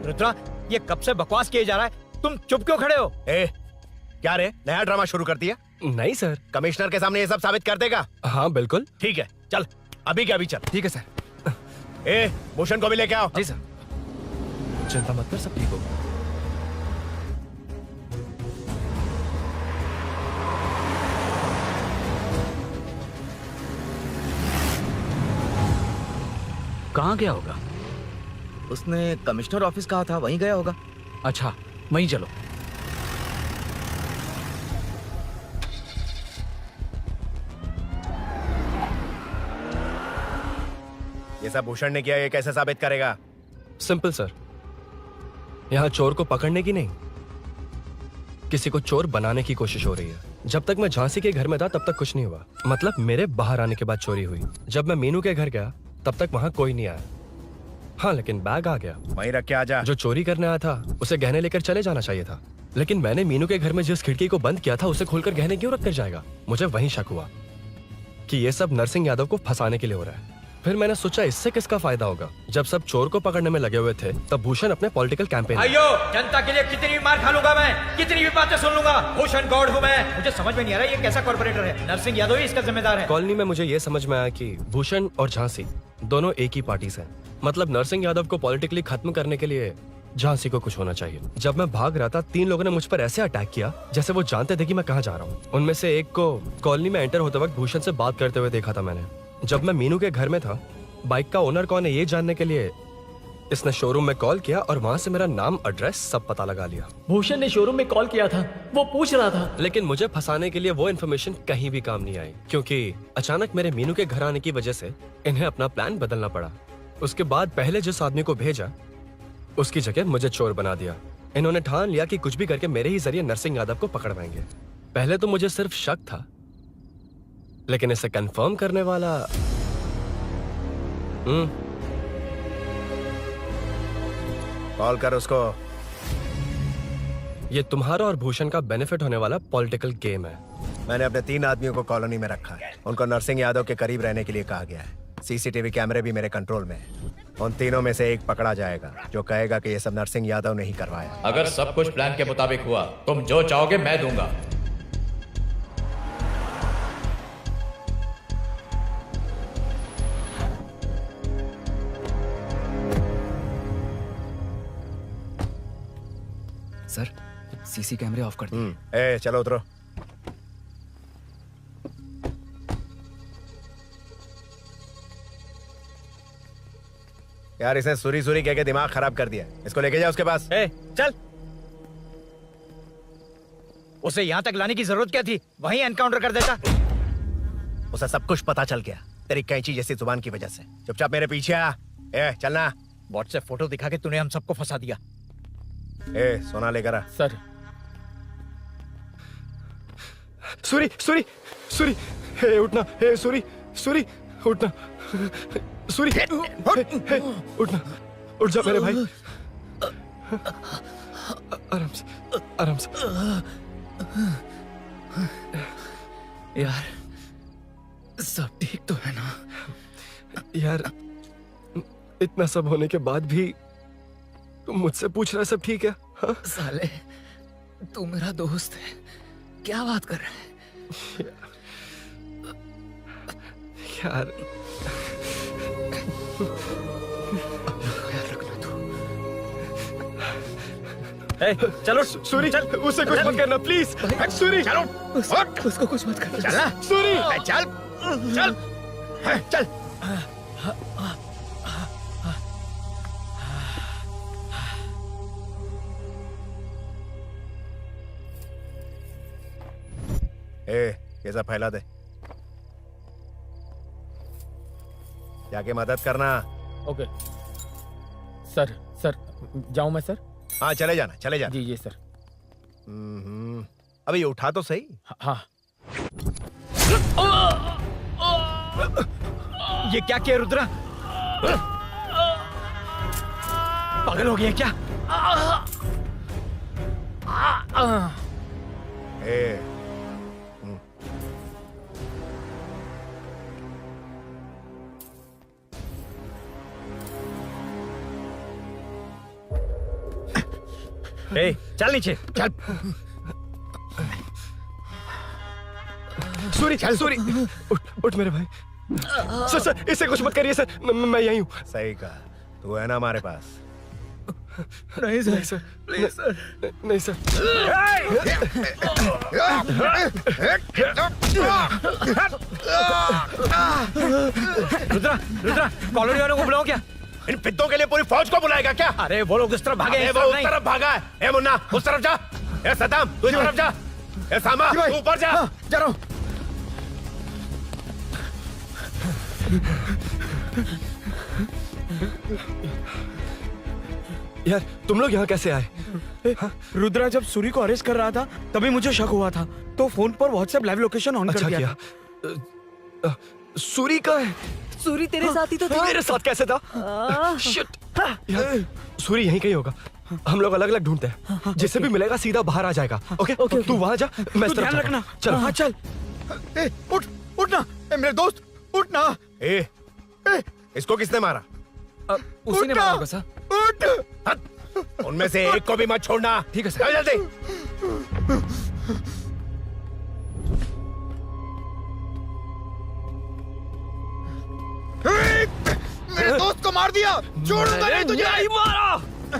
रुद्रा, ये कब से बकवास किए जा रहा है, तुम चुप क्यों खड़े हो?
क्या रे, नया ड्रामा शुरू कर दिया?
नहीं सर।
कमिश्नर के सामने ये सब साबित कर देगा?
हाँ बिल्कुल।
ठीक है, चल अभी क्या अभी चल।
ठीक है सर।
भूषण को भी लेके आओ।
जी सर। चिंता मत कर, सब ठीक होगा।
कहाँ गया होगा?
उसने कमिश्नर ऑफिस कहा था, वहीं गया होगा।
अच्छा वहीं चलो।
ये सब भूषण ने किया, ये कैसे साबित करेगा?
सिंपल सर, यहाँ चोर को पकड़ने की नहीं, किसी को चोर बनाने की कोशिश हो रही है। जब तक मैं झांसी के घर में था तब तक कुछ नहीं हुआ, मतलब मेरे बाहर आने के बाद चोरी हुई। जब मैं मीनू के घर गया तब तक वहां कोई नहीं आया। हाँ लेकिन बैग आ गया।
वहीं रख के आ जा।
जो चोरी करने आया था उसे गहने लेकर चले जाना चाहिए था, लेकिन मैंने मीनू के घर में जिस खिड़की को बंद किया था उसे खोलकर गहने क्यों रख कर जाएगा? मुझे वहीं शक हुआ कि ये सब नरसिंह यादव को फंसाने के लिए हो रहा है। फिर मैंने सोचा इससे किसका फायदा होगा। जब सब चोर को पकड़ने में लगे हुए थे तब भूषण अपने पॉलिटिकल कैंपेन।
अयो, जनता के लिए कितनी भी मार खा लूंगा मैं, कितनी भी बातें सुन लूंगा। भूषण गौड़ हूँ मैं। मुझे समझ में नहीं आ रहा ये कैसा कॉर्पोरेटर है। नरसिंह यादव ही इसका जिम्मेदार है।
कॉलोनी में मुझे ये समझ में आया कि भूषण और झांसी दोनों एक ही पार्टी से हैं। मतलब नरसिंह यादव को पॉलिटिकली खत्म करने के लिए झांसी को कुछ होना चाहिए। जब मैं भाग रहा था 3 लोगों ने मुझ पर ऐसे अटैक किया जैसे वो जानते थे कि मैं कहाँ जा रहा हूँ। उनमें से एक को कॉलोनी में एंटर होते वक्त भूषण से बात करते हुए देखा था मैंने। जब मैं मीनू के घर में था, बाइक का ओनर कौन है ये जानने के लिए इसने शोरूम में कॉल किया और वहां से मेरा नाम, एड्रेस सब पता लगा लिया।
भूषण ने शोरूम में कॉल किया था, वो पूछ रहा था।
लेकिन मुझे फंसाने के लिए वो इन्फॉर्मेशन कहीं भी काम नहीं आई, क्योंकि अचानक मेरे मीनू के घर आने की वजह से इन्हें अपना प्लान बदलना पड़ा। उसके बाद पहले जिस आदमी को भेजा उसकी जगह मुझे चोर बना दिया। इन्होंने ठान लिया कि कुछ भी करके मेरे ही जरिए नरसिंह यादव को पकड़वाएंगे। पहले तो मुझे सिर्फ शक था, लेकिन इसे कंफर्म करने वाला
कॉल कर उसको।
ये तुम्हारा और भूषण का बेनिफिट होने वाला पॉलिटिकल गेम है।
मैंने अपने 3 आदमियों को कॉलोनी में रखा है। उनको नरसिंह यादव के करीब रहने के लिए कहा गया है। सीसीटीवी कैमरे भी मेरे कंट्रोल में है। उन तीनों में से एक पकड़ा जाएगा जो कहेगा कि ये सब नरसिंह यादव ने ही करवाया।
अगर सब कुछ प्लान के मुताबिक हुआ, तुम जो चाहोगे मैं दूंगा।
सर, सीसी कैमरे ऑफ कर दिए।
ए चलो उतरो। यार इसने सुरी सुरी कह के दिमाग खराब कर दिया। इसको लेके जाओ उसके पास।
चल। उसे यहाँ तक लाने की जरूरत क्या थी? वहीं एनकाउंटर कर देता।
उसे सब कुछ पता चल गया तेरी कैंची जैसी जुबान की वजह से। चुपचाप मेरे पीछे आ। चलना।
व्हाट्सएप फोटो दिखा के तूने हम सबको फंसा दिया।
सोना लेकर आ।
सर।
सूरी सूरी सूरी, हे उठना। हे सूरी सूरी उठना। सूरी उठना, उठ जा मेरे भाई। आराम से आराम से।
यार सब ठीक तो है ना?
यार इतना सब होने के बाद भी तुम मुझसे पूछ रहा सब ठीक है? हाँ?
साले तू मेरा दोस्त है, क्या बात कर रहा है?
यार
चलो
सूरी, चल उसे कुछ मत करना प्लीज। सूरी
चलो,
उसको कुछ मत करना।
चलना
सूरी,
चल चल चल।
ये सब फैला दे। जाके मदद करना।
Okay sir. सर जाऊं मैं सर?
हाँ चले जाना, चले जाना।
जी सर।
अबे ये उठा तो सही।
हाँ।
ये क्या किया रुद्रा? पागल हो गया क्या? चल नीचे चल।
सूरी सूरी उठ मेरे भाई। सर सर इसे कुछ मत करिए सर, मैं यहीं हूँ।
सही कहा, तू है ना हमारे पास?
नहीं सर, प्लीज सर। नहीं सर।
रुद्रा रुद्रा कॉलोनी वालों को बुलाओ क्या?
इन पिद्दों के लिए पूरी फौज को बुलाएगा क्या?
अरे वो लोग उस तरफ भागे हैं।
वो उस तरफ भागा है। ए मुन्ना उस तरफ जा। ए सदाम तू इस तरफ जा। ए सामा तू ऊपर जा।
जा रहा हूं।
यार तुम लोग यहाँ कैसे आए?
रुद्रा जब सूरी को अरेस्ट कर रहा था तभी मुझे शक हुआ था, तो फोन पर व्हाट्सएप लाइव लोकेशन ऑन कर दिया।
सूरी का है?
सूरी तेरे साथ ही तो था।
मेरे साथ कैसे था? शिट। यार सूरी यहीं कहीं होगा। हम लोग अलग अलग ढूंढते हैं। जिससे भी मिलेगा सीधा बाहर आ जाएगा। ओके तू वहां जा, मैं इस तरफ
ध्यान रखना।
चल।
हाँ चल। उठ उठना मेरे दोस्त, उठना।
इसको किसने मारा?
उसी ने मारा होगा सर।
उठ। उनमें से एक को भी मत छोड़ना।
ठीक है सर।
जल्दी।
मेरे दोस्त को मार दिया। छोड़ूंगा नहीं तुझे।
नहीं मारा।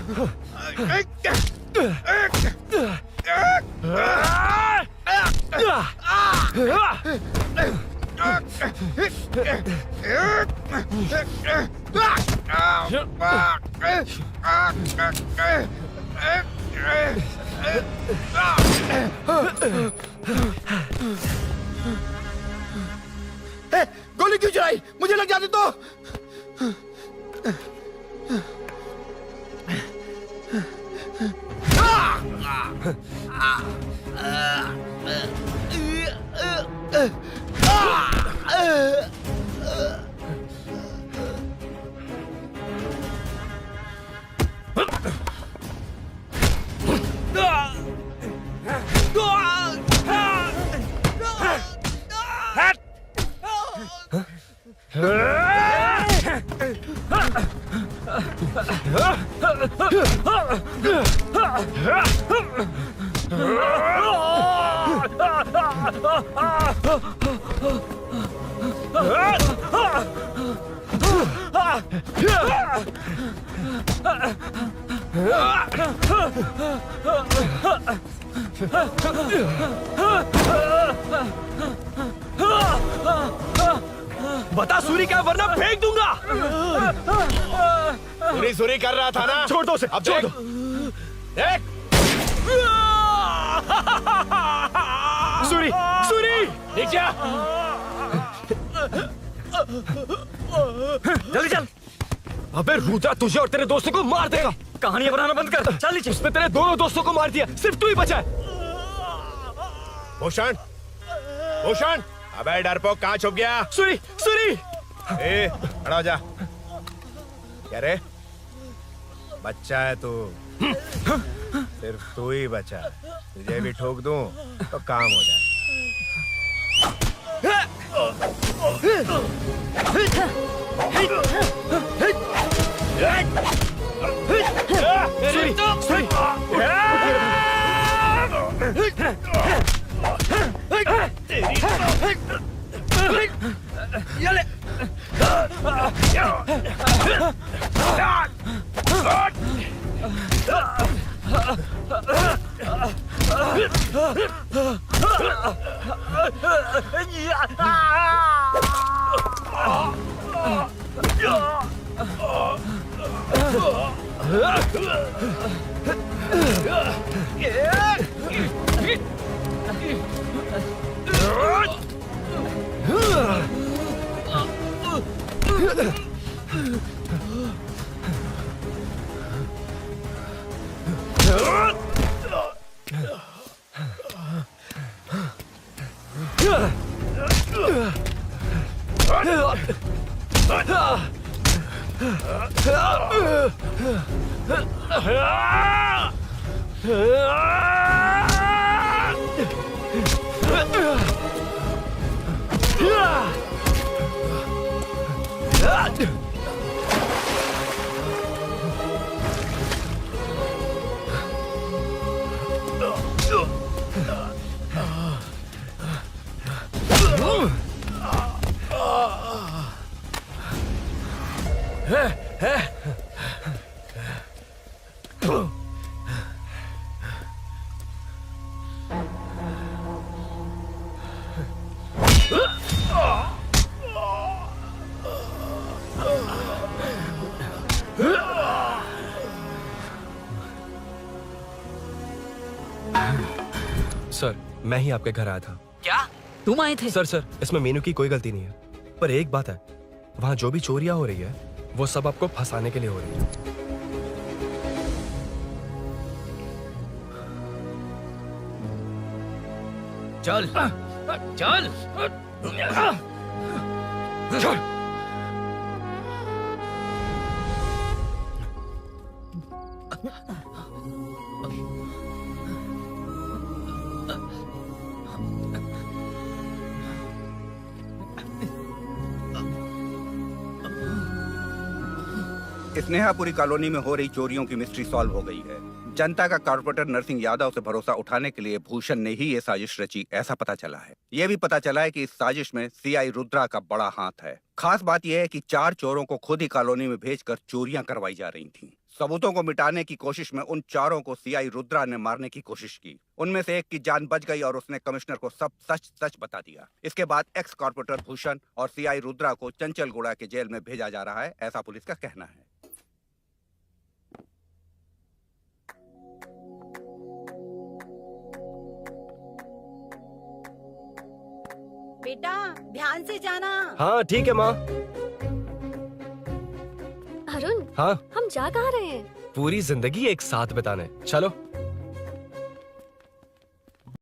गोली क्यों चलाई? मुझे लग जाती तो।
बता सूरी क्या, वरना फेंक दूंगा।
सूरी कर रहा था ना।
छोड़ दो उसे,
अब
छोड़
देख।
दो।
देख
सूरी, सूरी
नीचे आ।
जल्दी चल। अबे रुद्रा तुझे और तेरे दोस्तों को मार देगा। कहानियां बनाना बंद कर। चल नीचे। उसने तेरे दोनों दोस्तों को मार दिया, सिर्फ तू ही बचा है।
भूषण, भूषण, अबे डरपोक कहाँ छुप गया?
सूरी, सूरी।
ए, खड़ा हो जा। क्या रे? बच्चा है तू। सिर्फ तू ही बचा है। तुझे भी ठोक दूं तो काम हो जाए।
सर, मैं ही आपके घर आया था।
क्या तुम आए थे?
सर, इसमें मीनू की कोई गलती नहीं है। पर एक बात है, वहाँ जो भी चोरियां हो रही है वो सब आपको फंसाने के लिए हो रही है।
चल चल चल।
स्नेहापुरी कॉलोनी में हो रही चोरियों की मिस्ट्री सॉल्व हो गई है। जनता का कॉर्पोरेटर नरसिंह यादव से भरोसा उठाने के लिए भूषण ने ही ये साजिश रची, ऐसा पता चला है। ये भी पता चला है कि इस साजिश में सीआई रुद्रा का बड़ा हाथ है। खास बात यह है कि 4 चोरों को खुद ही कॉलोनी में भेजकर चोरियां करवाई जा रही थीं। सबूतों को मिटाने की कोशिश में उन 4 को सीआई रुद्रा ने मारने की कोशिश की। उनमें से एक की जान बच गई और उसने कमिश्नर को सब सच सच बता दिया। इसके बाद एक्स कॉर्पोरेटर भूषण और सीआई रुद्रा को चंचलगुड़ा के जेल में भेजा जा रहा है, ऐसा पुलिस का कहना है।
बेटा ध्यान से जाना।
हाँ ठीक है माँ।
अरुण,
हाँ
हम जा कहाँ रहे हैं?
पूरी जिंदगी एक साथ बिताने, चलो।